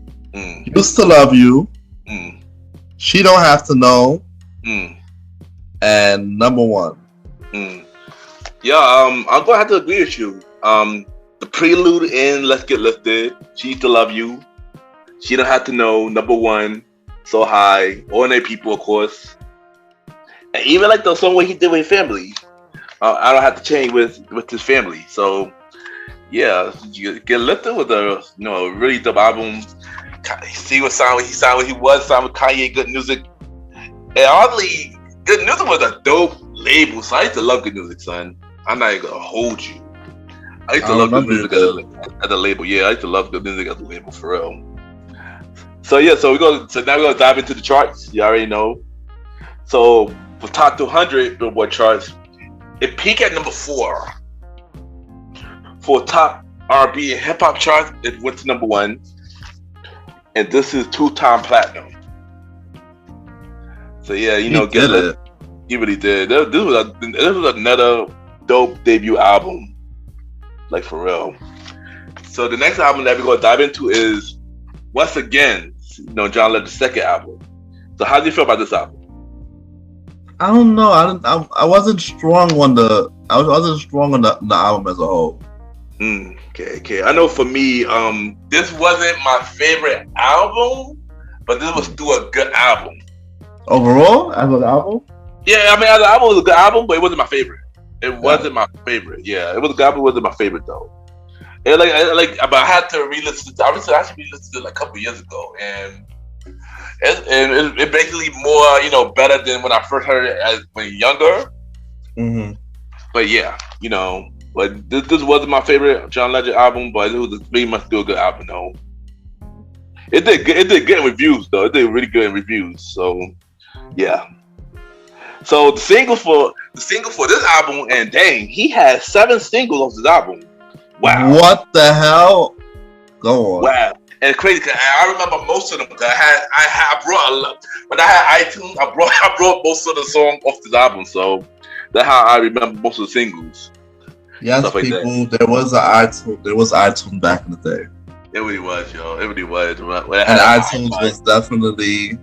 "Used to Love You." "She Don't Have to Know." And "Number One." Yeah, I'm gonna have to agree with you. The prelude in "Let's Get Lifted," "She Used to Love You," "She Don't Have to Know," "Number One," "So High," "Ordinary People," of course, and even like the song what he did with his family. I don't have to change with his family. So yeah, "Get Lifted" was a really dope album. He was signed with Kanye. Good Music, and oddly, Good Music was a dope label. So I used to love Good Music, son. I'm not even gonna hold you. I used to love Good Music as a label. Yeah, I used to love Good Music as a label for real. So yeah, so now we're gonna dive into the charts. You already know. So for top 200 Billboard charts, it peaked at number 4. For top R&B and hip hop charts, it went to number 1, and this is 2-time platinum. So yeah, Get Lit. He really did. This was another dope debut album, like for real. So the next album that we're gonna dive into is once again, John Legend's second album. So how do you feel about this album? I don't know. I wasn't strong on the. I wasn't strong on the album as a whole. Okay. I know for me, this wasn't my favorite album, but this was still a good album. Overall, as an album? Yeah, I mean, as an album, it was a good album, but it wasn't my favorite. It wasn't my favorite. Yeah, it was a good album. It wasn't my favorite though. But I had to re-listen to. Obviously, I actually re-listened to it like a couple years ago, and it basically more, better than when I first heard it when younger. But yeah, but this wasn't my favorite John Legend album, but it was pretty much still a good album though. It did good in reviews though. It did really good in reviews. So yeah. So the single for this album, and dang, he had 7 singles off this album. Wow. What the hell? Go on. Wow. And it's crazy because I remember most of them. I brought a lot. When I had iTunes, I brought most of the songs off this album. So that's how I remember most of the singles. Yes, people. There was iTunes. There was iTunes back in the day. It really was, yo. It really was. And iTunes was definitely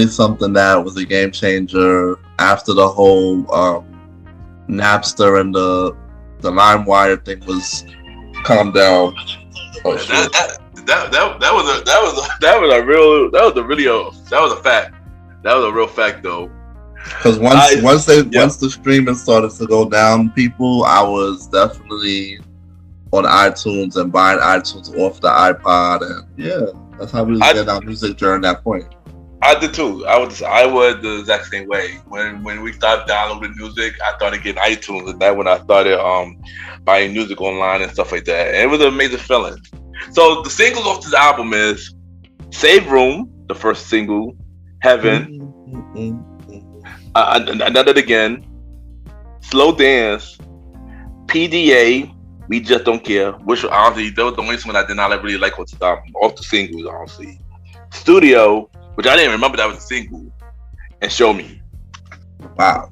something that was a game changer after the whole Napster and the LimeWire thing was calmed down. Oh shit! That was a fact. That was a real fact though. Because once the streaming started to go down, I was definitely on iTunes and buying iTunes off the iPod, and yeah, that's how we was getting our music during that point. I did too. I was the exact same way. When we started downloading music, I started getting iTunes, and that when I started buying music online and stuff like that. And it was an amazing feeling. So the singles off this album is "Save Room," the first single, "Heaven," "Another Again," "Slow Dance," "PDA," "We Just Don't Care," which honestly that was the only one I did not really like off the album, off the singles, honestly. "Studio," which I didn't remember that was a single, and "Show Me." Wow.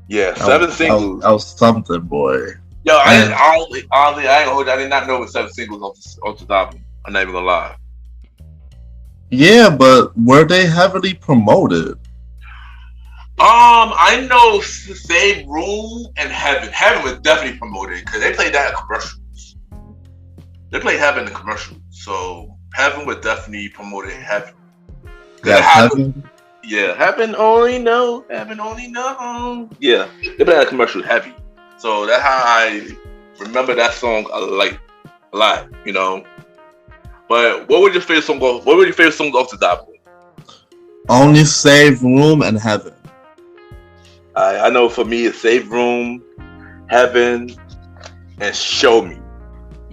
Yeah, 7 singles. That was something, boy. Yo, honestly, I ain't gonna hold you. I did not know it was 7 singles off this album. I'm not even gonna lie. Yeah, but were they heavily promoted? I know "Save Room" and "Heaven." "Heaven" was definitely promoted because they played that in commercials. They played "Heaven" in commercials, so "Heaven" was definitely promoted. "Heaven." Yeah, "Heaven." Yeah, "Heaven Only Know." "Heaven Only Know." Yeah, they played that commercial heavy. So that's how I remember that song a lot, But what were your favorite songs? What were your favorite songs off this album? Only "Save Room" and "Heaven." I know for me it's "Save Room," "Heaven," and "Show Me."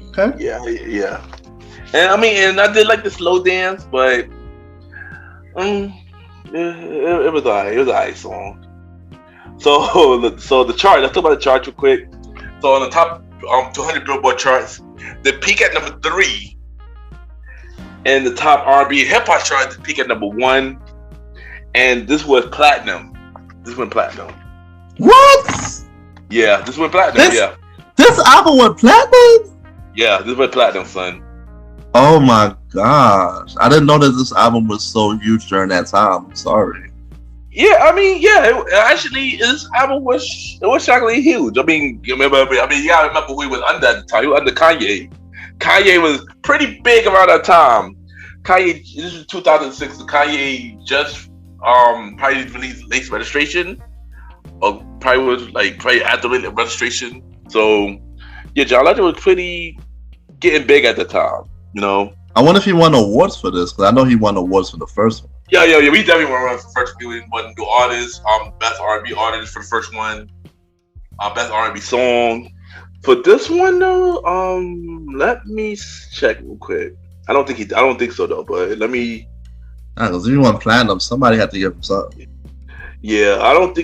Okay. Yeah. And I mean, and I did like the "Slow Dance," but It was alright. It was an alright song. So the chart. Let's talk about the chart real quick. So on the top 200 Billboard charts, they peak at number 3. And the top R&B hip hop chart, they peak at number 1. And this was platinum. This went platinum. What? Yeah, this went platinum. This album went platinum? Yeah, this went platinum, son. Oh my gosh. I didn't know that this album was so huge during that time. I'm sorry. Yeah, I mean, this album was shockingly huge. I mean, you gotta remember who he was under at the time. He was under Kanye. Kanye was pretty big around that time. This is 2006. So Kanye just probably released Late Registration, or probably after registration. So yeah, John Legend was pretty getting big at the time. You know. I wonder if he won awards for this, because I know he won awards for the first one. Yeah. We definitely won for the first one. We won new artist, best R&B artist for the first one, best R&B song. For this one though, let me check real quick. I don't think so though. But let me. Because if you won platinum, somebody had to give him something. Yeah, I don't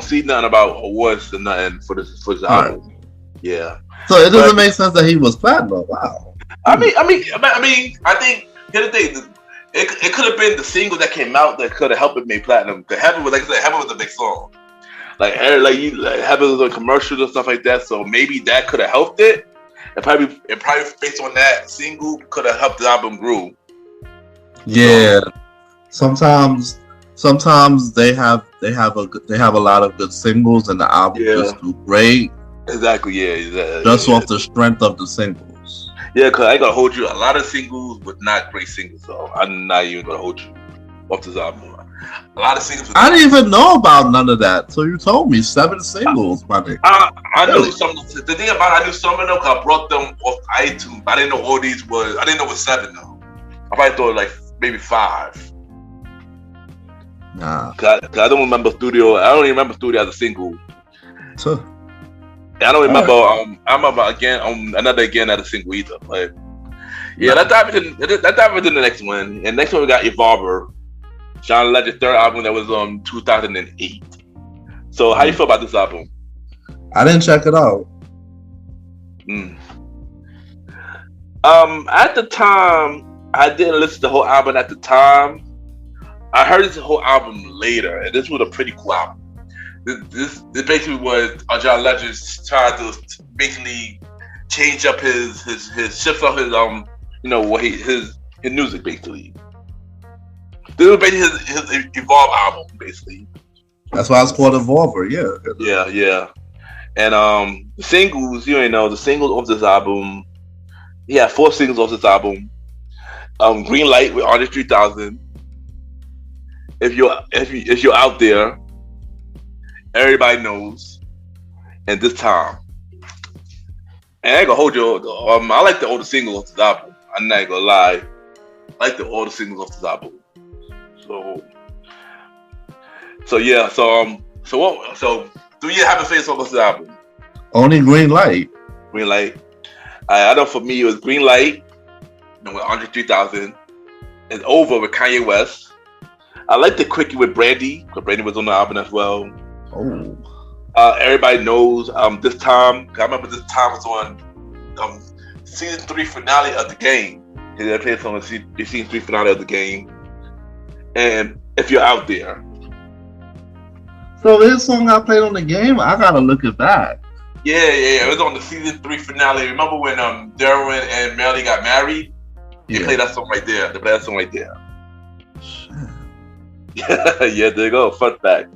see nothing about awards or nothing for this album. Right. Yeah. So it doesn't make sense that he was platinum. Wow. I mean, I think here's the thing. It could have been the single that came out that could have helped it make platinum. Because Heaven was, like I said, Heaven was a big song. Heaven was on commercials and stuff like that. So maybe that could have helped it. And probably based on that single could have helped the album grow. Yeah. Sometimes they have a lot of good singles and the album just do great. Exactly. Yeah. Just off the strength of the singles. Yeah, because I ain't gonna hold you. A lot of singles were not great singles, so I'm not even gonna hold you off this album. A lot of singles. I didn't even know about none of that. So you told me 7 singles, my nigga. I knew some. The thing about I knew some of them because I brought them off iTunes. But I didn't know all these was. I didn't know it was 7 though. I probably thought like maybe 5. Nah. Cause I don't remember Studio. I don't even remember Studio as a single. So. I don't remember. Right. I remember another again as a single either. But yeah, let's dive into the next one. And next one we got Evolver, John Legend's third album that was 2008. So how you feel about this album? I didn't check it out. At the time, I didn't listen to the whole album at the time. I heard this whole album later, and this was a pretty cool album. This basically was John Legend tried to basically change up his shift up his music basically. This was basically his Evolve album basically. That's why it's called Evolver, yeah. Yeah. And the singles, the singles of this album. He had 4 singles off this album. Green Light with Artist 3000. If you're out there. Everybody knows, and This Time. And I ain't gonna hold you. I like the older singles off this album. I'm not gonna lie. I like the older singles off this album. So yeah. So do you have a favorite song off this album? Only Green Light. Green Light. I know for me it was Green Light. With Andre 3000. It's Over with Kanye West. I like the Quickie with Brandy, because Brandy was on the album as well. Oh. Everybody knows This Time. I remember This Time was on season 3 finale of the game. They played on the season 3 finale of the game. And If You're Out There. So this song I played on the game, I gotta look it back. Yeah. It was on the season 3 finale. Remember when Darwin and Melly got married? They played that song right there. They played that song right there. Yeah, there you go. Fun fact.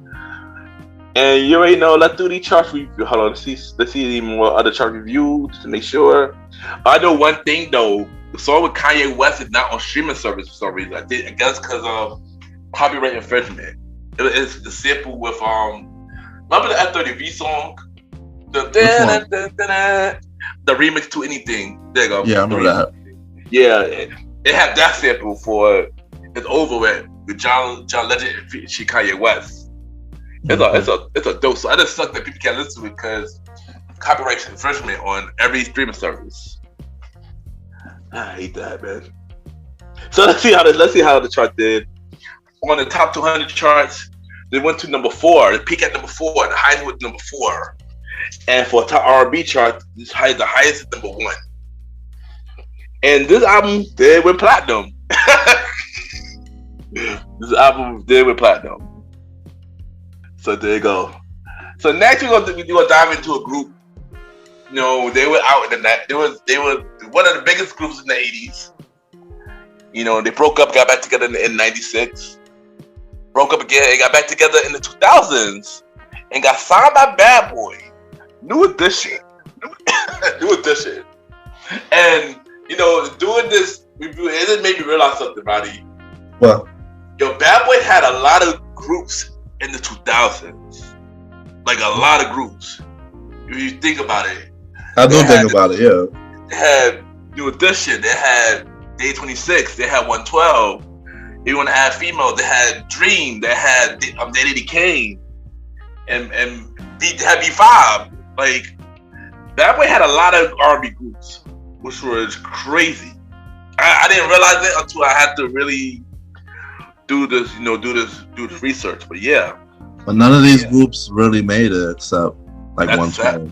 And you already know, let's do the chart review. Hold on, let's see any more other chart reviews to make sure. I know one thing though, the song with Kanye West is not on streaming service for some reason. I guess because of copyright infringement. It's the sample with remember the F30V song? The remix to Anything. There you go. Yeah, I remember that. Yeah, it had that sample for It's Over with John Legend and Kanye West. It's a dope. So I just suck that people can't listen to it because copyright infringement on every streaming service. I hate that, man. So let's see how the chart did. on the top 200 charts, they went to number 4. They peaked at number 4. The highest was number 4. And for top R&B chart, the highest is number 1. And this album did with platinum. This album did with platinum. So there you go. So next we're gonna dive into a group. You know, they were out in the night. They were one of the biggest groups in the 80s. You know, they broke up, got back together in 96. Broke up again and got back together in the 2000s. And got signed by Bad Boy. New Edition. New Edition. And, you know, doing this review, it just made me realize something, Roddy. What? Yo, Bad Boy had a lot of groups in the 2000s. Like, a lot of groups. If you think about it. I do think about it, yeah. They had New Edition. They had Day 26. They had 112. You want to add female? They had Dream. They had Daddy Kane. And they had B5. Like, Bad Boy had a lot of R&B groups, which was crazy. I didn't realize it until I had to really do this research. But yeah. But none of these groups really made it except like 112.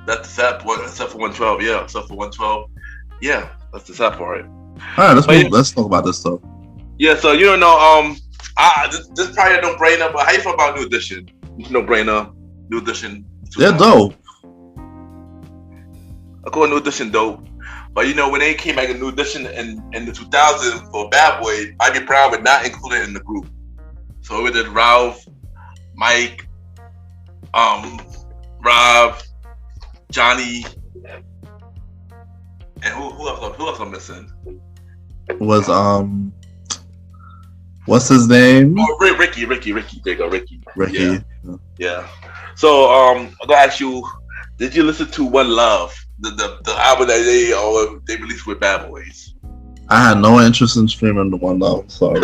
That's the sad part, except for 112. Yeah, except for 112. Yeah, that's the sad part. All right, let's talk about this stuff. Yeah, so you don't know. This is probably a no-brainer. But how you feel about New Edition? No-brainer. New Edition. They're dope. I call New Edition dope. But you know, when they came back in New Edition in the 2000s for Bad Boy, I'd be proud but not included in the group. So we did Ralph, Mike, Rob, Johnny, and who else I'm missing? Was what's his name? Oh, Ricky. There you go, Ricky. Yeah. So I'm gonna ask you, did you listen to One Love, the album that they released with Bad Boys? I had no interest in streaming the One Love. Sorry.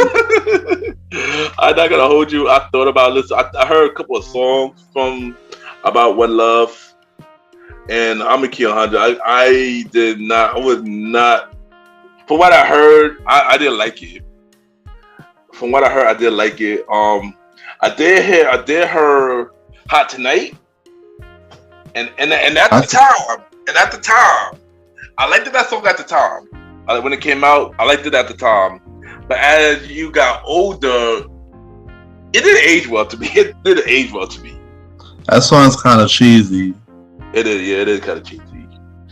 I'm not gonna hold you. I thought about listening. I heard a couple of songs about One Love. And I'm a key 100. I was not. From what I heard, I didn't like it. From what I heard, I didn't like it. I did hear Hot Tonight, and at the time, I liked that song at the time. When it came out, I liked it at the time. But as you got older, it didn't age well to me. That song's kind of cheesy. It is, yeah, it is kind of cheesy.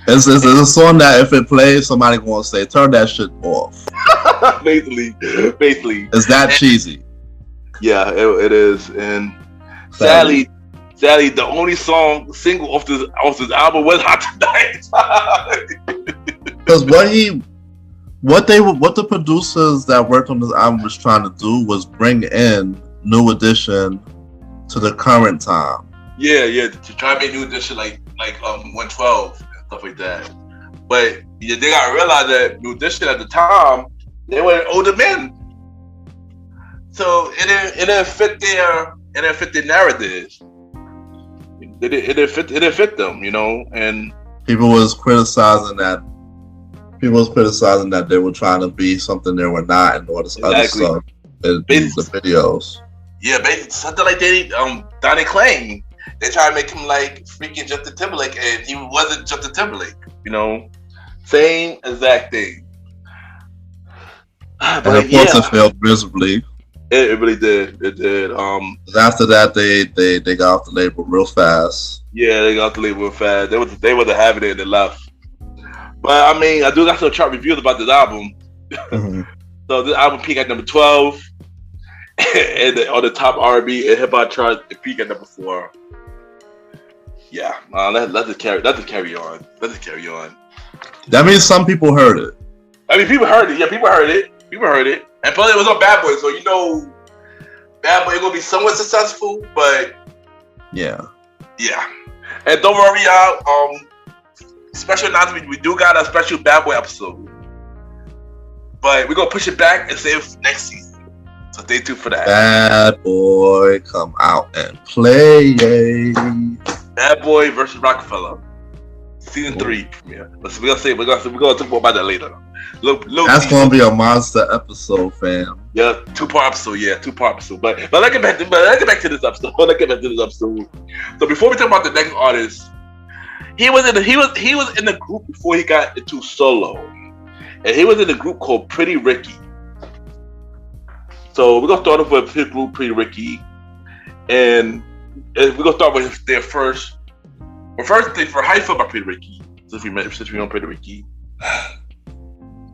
It's a song that if it plays, somebody gonna say, "Turn that shit off." basically, it's that cheesy. Yeah, it is. And sadly, the only single off this album was Hot Tonight. Because what the producers that worked on this album was trying to do was bring in New Edition to the current time. Yeah, to try to make New Edition like 112 and stuff like that. But they gotta realize that New Edition at the time, they were older men, so it didn't fit their narratives. It didn't fit them, you know. And people was criticizing that they were trying to be something they were not, and all this other stuff in the videos. Yeah, basically something like Donnie Klang. They try to make him like freaking Justin Timberlake, and he wasn't Justin Timberlake. You know, same exact thing. And of course, it failed miserably. It really did. It did. After that, they got off the label real fast. Yeah, they got off the label real fast. They wasn't having it, and they left. But I mean, I do got some chart reviews about this album. Mm-hmm. So this album peaked at number 12, and on the top R&B and hip hop chart, it peaked at number 4. Yeah, let's just carry on. That means some people heard it. I mean, people heard it. Yeah, people heard it. And plus, it was on Bad Boy, so you know, Bad Boy gonna be somewhat successful. But yeah. And don't worry, y'all. Special announcement: we do got a special Bad Boy episode, but we're gonna push it back and save it for next season. So stay tuned for that. Bad Boy, come out and play. Bad Boy versus Rockefeller. Season 3 premiere. But we're gonna talk more about that later. That's gonna be a monster episode, fam. Yeah, two-part episode. But let's get back to this episode. So before we talk about the next artist, he was in the group before he got into solo, and he was in a group called Pretty Ricky. So we're gonna start off with his group, Pretty Ricky, and we're gonna start with their first. Well, first thing, how you feel about Pretty Ricky? Since we know Pretty Ricky.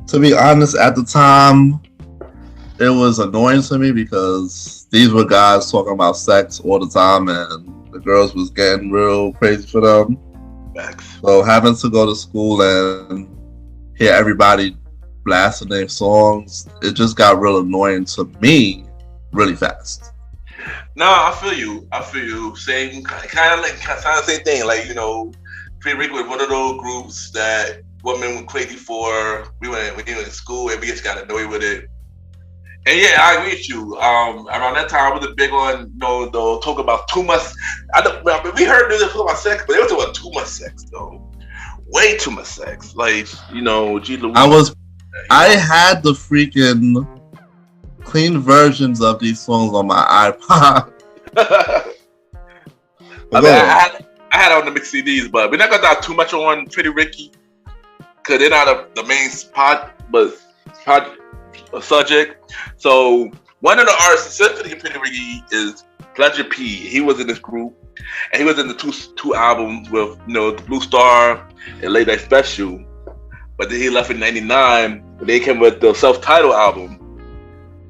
To be honest, at the time, it was annoying to me because these were guys talking about sex all the time, and the girls was getting real crazy for them. Facts. So having to go to school and hear everybody blasting their songs, it just got real annoying to me really fast. Nah, I feel you. Same kind of same thing. Like, you know, Pretty Ricky was one of those groups that women went crazy for. We went in school and we just got annoyed with it. And yeah, I agree with you. Around that time, I was big on, the talk about too much. We heard this talk about sex, but they were talking about too much sex, though. Way too much sex. Like, G. Louise. I had the freaking clean versions of these songs on my iPod. I had on the mixed CDs, but we're not gonna dive too much on Pretty Ricky because they're not the main subject. So one of the artists specifically in Pretty Ricky is Pleasure P. He was in this group, and he was in the two albums with the Blue Star and Late Night Special. But then he left in '99, and they came with the self-titled album.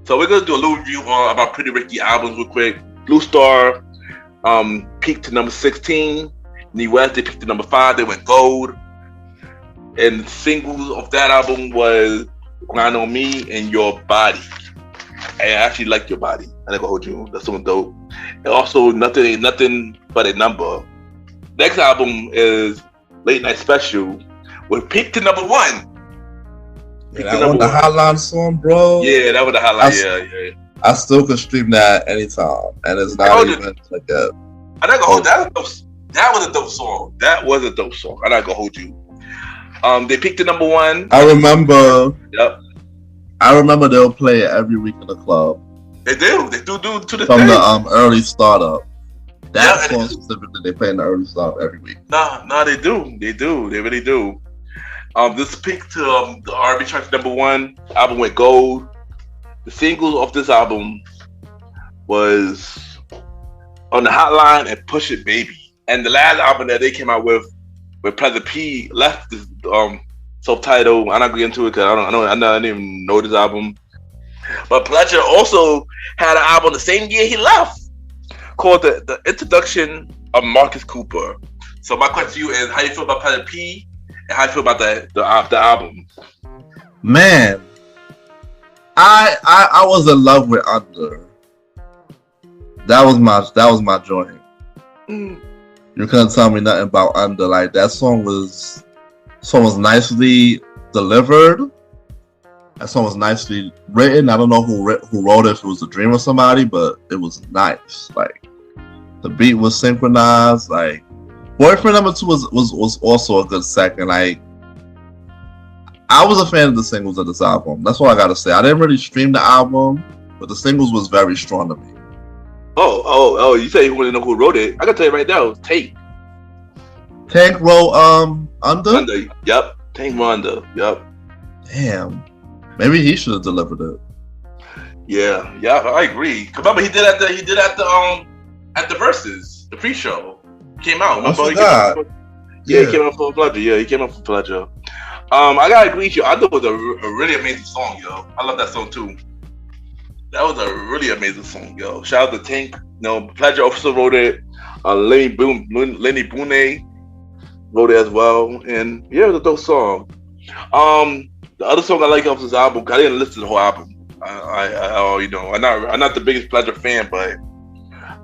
So we're gonna do a little review about Pretty Ricky albums real quick. Blue Star peaked to number 16. In the US, they peaked to number 5. They went gold. And the singles of that album was Grind on Me and Your Body. I actually like Your Body. I never hold you. That's so dope. And also Nothing But a Number. Next album is Late Night Special, which peaked to number 1. Yeah, that was the Hotline song, bro. Yeah, that was the Hotline. Yeah. I still can stream that anytime, and it's not even like that. I'm not gonna hold that. That was a dope song. I'm not gonna hold you. They picked the number 1. I remember. Yep. I remember they'll play it every week in the club. They do to the from day. the early startup. That song specifically, they play in the early startup every week. Nah, they do. They really do. This peaked to the R&B chart number 1. Album went gold. The singles of this album was On the Hotline and Push It Baby. And the last album that they came out with Pleasure P left this subtitle. I'm not going into it because I didn't even know this album. But Pleasure also had an album the same year he left called the Introduction of Marcus Cooper. So my question to you is, how you feel about Pleasure P and how you feel about the album? Man, I was in love with Under. That was my joint. You couldn't tell me nothing about Under. Like, that song was nicely delivered. That song was nicely written. I don't know who wrote it, if it was a dream or somebody, but it was nice. Like, the beat was synchronized. Like, Boyfriend Number 2 was also a good second. Like, I was a fan of the singles of this album. That's all I gotta say. I didn't really stream the album, but the singles was very strong to me. Oh! You say you want to know who wrote it? I can tell you right now. Tank wrote Under. Yep. Tank wrote Under. Yep. Damn. Maybe he should have delivered it. Yeah, I agree. Remember, he did at the Versus, the pre-show. Came out. I forgot. He came out for Pleasure. Yeah, he came out for Pleasure. I gotta agree with you. I thought it was a really amazing song, yo. I love that song too. That was a really amazing song, yo. Shout out to Tank. Pleasure also wrote it. Lenny Boone wrote it as well, and yeah, it was a dope song. The other song I like off this album, I didn't listen to the whole album. I'm not the biggest Pleasure fan, but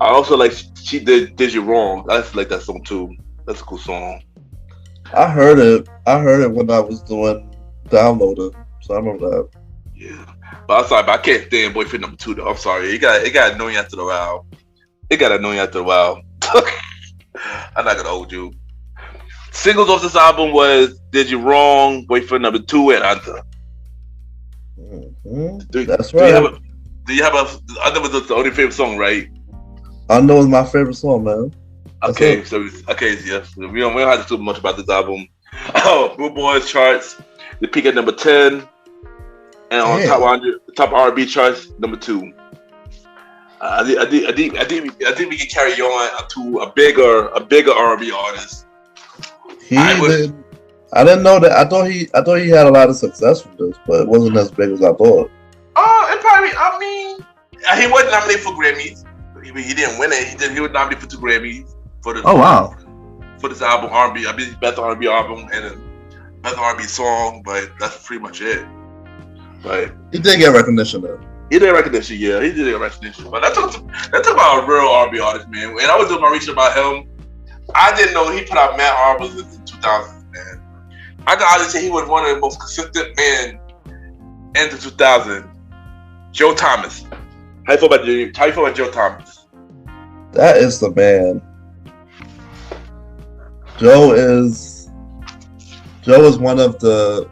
I also like She Did You Wrong. I just like that song too. That's a cool song. I heard it when I was doing downloading, so I remember that. Yeah, but I'm sorry, but I can't stand Boyfriend Number 2 though. I'm sorry, it got annoying after a while. I'm not gonna hold you. Singles off this album was "Did You Wrong," "Boyfriend Number 2," and "Under." That's right. Do you have a? "Under" was the only favorite song, right? "Under" was my favorite song, man. Okay, yes. We don't have to talk much about this album. Billboard charts, they peak at number 10, and on top 100, top R&B charts, number 2. I think we can carry on to a bigger R&B artist. I didn't know that. I thought he had a lot of success from this, but it wasn't as big as I thought. It probably. I mean, he wasn't nominated for Grammys. He didn't win it. He was nominated for 2 Grammys for this. Oh wow! For this album, R&B. I mean, best R&B album and best R&B song, but that's pretty much it. But he did get recognition though. He did recognition, yeah. He did get recognition. But that's about a real R&B artist, man. When I was doing my research about him, I didn't know he put out mad albums in the 2000s, man. I can honestly say he was one of the most consistent men in the 2000s. Joe Thomas. How you feel about Joe Thomas? That is the man. Joe is one of the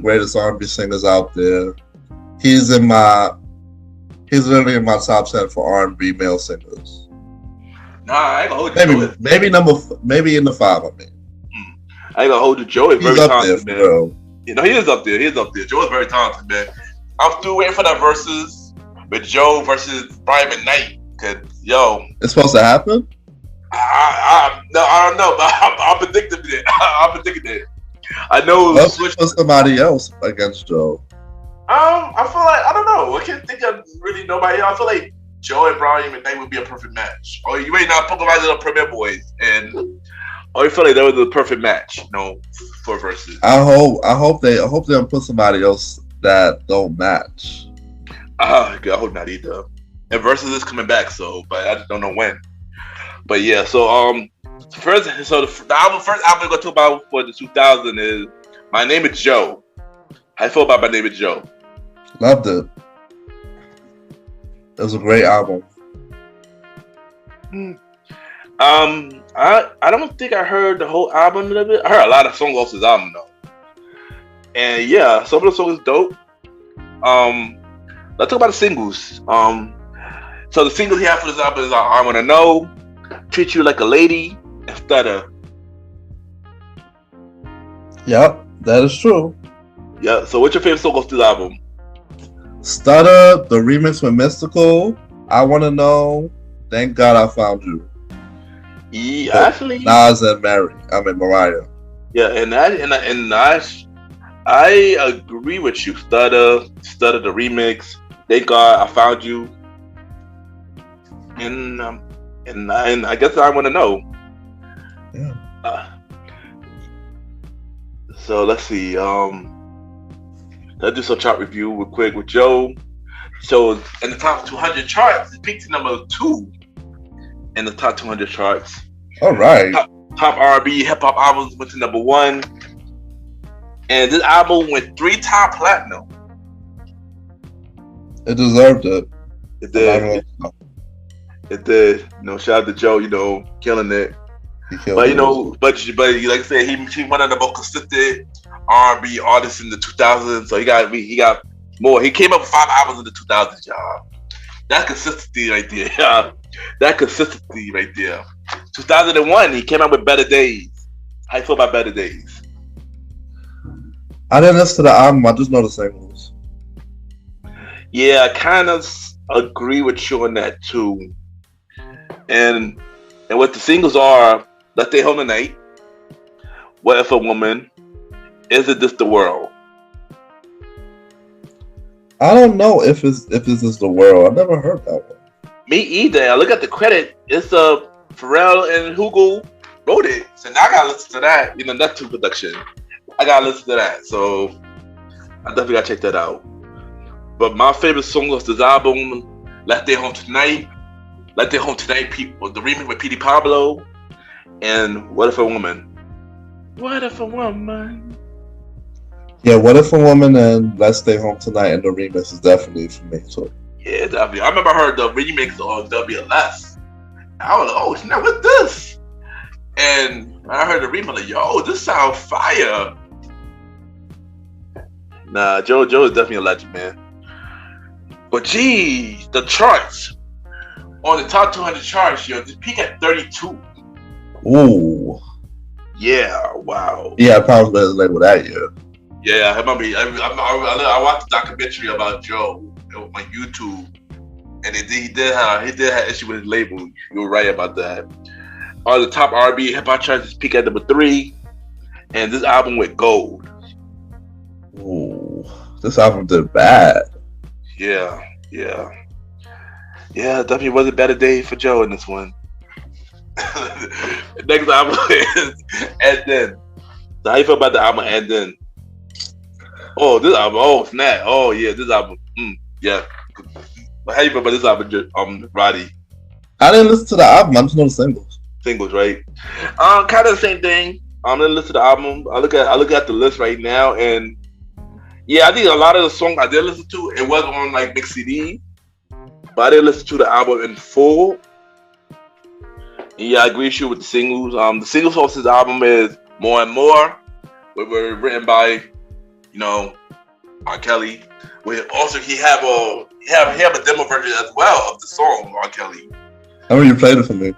greatest R&B singers out there. He's literally in my top 10 for R&B male singers. Nah, I ain't gonna hold you. Maybe in the 5. I mean, I ain't gonna hold you. Joe is very talented, man. Bro. You know, he is up there. Joe is very talented, man. I'm still waiting for that versus with Joe versus Brian McKnight. Cause it's supposed to happen. I don't know, but I'm predicting it. I know. Let's switch for somebody else against Joe. I feel like I don't know. I can't think of really nobody else. I feel like Joe and Brian McKnight would be a perfect match. Or you ain't not Pokemon Little Premier Boys, and I feel like that was the perfect match, for versus. I hope they don't put somebody else that don't match. I hope not either. And versus is coming back, but I just don't know when. But yeah, the first album we're gonna talk about for the 2000 is "My Name Is Joe." How you feel about "My Name Is Joe"? Loved it. It was a great album. I don't think I heard the whole album of it. I heard a lot of songs off this album though. And yeah, some of the songs is dope. Let's talk about the singles. So the singles he had for this album is "I Wanna Know," "Treat You Like a Lady," and "Stutter." Yep, that is true. Yeah. So what's your favorite song off this album? "Stutter," the remix with Mystical, "I Wanna Know," "Thank God I Found You." Yeah, actually, Nas and Mariah. Yeah, and I agree with you. Stutter the remix. "Thank God I Found You." And I guess "I Wanna Know." Yeah. So let's see. Let's do some chart review real quick with Joe. So in the top 200 charts, it peaked to number 2 in the top 200 charts. All right. Top R&B hip hop albums went to number 1, and this album went 3-time platinum. It deserved it. It did. It did. Shout out to Joe. Killing it. But like I said, he one of the most consistent R&B artists in the 2000s. So he got more. He came up with 5 albums in the 2000s, y'all. That's consistency right there. Yeah. That consistency right there. 2001, he came out with "Better Days." How you feel about "Better Days"? I didn't listen to the album. I just know the singles. Yeah, I kind of agree with you on that too. And what the singles are: "Let's Stay Home Tonight," "What If a Woman," "Is It This the World?" I don't know if this is the world. I never heard that one. Me either. I look at the credit. It's Pharrell and Hugo wrote it. So now I gotta listen to that. That's 2 production. I gotta listen to that. So I definitely gotta check that out. But my favorite song of this album: "Let's Stay Home Tonight," "Let's Stay Home Tonight," the remix with P.D. Pablo, and "What If a Woman." What if a woman? Yeah, "What If a Woman" and "Let's Stay Home Tonight" and the remix is definitely for me too. Yeah, definitely. I remember I heard the remix on WLS. I was like, "Oh snap, what's this?" And I heard the remix, like, yo, this sounds fire. Nah, Joe is definitely a legend, man. But geez, the charts on the top 200 charts, yo, this peak at 32. Ooh. Yeah, wow. Yeah, probably with his label that year. Yeah, I remember. I watched the documentary about Joe on YouTube, and he did have issue with his label. You were right about that. On the top R&B hip hop charts, this peak at number 3, and this album went gold. Ooh, this album did bad. Yeah. Definitely was a better day for Joe in this one. Next album is And Then. So how you feel about the album And Then? Oh, this album. Oh, snap. Oh, yeah, this album. Yeah. But how you feel about this album, Roddy? I didn't listen to the album. I just know the singles. Singles, right? Kind of the same thing. I'm gonna listen to the album. I look at the list right now, and yeah, I think a lot of the songs I did listen to, it was on like mix CD, but I didn't listen to the album in full. And yeah, I agree with you with the singles. The singles off this album is More and More, which were written by, R. Kelly. Where also he have a demo version as well of the song R. Kelly. I remember you played it for me.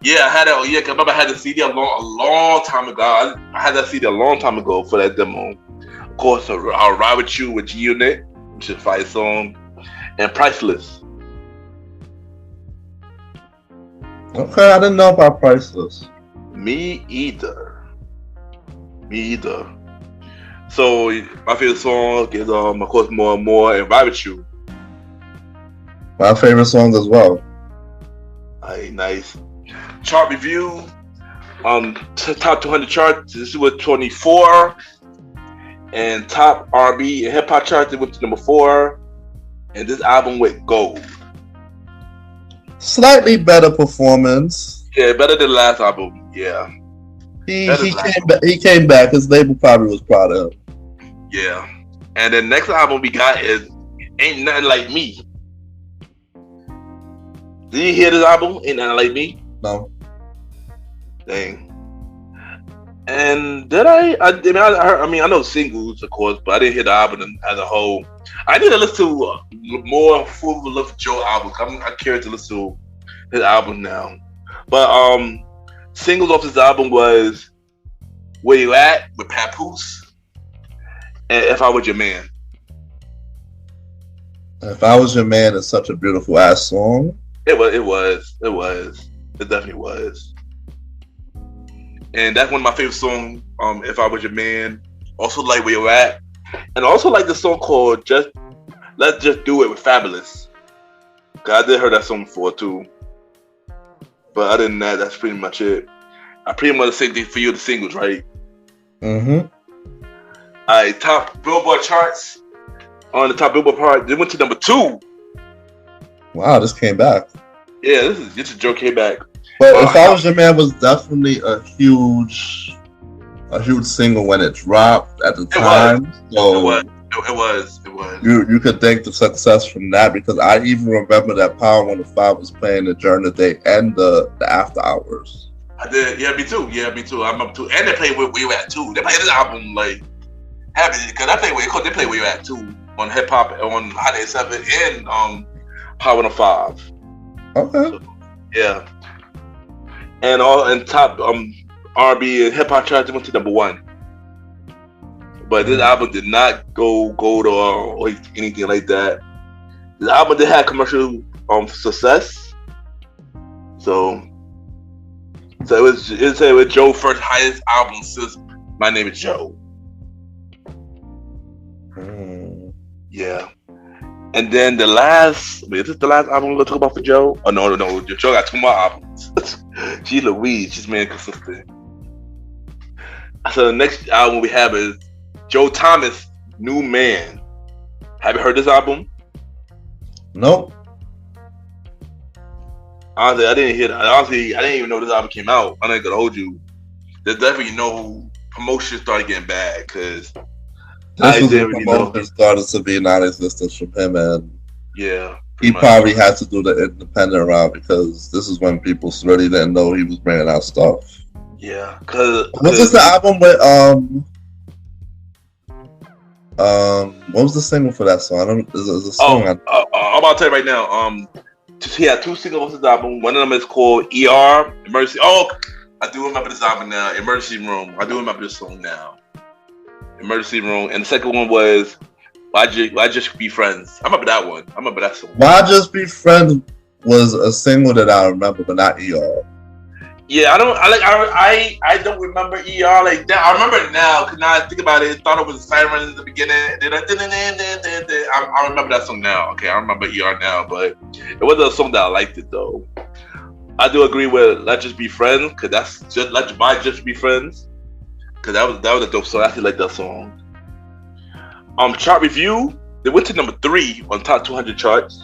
Yeah, I had that. Yeah, 'cause I remember I had the CD a long time ago. I had that CD a long time ago for that demo. Of course, I'll Ride With You with G-Unit, which is a fire song, and Priceless. Okay, I didn't know about Priceless. Me either. So my favorite song is of course More and More and Ride With You. My favorite songs as well. Alright, nice. Chart review. Top 200 charts. This was 24. And top R&B and hip hop charts, it went to number 4. And this album went gold. Slightly better performance. Yeah, better than the last album. Yeah. He came back. His label probably was proud of him. Yeah. And the next album we got is Ain't Nothing Like Me. Did you hear this album? Ain't Nothing Like Me? No. Dang. And did I know singles, of course, but I didn't hear the album as a whole. I need to listen to more full length Joe albums. I'm curious to listen to his album now. But singles off this album was Where You At with Papoose and If I Was Your Man. If I Was Your Man is such a beautiful ass song. It was. It definitely was. And that's one of my favorite songs, If I Was Your Man. Also like Where You At. And also like the song called Let's Just Do It with Fabulous. Cause I did hear that song before too. But other than that, that's pretty much it. I pretty much the same thing for you, the singles, right? Mm-hmm. Alright, top Billboard charts. On the top Billboard part, they went to number 2. Wow, this came back. Yeah, this is Joe came back. But If I Was Your Man was definitely a huge single when it dropped at the time. So it was. You could thank the success from that because I even remember that Power 105 was playing it during the day and the after hours. I did. Yeah, me too. I remember too. And they played Where You At too. They played this album like heavy because they played Where You At too on hip hop on Hot 87 and Power 105. Okay. So, yeah. And top R&B and hip hop charts went to number 1. But this album did not go gold or anything like that. The album did have commercial success. So it was Joe's first highest album since My Name Is Joe. Yeah. And then is this the last album we're gonna talk about for Joe? Oh no, Joe got 2 more albums. Gee Louise, she's man consistent. So the next album we have is Joe Thomas, New Man. Have you heard this album? Nope. Honestly, I didn't hear that. Honestly, I didn't even know this album came out. I'm not gonna hold you. There's definitely no promotion started getting bad because this was when promotion started to be non-existent from him, and yeah, he probably had to do the independent route because this is when people really didn't know he was bringing out stuff. Yeah, cause Was this the album with what was the single for that song? I don't. There's a song. I'm about to tell you right now. He had 2 singles on his album. One of them is called ER, Emergency. Oh, I do remember this album now. Emergency Room. I do remember this song now. Emergency Room. And the second one was Why Just Be Friends. I remember that one. I remember that song. Why Just Be Friends was a single that I remember, but not ER. Yeah, I don't remember ER like that. I remember it now because now I think about it. I thought it was a siren in the beginning. I remember that song now. Okay, I remember ER now, but it wasn't a song that I liked it though. I do agree with Let's Just Be Friends because that's just Why Just Be Friends because that was a dope song. I actually like that song. Chart review. They went to number 3 on top 200 charts.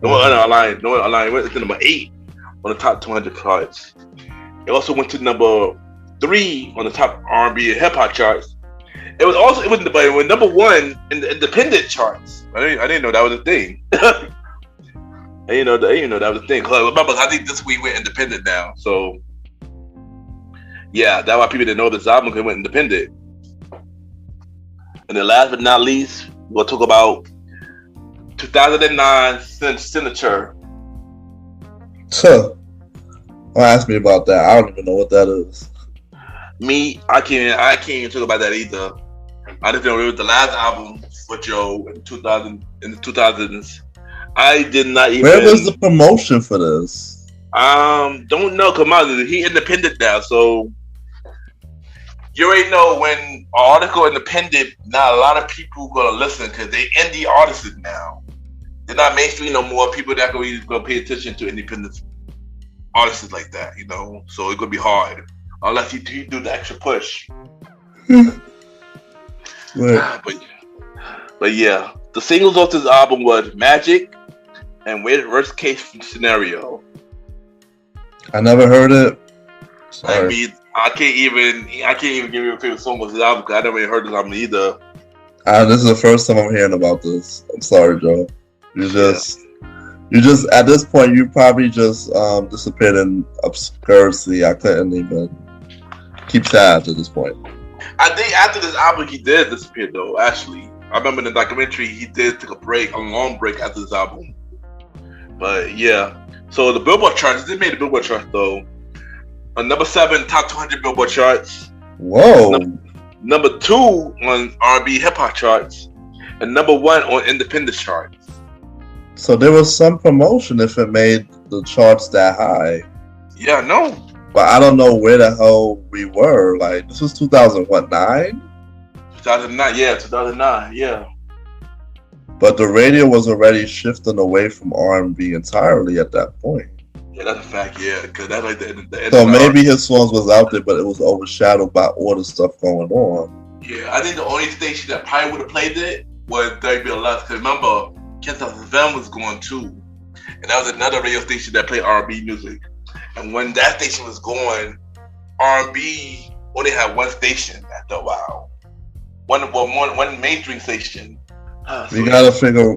No one online. It went to number 8 on the top 200 charts. It also went to number 3 on the top R&B and hip hop charts. It was number 1 in the independent charts. I didn't know that was a thing. I didn't know that was a thing. Cause remember, I think this week went independent now. So yeah, that's why people didn't know this album went independent. And then last but not least, we'll talk about 2009 Signature. Don't ask me about that. I don't even know what that is. I can't even talk about that either. I just know it was the last album for Joe in the 2000s. I did not even. Where was the promotion for this? Don't know. Come on, he independent now, so you already know when an article independent. Not a lot of people gonna listen because they indie artists now. They're not mainstream no more. People that gonna pay attention to independent artists like that, so it's gonna be hard unless he do the extra push. Right. But yeah, the singles off this album was Magic and Worst Case Scenario. I never heard it. Sorry. I mean, I can't even give you a favorite song of this album because I never even heard this album either. This is the first time I'm hearing about this. I'm sorry, Joe. You just at this point you probably just disappeared in obscurity. I couldn't even keep tabs at this point. I think after this album he did disappear though. Actually, I remember in the documentary he did take a long break after this album. But yeah, so the Billboard charts, they made the Billboard charts though. On number 7 top 200 Billboard charts. Whoa. Number 2 on R&B hip hop charts, and number 1 on independent charts. So there was some promotion if it made the charts that high. Yeah, no. But I don't know where the hell we were. Like, this was 2009? 2009, yeah, 2009, yeah. But the radio was already shifting away from R&B entirely at that point. Yeah, that's a fact, yeah. Because that's like the end so maybe his songs was out there, but it was overshadowed by all the stuff going on. Yeah, I think the only station that probably would have played it was WBLS. Because remember, Kansas FM was going too. And that was another radio station that played R&B music. And when that station was going, R&B only had one station after a while. One mainstream station. We gotta figure.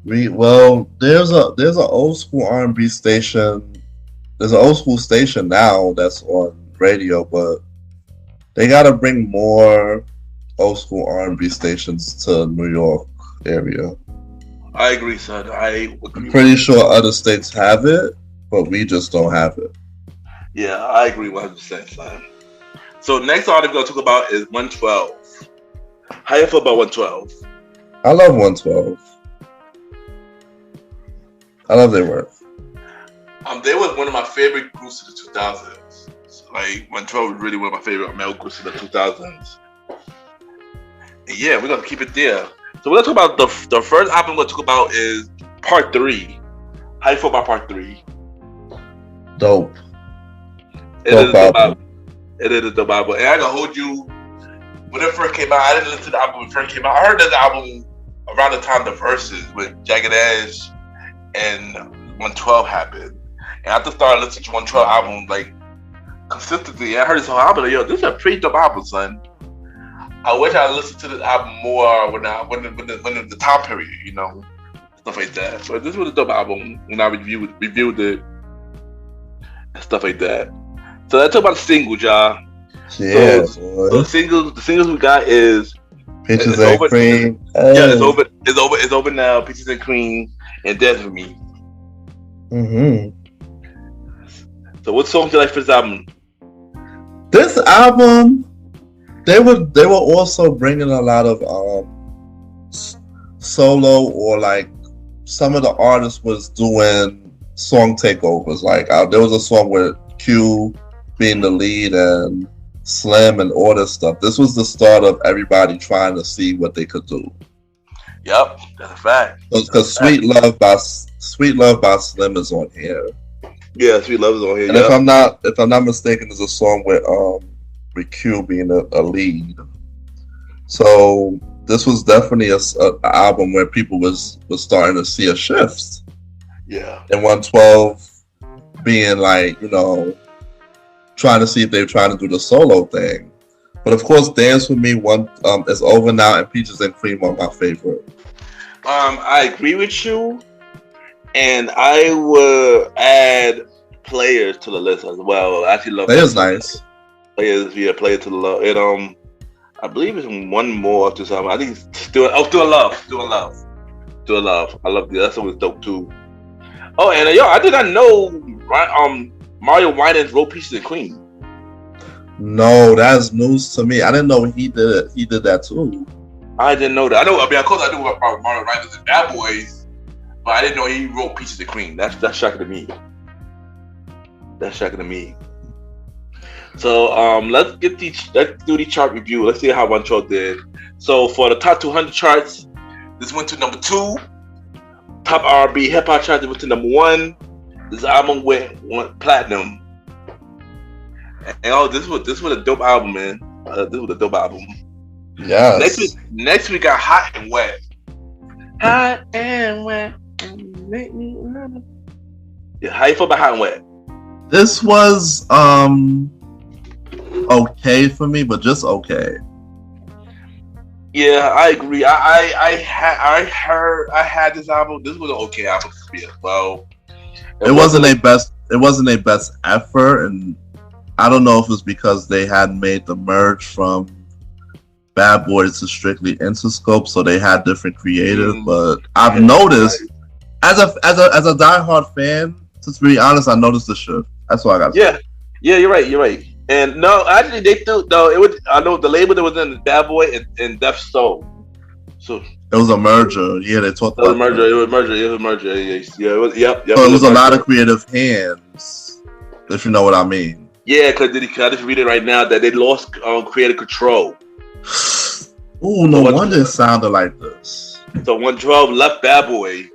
There's an old school R&B station. There's an old school station now that's on radio, but they gotta bring more old school R&B stations to New York area. I agree, son. I'm pretty sure other states have it, but we just don't have it. Yeah, I agree 100%, son. So next artist we're gonna talk about is 112. How you feel about 112? I love 112. I love their work. They was one of my favorite groups of the 2000s. Like 112 was really one of my favorite male groups of the 2000s. And yeah, we're gonna keep it there. So we're gonna talk about the first album we're gonna talk about is Part 3. How you feel about Part 3? Dope. It is a dope album. And I gotta hold you. When it first came out, I didn't listen to the album when it first came out. I heard that album around the time the Verses with Jagged Edge and 112 happened. And I just started listening to 112 album like consistently. I heard this whole album. Like, yo, this is a pretty dope album, son. I wish I listened to this album more when the time period, stuff like that. So this was a dope album when I reviewed it and stuff like that. So let's talk about the singles, y'all. Yeah, so the singles we got is Peaches and Cream. Yeah, it's over now. Peaches and Cream and Death for Me. Mm-hmm. So what songs do you like for this album? This album, they were also bringing a lot of solo, or like some of the artists was doing song takeovers. Like there was a song with Q being the lead and Slim and all this stuff. This was the start of everybody trying to see what they could do. Yep, that's a fact. Because Sweet Love by Slim is on here. Yeah, Sweet Love is on here. And if I'm not mistaken, there's a song with Q being a lead. So this was definitely an album where people was starting to see a shift. Yeah. And 112 being like, trying to see if they're trying to do the solo thing. But of course, Dance With Me is over now, and Peaches and Cream are my favorite. I agree with you, and I would add Players to the list as well. I actually love Players. Nice. Players to the love. And I believe it's one more to something. I think it's Still in Love. I love that. That song was dope too. Oh, and I did not know Mario Winans wrote Peaches and Cream. No, that's news to me. I didn't know he did it. He did that too. I didn't know that. Of course I knew about Mario Winans and Bad Boys, but I didn't know he wrote Peaches and Cream. That's shocking to me. So let's do the chart review. Let's see how 112 did. So for the top 200 charts, this went to number 2. Top R&B hip hop charts, it went to number 1. This album went platinum. And this was a dope album, man. This was a dope album. Yes. Next we got Hot and Wet. Hot and Wet. Yeah, how you feel about Hot and Wet? This was okay for me, but just okay. Yeah, I agree. I had this album. This was an okay album for me as well. It wasn't a best effort, and I don't know if it's because they had made the merge from Bad Boys to strictly Interscope, so they had different creative. But I've noticed, as a diehard fan, to be honest, I noticed the shift. That's what I got. Yeah, you're right. And no, actually, they threw it was. I know the label that was in Bad Boy and Def Soul. So it was a merger. Yeah, they talked about it. It was a merger. Yeah, it was. Yep. So it was a lot of creative hands, if you know what I mean. Yeah, because I just read it right now that they lost creative control. Ooh, no wonder it sounded like this. So 112 left Bad Boy.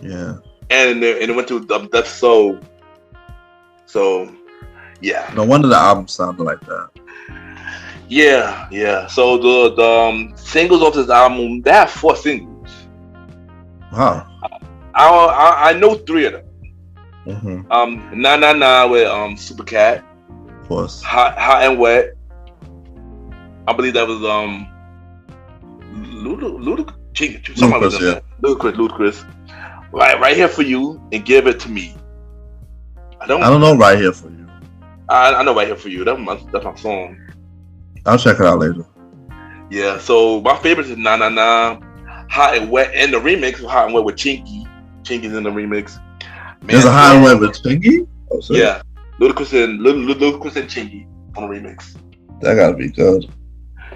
Yeah. And it went to Def Soul. So, yeah. No wonder the album sounded like that. Yeah. So the singles off this album, they have 4 singles. Wow. I know 3 of them. Mm-hmm. Nah Nah Nah with Supercat. Of course. Hot and Wet. I believe that was Ludacris. Right Here For You and Give It To Me. I don't know Right Here For You. I know Right Here For You. That's my song. I'll check it out later. Yeah, so my favorites is Nah Nah Nah, Hot and Wet, and the remix of Hot and Wet with Chinky. Chinky's in the remix. There's a Hot and Wet with Chinky? Oh, yeah. Ludacris and Chinky on the remix. That gotta be good.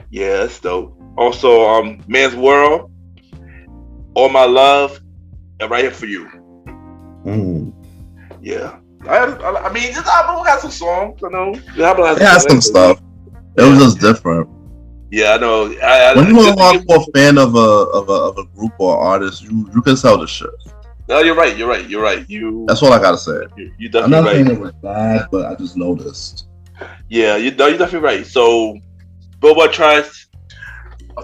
Yeah, that's dope. Also, Man's World, All My Love, and Right Here For You. Yeah. I mean, this album has some songs, you know. It has some stuff. It was just different. Yeah, I know. When you're a hardcore fan of a group or artist, you can tell the shit. No, you're right. That's all I gotta say. You definitely I'm not right. saying it was bad, but I just noticed. Yeah, you're definitely right. So, Billboard charts,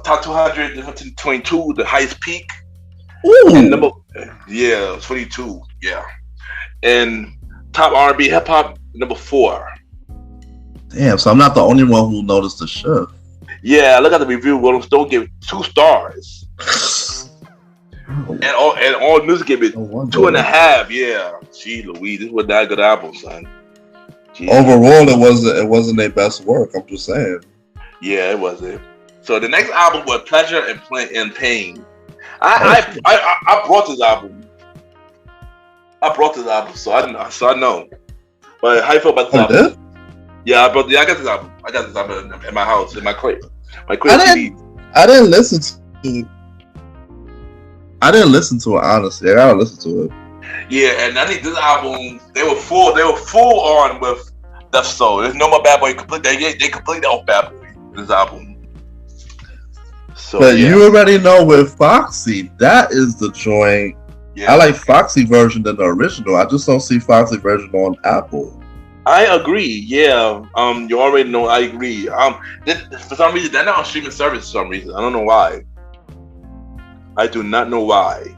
top 200, 22, the highest peak. Ooh. And 22. Yeah, and top R&B hip hop, number 4. Damn, so I'm not the only one who noticed the shift. Yeah, look at the review. Rolling Stone gave it 2 stars. And all music gave it 2.5. Yeah, gee Louise, this was not a good album, son. Overall, it wasn't their best work. I'm just saying. Yeah, it wasn't. So the next album was Pleasure and Pain. I brought this album. So I know. But how you feel about this album? Did? Yeah, I got this album. I got this album in my house, in my crate. My crate I didn't listen to it, honestly. I gotta listen to it. Yeah, and I think this album they were full on with Death Soul. There's no more Bad Boy. They completely off Bad Boy in this album. So, but you already know with Foxy, that is the joint. Yeah. I like Foxy version than the original. I just don't see Foxy version on Apple. I agree. Yeah. You already know. I agree. For some reason, they're not on streaming service. For some reason, I don't know why. I do not know why.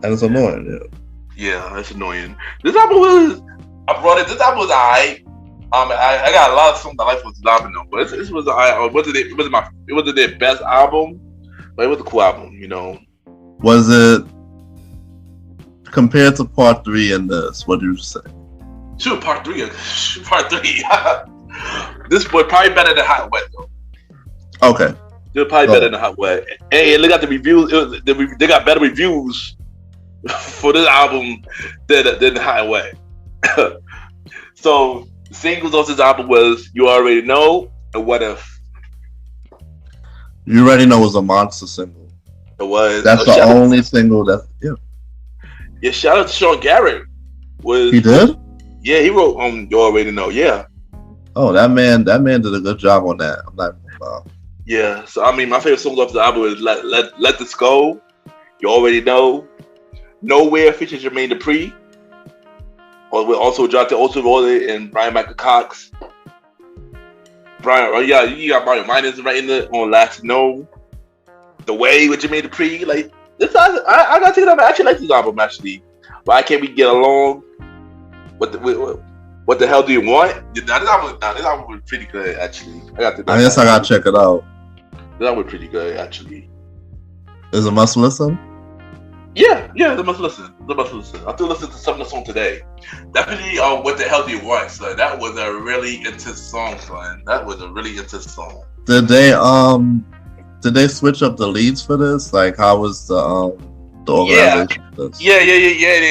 And it's annoying. Yeah. Yeah, that's annoying. This album was. I brought it. This album was alright. I got a lot of songs I like from this album though, but this was alright. It wasn't their best album, but it was a cool album. You know. Was it compared to Part 3 in this? What do you say? Shoot, Part 3. This was probably better than Hot Wet though. Okay. It was probably better than Hot Wet. Hey, look at the reviews. They got better reviews for this album than Hot Wet. So the singles of this album was "You Already Know" and "What If." You Already Know was a monster single. It was. That's the only single that. Yeah. Yeah. Shout out to Sean Garrett. He did? Yeah, he wrote "You Already Know." Yeah. Oh, that man did a good job on that. I'm not. Yeah. So I mean, my favorite songs off the album is "Let This Go," "You Already Know," "Nowhere" featuring Jermaine Dupri. We also dropped the Ultra Roddy and Brian Michael Cox. You got Mario Miners right in there on "Last to Know." "The Way" with Jermaine Dupri. Like this, I gotta take it up. I actually like this album actually. Why can't we get along? What the hell do you want? This album was pretty good actually. I guess I gotta check it out. This album was pretty good actually. Is it must listen? Yeah, they must listen. I still listen to some of the song today. Definitely, "What the Hell Do You Want?" So that was a really intense song, son. That was a really intense song. Did they switch up the leads for this? Like, how was the organization? Yeah.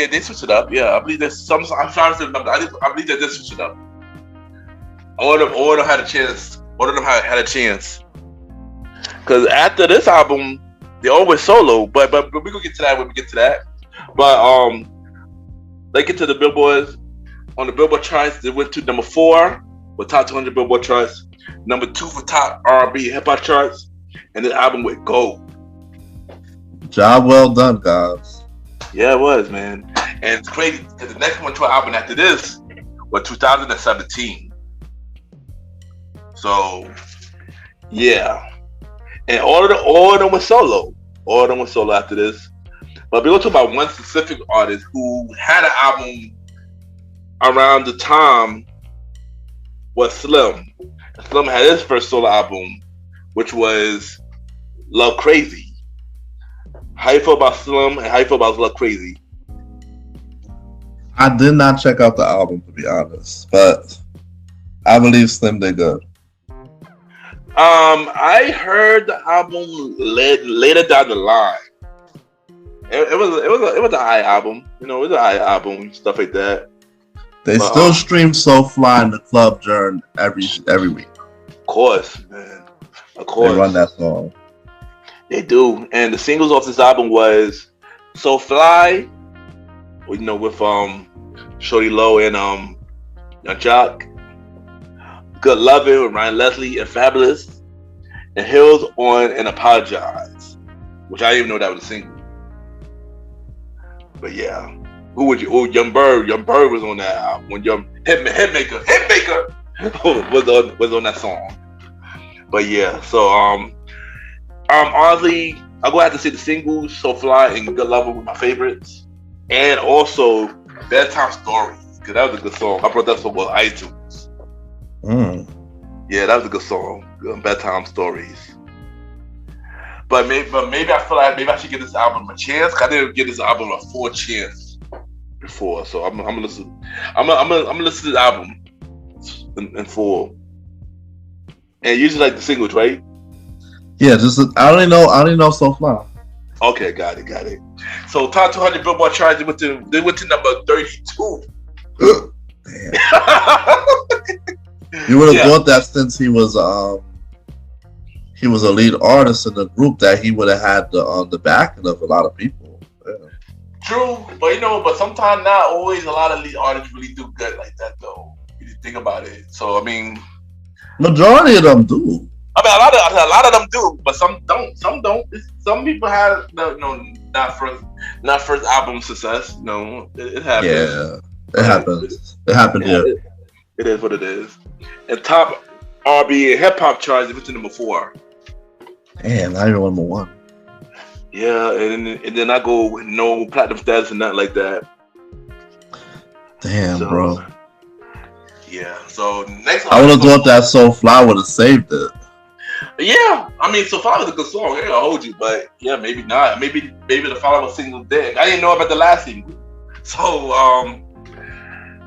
They switched it up. Yeah, I believe there's some. I'm trying to remember. I believe they did switch it up. All of them had a chance. All of them had a chance. Because after this album, they always solo, but we gonna get to that when we get to that. But they get to the Billboards. On the Billboard charts, they went to number 4 for top 200 Billboard charts, number 2 for top R&B hip hop charts, and the album went gold. Job well done, guys. Yeah, it was, man. And it's crazy because the next one to an album after this was 2017. So, yeah. And all of them were solo. All of them were solo after this. But we're going to talk about one specific artist who had an album around the time was Slim. Slim had his first solo album, which was Love Crazy. How you feel about Slim and how you feel about Love Crazy? I did not check out the album, to be honest, but I believe Slim did good. I heard the album later down the line. It was an eye album, you know. It was an eye album, stuff like that. They still stream "So Fly" in the club during every week. Of course, man. Of course, they run that song. They do, and the singles off this album was "So Fly," you know, with Shorty Low and Young Jock. "Good Lovin' with Ryan Leslie and Fabulous, and "Hills On" and "Apologize," which I didn't even know that was a single. But yeah, who would you? Oh, Young Bird was on that album. When Young Hitmaker was on that song. But yeah, so honestly, I'm gonna have to say the singles "So Fly" and "Good Lovin' were my favorites, and also "Bedtime Stories" because that was a good song. I brought that song on iTunes. Yeah, that was a good song. "Bedtime Stories." But maybe I feel like maybe I should give this album a chance. I didn't give this album a full chance before, so I'm gonna listen. I'm gonna listen to the album in full. And you just like the singles, right? Yeah, just I only know So Fly. Okay, got it. So top 200 Billboard charts, they went to number 32. Damn. You would have thought that since he was a lead artist in the group that he would have had the backing of a lot of people. Yeah. True, but sometimes not always. A lot of lead artists really do good like that, though. If you think about it. So I mean, majority of them do. I mean, a lot of them do, but some don't. Some don't. Some people have not first album success. It happens. Yeah, it happens. It happened here. It is what it is. And top R&B and hip hop charts, it went to number 4. Damn, not even number 1. Yeah, and then I go with no platinum status and nothing like that. Damn, bro. Yeah. So next, I would have thought that So Fly would have saved it. Yeah, I mean, So Fly was a good song. Yeah, I'll hold you, but yeah, maybe not. Maybe the follow-up single did. I didn't know about the last single.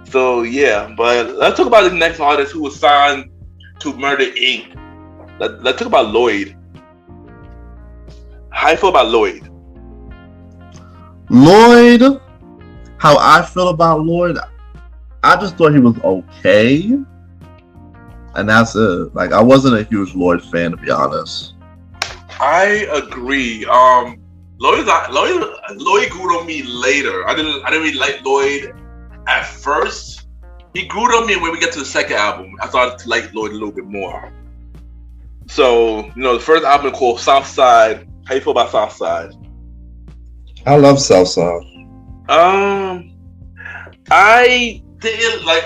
So yeah, but let's talk about the next artist who was signed to Murder Inc. Let's talk about Lloyd. How you feel about Lloyd? Lloyd, how I feel about Lloyd, I just thought he was okay. And that's it. Like, I wasn't a huge Lloyd fan, to be honest. I agree. Lloyd grew on me later. I didn't really like Lloyd at first. He grew on me when we get to the second album. I started to like Lloyd a little bit more. So, the first album called Southside. How you feel about Southside? I love Southside. I didn't like.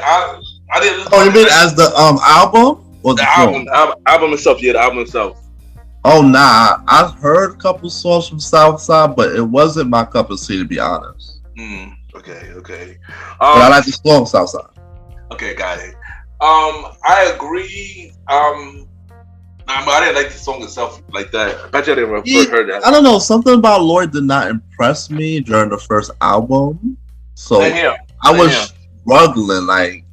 I didn't. Oh, you mean as the album or the album itself? Yeah, the album itself. Oh nah, I've heard a couple songs from Southside, but it wasn't my cup of tea, to be honest. Okay. But I like the song Southside. Okay, got it. I agree. I didn't like the song itself like that. I bet you I didn't heard that. I don't know. Something about Lloyd did not impress me during the first album, so I was struggling. Like,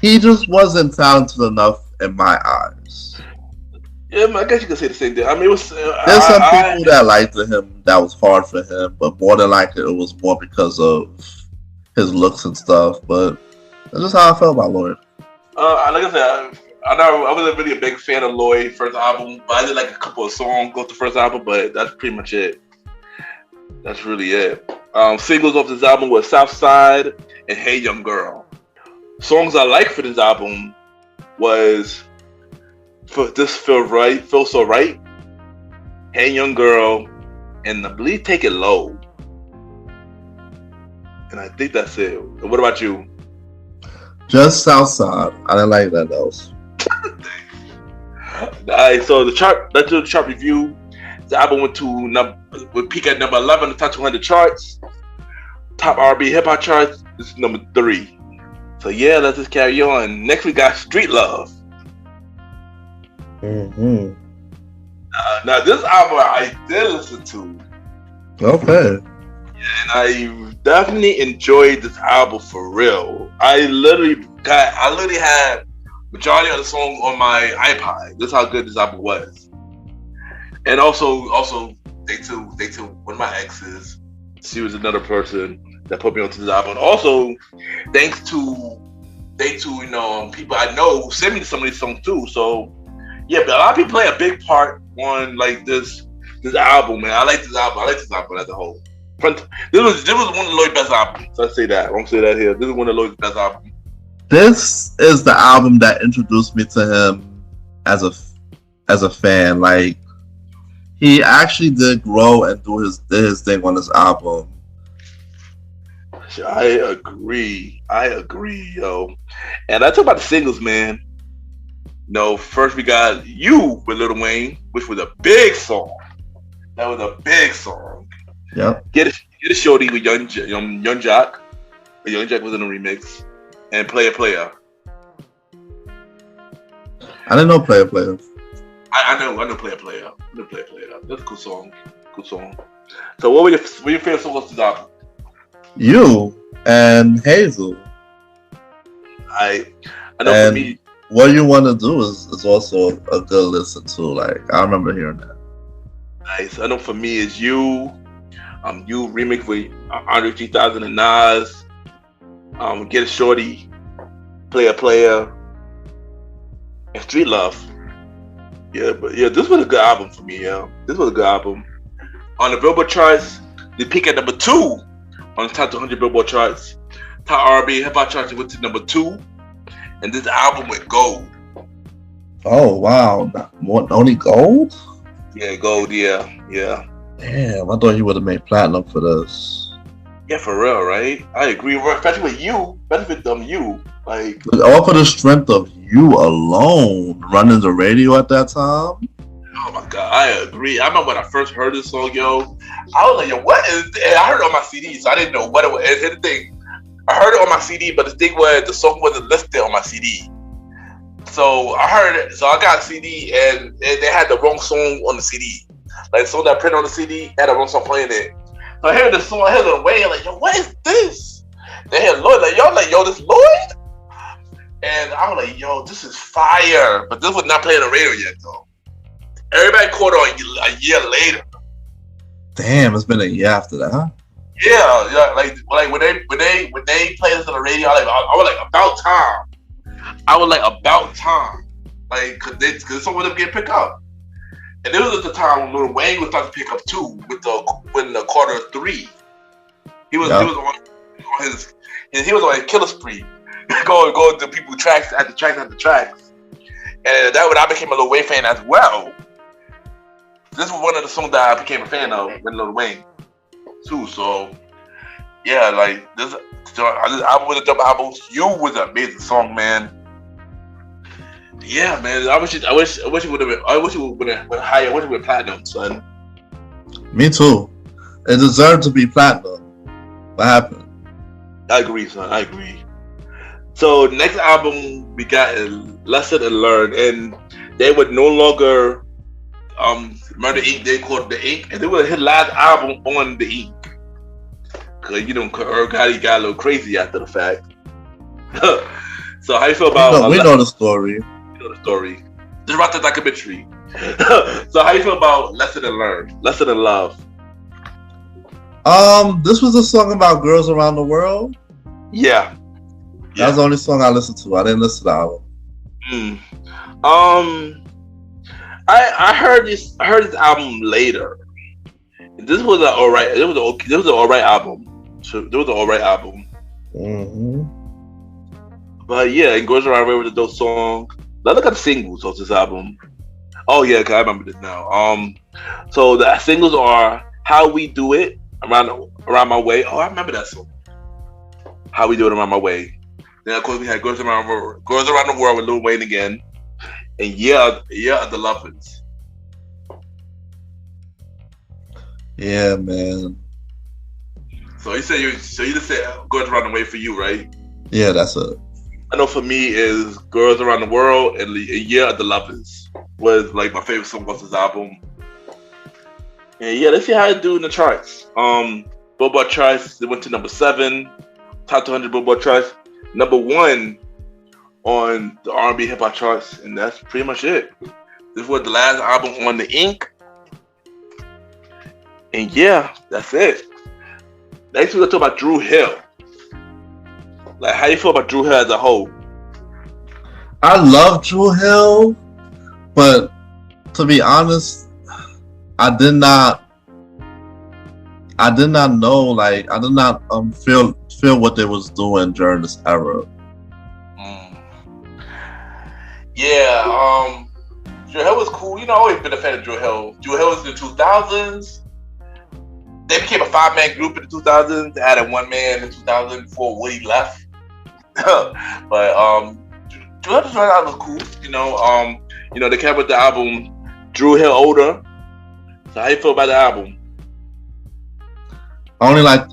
he just wasn't talented enough in my eyes. Yeah, I guess you could say the same thing. I mean, it was. There's some people that liked him. That was hard for him, but more than likely, it was more because of his looks and stuff. But that's just how I felt about Lloyd. Like I said, I wasn't really a big fan of Lloyd's first album, but I did like a couple of songs off the first album. But that's pretty much it. That's really it. Singles off this album was Southside and Hey Young Girl. Songs I like for this album was This Feel So Right, Hey Young Girl, and I believe Take It Low. And I think that's it. What about you? Just Southside. I didn't like that else. Alright, so let's do the chart review. The album would peak at number 11 on the top 200 charts. Top R&B hip hop charts, this is number 3. So yeah, let's just carry on. Next we got Street Love. Mm-hmm. Now this album I did listen to. Okay. And I definitely enjoyed this album for real. I literally had majority of the songs on my iPod. That's how good this album was. And also they too one of my exes, she was another person that put me onto this album. Also, thanks to people I know who sent me some of these songs too. So yeah, but a lot of people play a big part on like this album, man. I like this album as a whole. This was one of Lloyd's best albums. So I say that. I won't say that here. This is one of Lloyd's best albums. This is the album that introduced me to him as a fan. Like, he actually did grow and do his thing on this album. I agree, yo. And I talk about the singles, man. First we got You with Lil Wayne, which was a big song. That was a big song. Yep. Get a Shorty with Young Jock. Young Jock was in the remix. And Player. I didn't know Player. I know Player. That's a cool song. So what were your favorite songs to this album? You and Hazel. I I know for me, What You Want to Do is also a good listen to. Like, I remember hearing that. nice. I know for me is You. You remix with Andre 3000 and Nas. Get a Shorty, Player, and Street Love. Yeah, but yeah, this was a good album for me. Yeah, this was a good album. On the Billboard charts, they peaked at number 2 on the top 200 Billboard charts. Top R&B hip hop charts, it went to number 2, and this album went gold. Oh wow! Only gold? Yeah, gold. Yeah. Damn, I thought he would have made platinum for this. Yeah, for real, right? I agree, especially with You, especially with You. Like, But all for the strength of You alone, running the radio at that time. oh my god, I agree. I remember when I first heard this song, yo, I was like, yo, what is this? And I heard it on my CD, so I didn't know what it was. And here's the thing, I heard it on my CD, but the thing was, the song wasn't listed on my CD. So I heard it, so I got a CD, and they had the wrong song on the CD. Like, the song that I printed on the CD had the wrong song playing it. So I heard the song, I heard the way, like, yo, what is this? They had Lloyd, like, yo, this Lloyd? And I was like, yo, this is fire. But this was not playing on the radio yet, though. Everybody caught on a year later. Damn, it's been a year after that, huh? Yeah, like when they played this on the radio, I was like, about time. I was like, about time. Like, cause some of them get picked up. And this was at the time when Lil Wayne was starting to pick up too, with the Carter 3. He was on his killer spree, going to people tracks after tracks after tracks, and that when I became a Lil Wayne fan as well. This was one of the songs that I became a fan of with Lil Wayne too. So yeah, like this album was a dope album. You was an amazing song, man. Yeah, man. I wish it would have been. I wish it would have been higher. I wish it would have been platinum, son. Me too. It deserved to be platinum. What happened? I agree, son. I agree. So next album we got Lesson and Learn, and they would no longer Murder Inc. They called it the Inc. And they would hit last album on the Inc. Cause Roddy got a little crazy after the fact. So how you feel about? We know the story. The story. Just about the documentary. So how you feel about Lesson and Learn? Lesson and Love? This was a song about girls around the world. Yeah. That was the only song I listened to. I didn't listen to the album. I heard this album later. This was an alright. This was an alright album. So it was an alright album. Mm-hmm. But yeah, it goes around with a dope song. Now look at the singles of this album. Oh yeah, cause I remember this now. So the singles are How We Do It, Around My Way. Oh, I remember that song. How We Do It, Around My Way. Then of course we had Girls Around the World with Lil Wayne again, and Yeah of the Lovins. Yeah, man. So you just said Girls Around the Way for you, right? Yeah, that's it. I know for me is Girls Around the World and Yeah of the Lovins was like my favorite song off this album. And yeah, let's see how it do in the charts. Billboard charts, it went to number 7, top 200 Billboard charts, number 1 on the R&B hip hop charts, and that's pretty much it. This was the last album on the Inc. And yeah, that's it. Next we're gonna talk about Dru Hill. Like, how you feel about Dru Hill as a whole? I love Dru Hill, but to be honest, I did not know, like, I did not feel what they was doing during this era. Yeah, Dru Hill was cool. You know, I've always been a fan of Dru Hill. Dru Hill was in the 2000s. They became a 5-man group in the 2000s. They had a 1-man in 2000 before Woody left. But Dru Hill was cool. You know, they came with the album Dru Hill Older. So how you feel about the album? I only like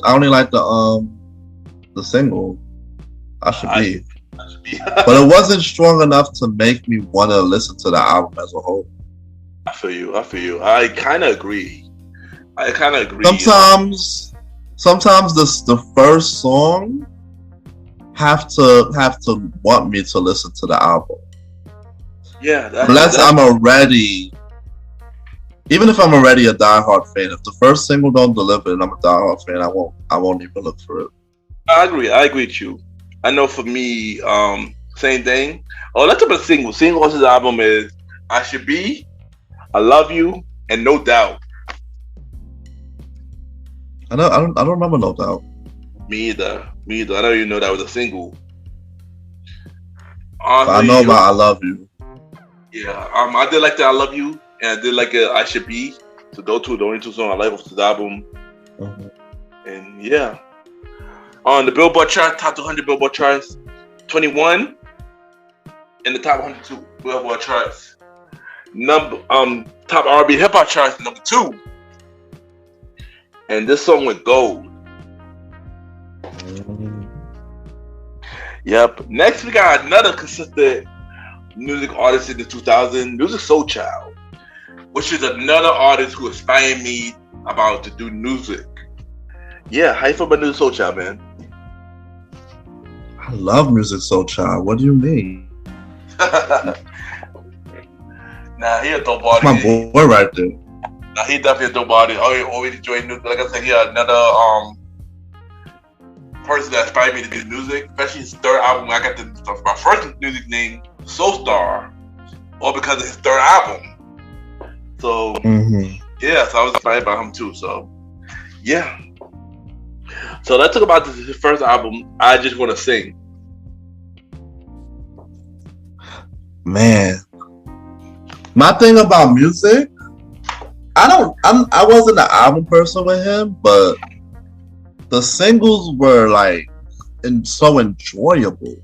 the single. I should be. But it wasn't strong enough to make me want to listen to the album as a whole. I feel you. I kind of agree. Sometimes the first song have to want me to listen to the album. Yeah, unless I'm already, even if I'm already a diehard fan, if the first single don't deliver and I'm a diehard fan, I won't even look for it. I agree with you. I know for me, same thing. Oh, let's talk about singles. Singles of the album is "I Should Be," "I Love You," and "No Doubt." I don't remember "No Doubt." Me either. I don't even know that was a single. Honestly, I know about "I Love You." Yeah, I did like that "I Love You," and I did like "I Should Be." So those two, the only two songs I like off the album. Mm-hmm. And yeah, on the Billboard chart, top 200 Billboard charts, 21 in the top 102 Billboard charts. Top R&B hip hop charts, number 2. And this song went gold. Mm-hmm. Yep. Next, we got another consistent music artist in the 2000s, Musiq Soulchild, which is another artist who inspired me about to do music. Yeah, how you feel about Musiq Soulchild, man? I love Musiq Soulchild. What do you mean? Nah, he a dope artist. My boy right there. Nah, he definitely a dope artist. I always enjoy music. Like I said, he another person that inspired me to do music, especially his third album. I got my first music named Soulstar, all because of his third album. So yeah, so I was inspired by him too. So yeah. So let's talk about his first album, I Just Want to Sing. Man, my thing about music, I wasn't an album person with him, but the singles were like so enjoyable.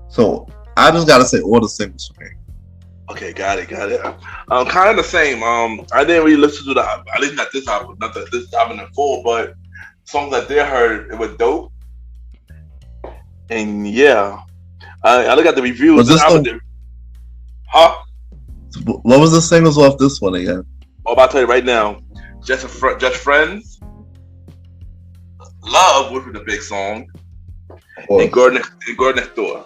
So I just gotta say all the singles for me. Okay, got it. Kind of the same. I didn't really listen to the, at least not this album, this album in full, but songs that they heard, it was dope. And yeah, I look at the reviews. Was this Huh? What was the singles off this one again? I'm about to tell you right now. Just Friends, Love, which was a big song, and Girl Next Door.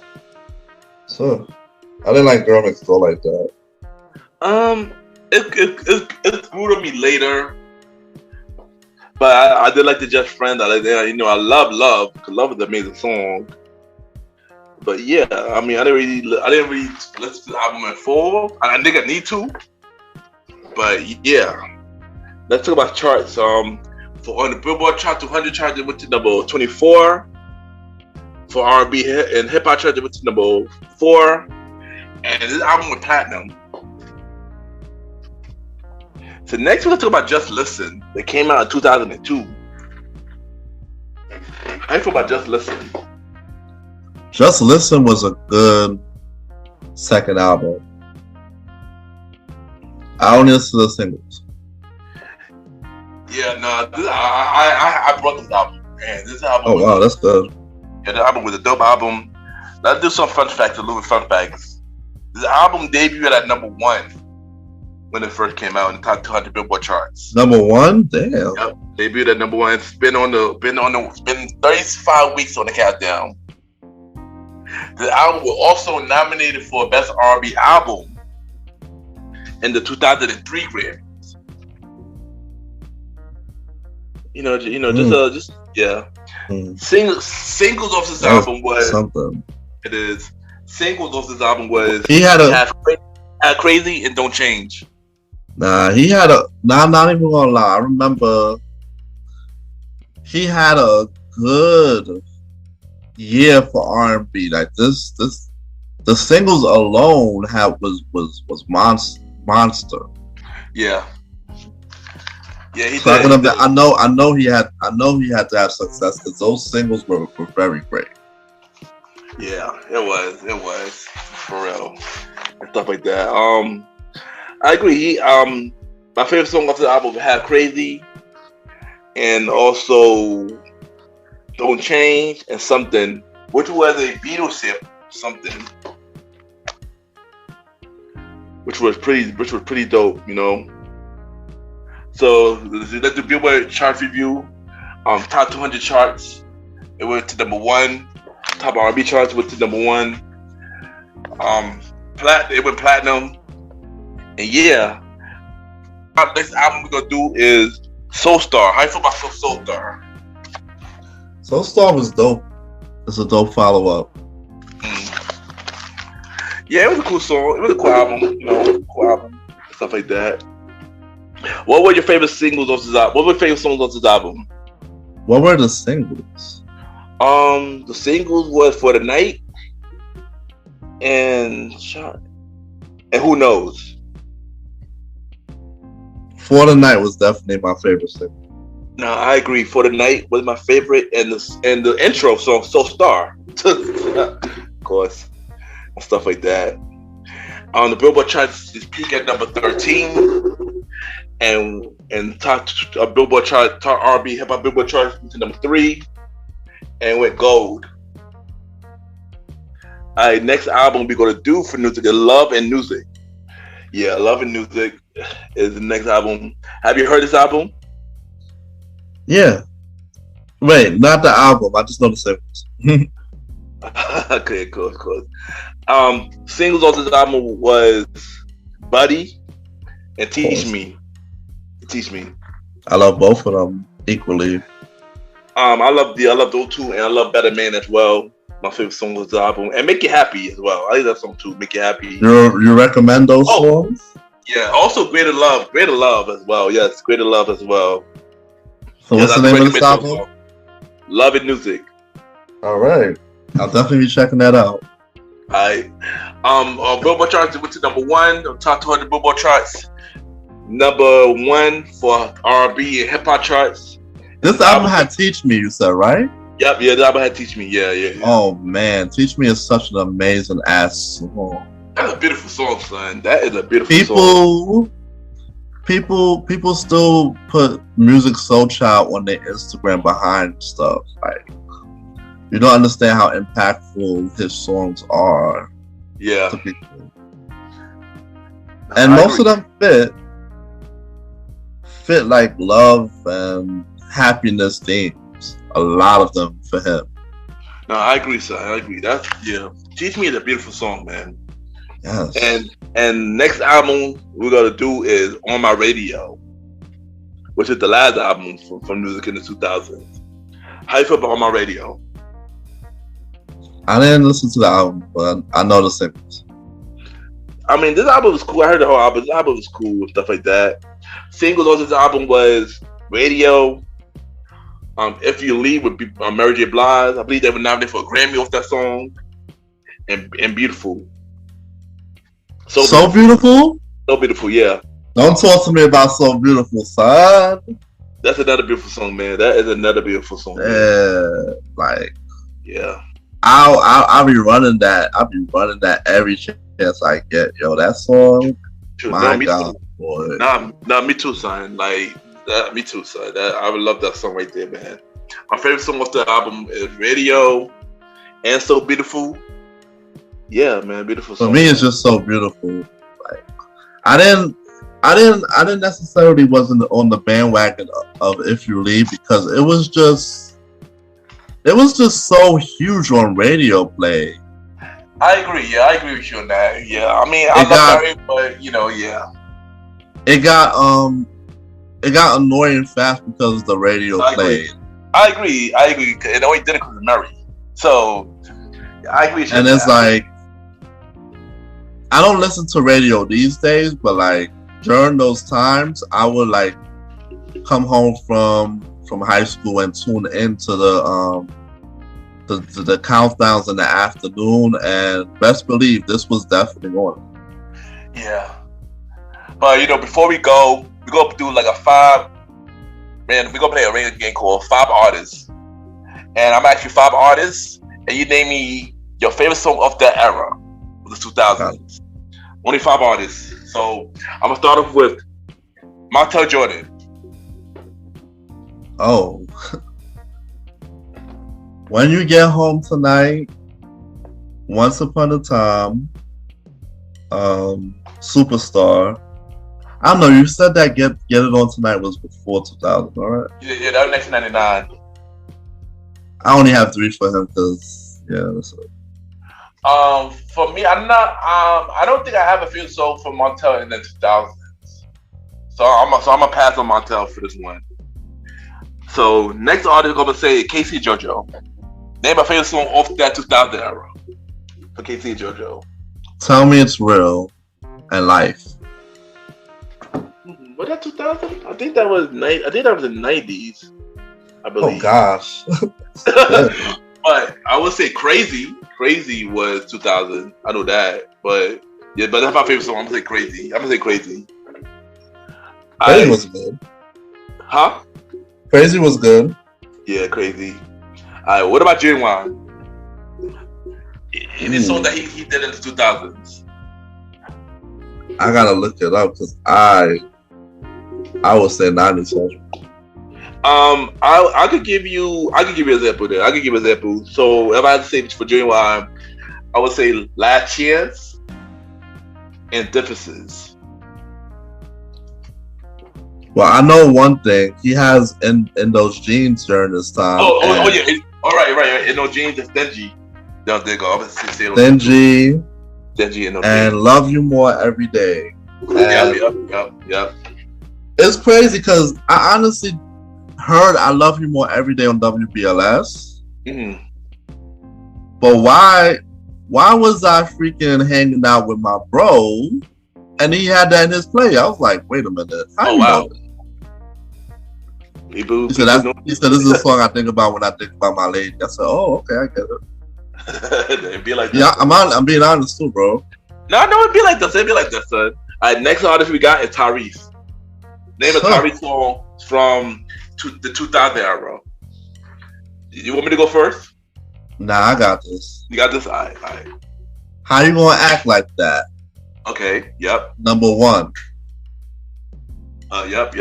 So I didn't like Girl Next Door like that. It grew to me later, but I did like the Just Friends. I love Love, because Love is an amazing song. But yeah, I mean, I didn't really listen to the album in full. I think I need to. But yeah, let's talk about charts. For on the Billboard chart 200 chart, it went to number 24. For R&B and hip hop chart, it went to number 4. And this album went platinum. So next, we're gonna talk about Just Listen. That came out in 2002. How you feel about Just Listen? Just Listen was a good second album. I only listened to the singles. Yeah, no, I brought this album, and this album. Oh wow, that's good. Yeah, the album was a dope album. Let's do some fun facts, a little bit fun facts. This album debuted at number 1 when it first came out in the top 200 Billboard charts. Number 1, damn. Yep, debuted at number 1. It's been 35 weeks on the countdown. The album was also nominated for Best R&B Album in the 2003 Grammys. Just yeah. Singles off this album was something. It is singles off this album was he had Crazy and Don't Change. Nah, he had not even gonna lie. I remember he had a good year for R&B. Like this, the singles alone was monster. Yeah. Yeah, he so did. I know he had to have success because those singles were very great. Yeah, it was for real and stuff like that. I agree. My favorite song off the album had Crazy, and also Don't Change and Something, which was a Beatles sample, Something, which was pretty dope, you know. So let's do Billboard chart review. Top 200 charts. It went to number one. Top R&B charts went to number one. It went platinum. And yeah, our next album we're gonna do is Soul Star. How you feel about Soul Star? Soul Star was dope. It's a dope follow-up. Yeah, it was a cool song. It was a cool album, cool album, stuff like that. What were your favorite singles of this album? What were your favorite songs of this album? What were the singles? The singles was For the Night and Who Knows. For the Night was definitely my favorite single. No, I agree. For the Night was my favorite, and the intro song, Soul Star, of course, and stuff like that. On the Billboard charts, is peak at number 13, and top Billboard chart, top R&B hip hop Billboard chart to number 3, and went gold. All right, next album we're gonna do for music is Love and Music. Yeah, Love and Music is the next album. Have you heard this album? Yeah. Wait, not the album. I just know the singles. Okay, of course. Singles on this album was Buddy and Teach Me. I love both of them equally. I love those two, and I love Better Man as well. My favorite song was the album, and Make You Happy as well. I like that song too, Make You Happy. You recommend those songs? Yeah. Also, Greater Love as well. Yes, Greater Love as well. So what's the name of this album? Love and Music. All right, I'll definitely be checking that out. All right. Billboard charts went to number 1 on top 200 Billboard charts. Number 1 for R&B and hip hop charts. This album had Teach Me, you said, right? Yep, yeah, the album had Teach Me. Yeah. Oh man, Teach Me is such an amazing ass song. That's a beautiful song, son. That is a beautiful song. People still put Music Soul Child on their Instagram behind stuff. Like, you don't understand how impactful his songs are. Yeah. To people. And most of them fit like love and happiness themes. A lot of them for him. No, I agree, son. I agree. Teach Me is a beautiful song, man. Yes. And next album we're gonna do is On My Radio, which is the last album from music in the 2000s. How you feel about On My Radio? I didn't listen to the album, but I know the singles. I mean, this album was cool. I heard the whole album. This album was cool and stuff like that. Singles on this album was Radio, If You Leave with Mary J. Blige. I believe they were nominated for a Grammy off that song. And Beautiful. So beautiful? So Beautiful, yeah. Don't talk to me about So Beautiful, son. That's another beautiful song, man. That is another beautiful song. Yeah. I'll be running that. I'll be running that every chance I get. Yo, that song. My God, boy. Nah, me too, son. Like that, me too, son. I would love that song right there, man. My favorite song off the album is Radio and So Beautiful. Yeah, man, beautiful song. For me, it's just so beautiful. Like, I didn't necessarily wasn't on the bandwagon of If You Leave because it was just so huge on radio play. I agree. Yeah, I agree with you on that. Yeah, I mean, I love Barry, but yeah. It got annoying fast because the radio played. I agree. It only did it because of Mary. So I agree with you. And it's like, I don't listen to radio these days, but like during those times, I would like come home from high school and tune into the countdowns in the afternoon, and best believe this was definitely on. Yeah, but before we're gonna do like a 5. Man, we're gonna play a radio game called 5 Artists, and I'm asking you 5 artists, and you name me your favorite song of that era, of the 2000s. Only 5 artists. So I'm gonna start off with Montel Jordan. Oh. When You Get Home Tonight, Once Upon a Time, Superstar. I don't know, you said that Get It On Tonight was before 2000, all right? Yeah, that was 1999. I only have 3 for him because that's it. For me, I'm not. I don't think I have a favorite song for Montel in the 2000s. So I'm gonna pass on Montel for this one. So next artist, I'm gonna say Casey JoJo. Name my favorite song off that 2000 era for Casey and JoJo. Tell Me It's Real and Life. Was that 2000? I think that was the 90s. I believe. Oh gosh. But I would say Crazy. Crazy was 2000. I know that, but that's my favorite song. I'm gonna say Crazy. Crazy was good. Huh? Crazy was good. Yeah, Crazy. Alright, what about Genuine? Any song that he did in the 2000s? I gotta look it up because I would say 90s. I could give you an example there. I could give an example. So if I had to say for Genuine, I would say Last Chance and Differences. Well, I know one thing. He has in those jeans during this time. Oh yeah. All right. In those jeans, it's Stingy. There you go. Stingy and Love You More Every Day. Yep. It's crazy because I honestly heard I Love You More Every Day on WBLS. Mm-hmm. But why was I freaking hanging out with my bro and he had that in his play? I was like, wait a minute. How you know? He said, this is a song I think about when I think about my lady. I said, oh, okay, I get it. It'd be like that. I'm being honest too, bro. No, it'd be like this. It'd be like this, son. All right, next artist we got is Tyrese. Name a Tyrese song from the 2000 era. You want me to go first? Nah, I got this. You got this? All right. How you gonna act like that? Okay, yep. Number 1. Yep.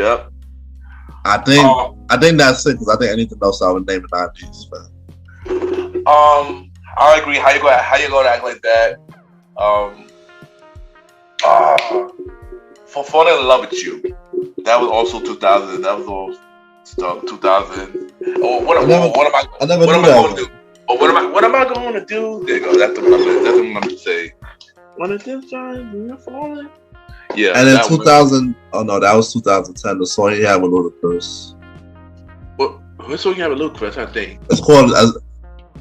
I think that's it because I think anything else I would name it 90s. I agree. How you gonna act like that? For Falling in Love with You. That was also 2000. That was all stuff 2000. Oh, what am I going to do? Oh, what am I going to do? There you go. That's what I'm going to say. When it's inside, you're falling. Yeah. And in 2000, that was 2010. The song he had with Ludacris. What song you have with Ludacris? I think it's called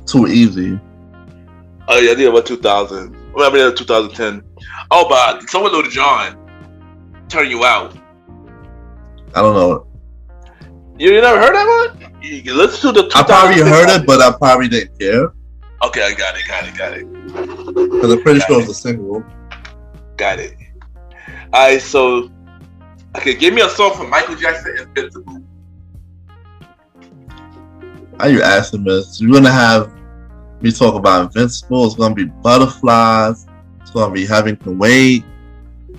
Too Easy. Oh yeah, I think about 2000. Well, I mean 2010. Oh, but someone Lil Jon, Turn You Out. I don't know. You never heard that one? You listen to the. I probably heard it, but I probably didn't care. Okay, I got it. Because I'm pretty sure it's a single. Got it. Alright, so give me a song from Michael Jackson, Invincible. Are you asking me? So you're gonna have me talk about Invincible. It's gonna be Butterflies. It's gonna be Heaven Can Wait.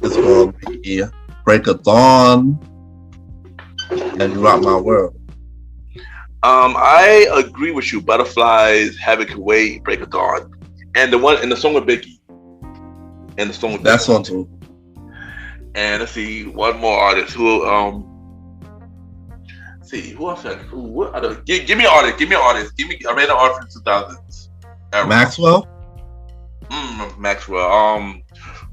It's gonna be Break of Dawn. And You Rock My World. I agree with you. Butterflies, Heaven Can Wait, Break of Dawn, and the song with Biggie. And the song with that song too. And let's see, one more artist who see who else? Give me an artist. Give me a random artist from 2000s. Maxwell. Maxwell.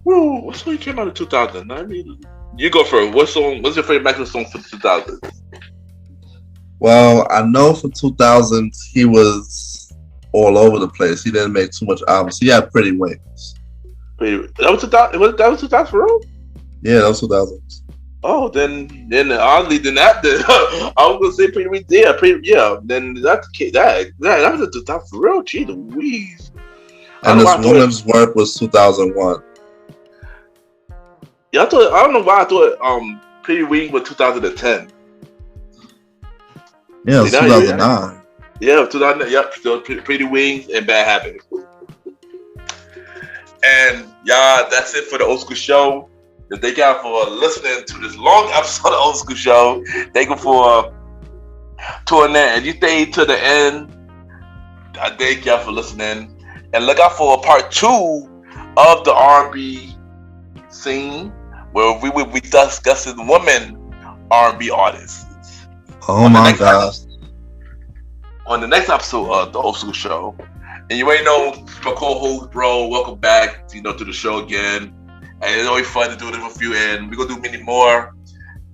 What song came out in 2000? I mean, you go first. What's your favorite Maxwell song for 2000s? Well, I know for 2000s he was all over the place. He didn't make too much albums. He had Pretty Wings. That was 2000. That was 2000 for real? Yeah, that was 2000s. Oh, then oddly, then that I was gonna say Pretty Wings. Yeah, Then that's that was a 2000 for real. Gee, Louise. And This Woman's Work was 2001. Yeah, I don't know why I thought Pretty Wings was 2010. Yeah, it was 2009. Yeah, 2009. Yep, still Pretty Wings and Bad Habits. And y'all, that's it for the Old School Show. Thank y'all for listening to this long episode of Old School Show. Thank you for tuning in. And you stayed to the end. I thank y'all for listening. And look out for part 2 of the R&B scene, where we will be discussing women R&B artists. Oh my gosh. on the next episode of the Old School Show. And you already know my co-host, bro. Welcome back, to the show again. And it's always fun to do this with you, and we're gonna do many more.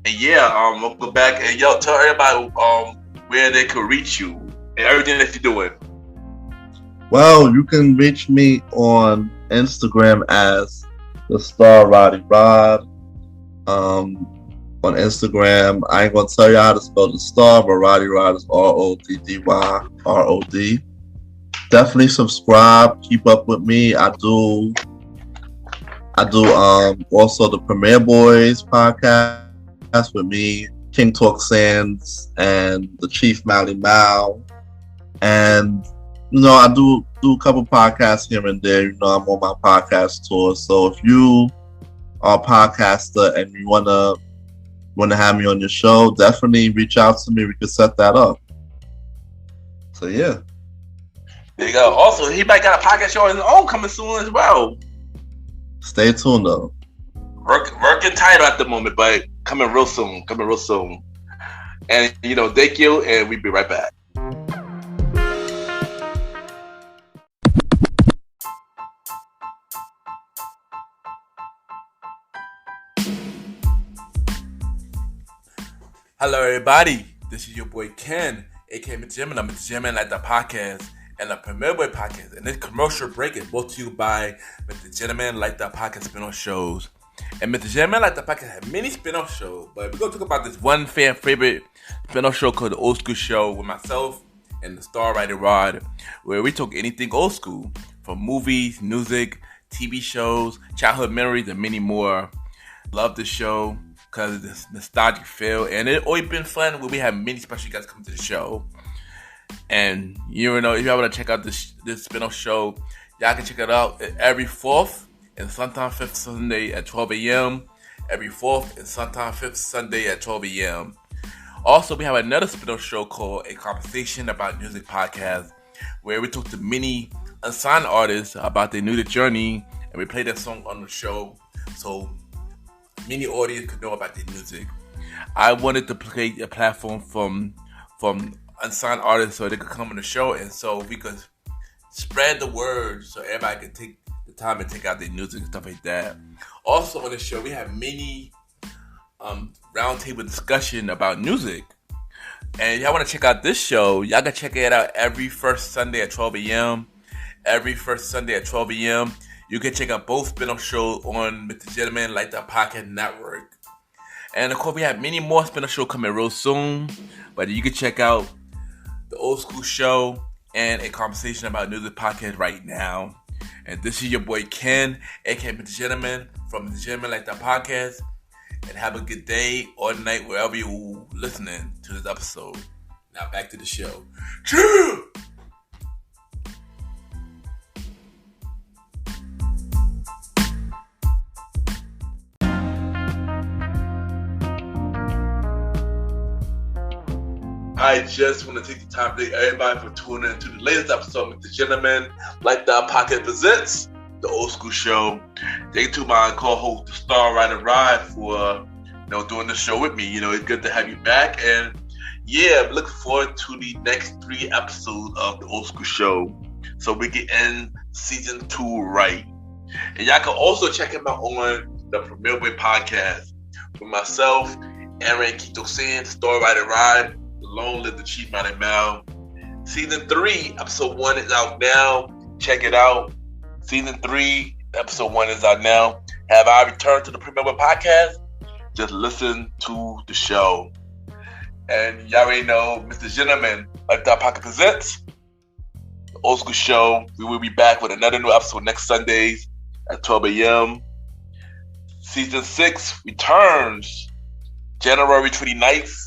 And welcome back. And tell everybody where they can reach you and everything that you're doing. Well, you can reach me on Instagram as the Star Roddy Rod. On Instagram, I ain't gonna tell you how to spell the star, but Roddy Rod is RODDYROD. Definitely subscribe. Keep up with me. I do also the Premier Boys podcast with me, King Talk Sands, and the Chief Mally Mal. And I do a couple podcasts here and there. I'm on my podcast tour. So if you are a podcaster and you wanna have me on your show, definitely reach out to me. We can set that up. So yeah. There you go. Also, he might got a podcast show of his own coming soon as well. Stay tuned though. Working tight at the moment, but coming real soon. And thank you, and we'll be right back. Hello, everybody. This is your boy Ken, aka MrGentleman. I'm MrGentleman like the podcast and the Premier Boy podcast. And this commercial break is brought to you by MrGentleman like the podcast spin-off shows. And MrGentleman like the podcast has many spin-off shows, but we're gonna talk about this one fan favorite spin-off show called the Old School Show with myself and the Star Roddy Rod, where we talk anything old school, from movies, music, TV shows, childhood memories, and many more. Love the show because of this nostalgic feel, and it's always been fun when we have many special guests come to the show. And if y'all want to check out this spin-off show, y'all can check it out every 4th and sometimes 5th Sunday at 12 a.m. Every 4th and sometimes 5th Sunday at 12 a.m. Also, we have another spin-off show called A Conversation About Music Podcast, where we talk to many unsigned artists about their music journey, and we play their song on the show, so many audience could know about their music. I wanted to create a platform from unsigned artists so they could come on the show, and so we could spread the word so everybody could take the time and take out their music and stuff like that. Also on the show, we have many roundtable discussion about music. And y'all want to check out this show, y'all can check it out every first Sunday at 12 a.m. Every first Sunday at 12 a.m. You can check out both spin-off shows on MrGentleman like the podcast network. And of course, we have many more spin-off shows coming real soon. But you can check out the Old School Show and A Conversation About Music podcast right now. And this is your boy Ken, aka MrGentleman from MrGentleman like the podcast. And have a good day or night wherever you're listening to this episode. Now back to the show. Chill! I just want to take the time to thank everybody for tuning in to the latest episode of MrGentleman like the podcast presents the Old School Show. Thank you to my co-host, the Star Roddy Rod, for doing the show with me. It's good to have you back, and I'm looking forward to the next 3 episodes of the Old School Show, so we can end season 2 right. And y'all can also check him out on the Premier Boy podcast with myself, Aaron Kito Sin, Star Roddy Rod. Long live the Chief Mally Mal. Season 3, episode 1 is out now. Check it out. Season 3, episode 1 is out now. Have I returned to the Premier Boy podcast? Just listen to the show. And y'all already know, MrGentleman like that podcast presents the Old School Show. We will be back with another new episode next Sundays at 12 a.m. Season 6 returns January 29th.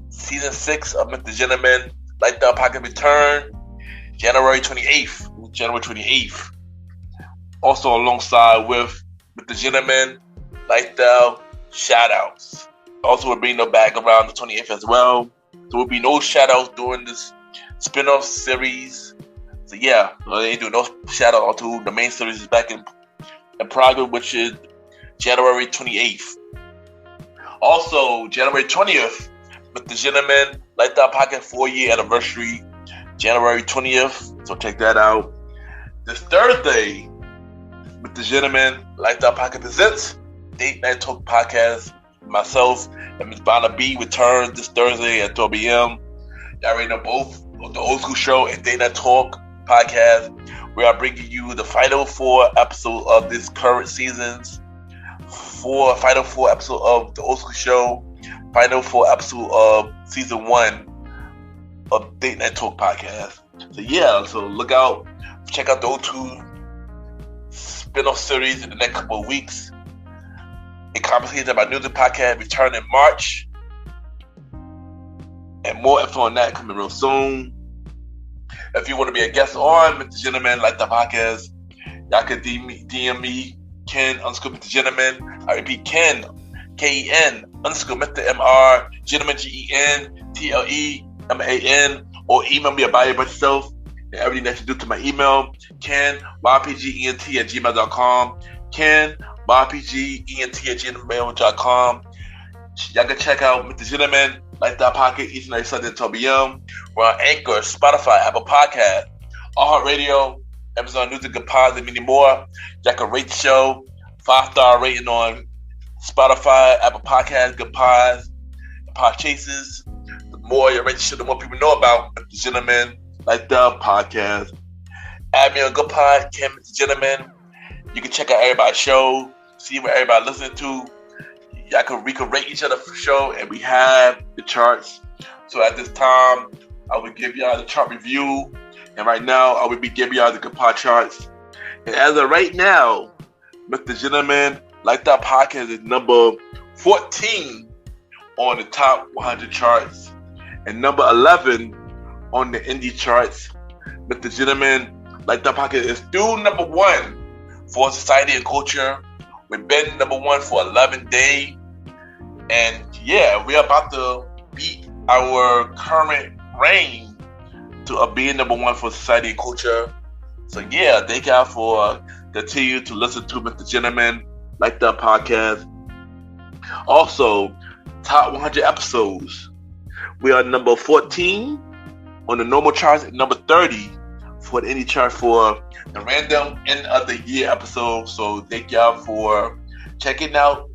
Season 6 of MrGentleman like that podcast return January 28th. Also alongside with MrGentleman like the shout-outs. Also, we'll bring them back around the 28th as well. There will be no shout-outs during this spin-off series. So they ain't doing no shout-out to the main series is back in progress, which is January 28th. Also, January 20th, MrGentleman like that podcast 4-year anniversary January 20th. So check that out. This Thursday, Mr. Gentleman Lifestyle Podcast presents Date Night Talk Podcast. Myself and Ms. Bonna B returns this Thursday at 12 p.m. Y'all already know both of the Old School Show and Date Night Talk Podcast. We are bringing you the final 4 episodes of this current season's final 4 episodes of the Old School Show, final 4 episodes of season 1 of Date Night Talk Podcast. So look out, check out those 2 spin-off series in the next couple of weeks. A conversation about music podcast return in March, and more info on that coming real soon. If you want to be a guest on Mr. Gentleman Like the Podcast, y'all can DM me Ken _Mr. Gentleman. I repeat, Ken KEN _Mr. MR Gentleman GENTLEMAN, or email me about yourself and everything that you do to my email, kenYPGENT@gmail.com. kenYPGENT@gmail.com. Y'all can check out Mr. Gentleman Like That Podcast each and every Sunday at 12 p.m. We're on Anchor, Spotify, Apple Podcast, iHeartRadio, Amazon Music, Good Pods, and many more. Y'all can rate the show, 5-star rating on Spotify, Apple Podcasts, Good Pods, Pod Chases. The more you rate the show, the more people know about Mr. Gentleman Like the Podcast. Add me on Good Pod, Ken Mr. Gentleman. You can check out everybody's show, see what everybody listening to. We can rate each other's show, and we have the charts. So at this time, I will give y'all the chart review, and right now I will be giving y'all the Good Pod charts. And as of right now, Mr. Gentleman Like That Podcast is number 14 on the top 100 charts, and number 11 on the indie charts. Mr. Gentleman Like That Podcast is still number 1 for society and culture. We've been number 1 for 11 days. And yeah, we're about to beat our current reign of being number 1 for society and culture. So yeah, thank y'all for continue to listen to Mr. Gentleman Like That Podcast. Also, top 100 episodes. We are number 14 on the normal charts and number 30 for the indie chart for the random end of the year episode. So thank y'all for checking out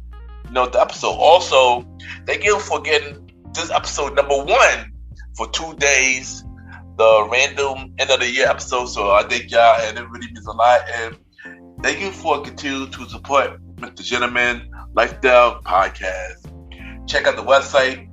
the episode. Also, thank you for getting this episode number 1 for 2 days, the random end of the year episode. So I thank y'all, and it really means a lot. And thank you for continuing to support Mr. Gentleman Lifestyle Podcast. Check out the website,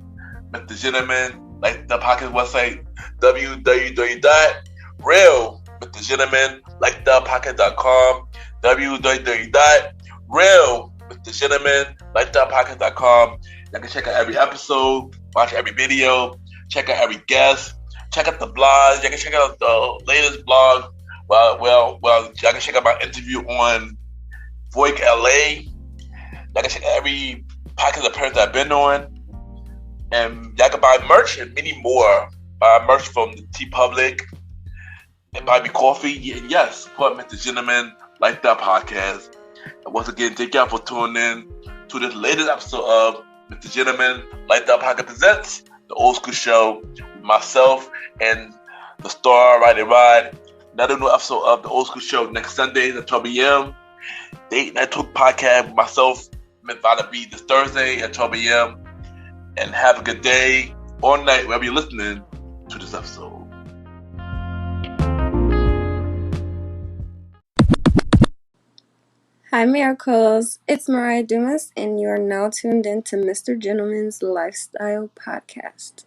Mr. Gentleman Lifestyle Podcast website, www.realmrgentlemanlifestylepodcast.com, www.realmrgentlemanlifestylepodcast.com. Y'all can check out every episode, watch every video, check out every guest, check out the blogs. Y'all can check out the latest blog. Well, y'all can check out my interview on Voice LA. Y'all can check out every podcast appearance I've been on. And y'all can buy merch and many more. Buy merch from the T Public and buy me coffee. And yes, support Mr. Gentleman Like That Podcast. And once again, thank y'all for tuning in to this latest episode of Mr. Gentleman Like That Podcast presents the Old School Show with myself and the star Roddy. Another new episode of the Old School Show next Sunday at 12 p.m. Date Night Talk Podcast with myself, Ms. Bonna B, this Thursday at 12 p.m. And have a good day or night wherever you're listening to this episode. Hi, Miracles. It's Mariah Dumas, and you are now tuned in to Mr. Gentleman's Lifestyle Podcast.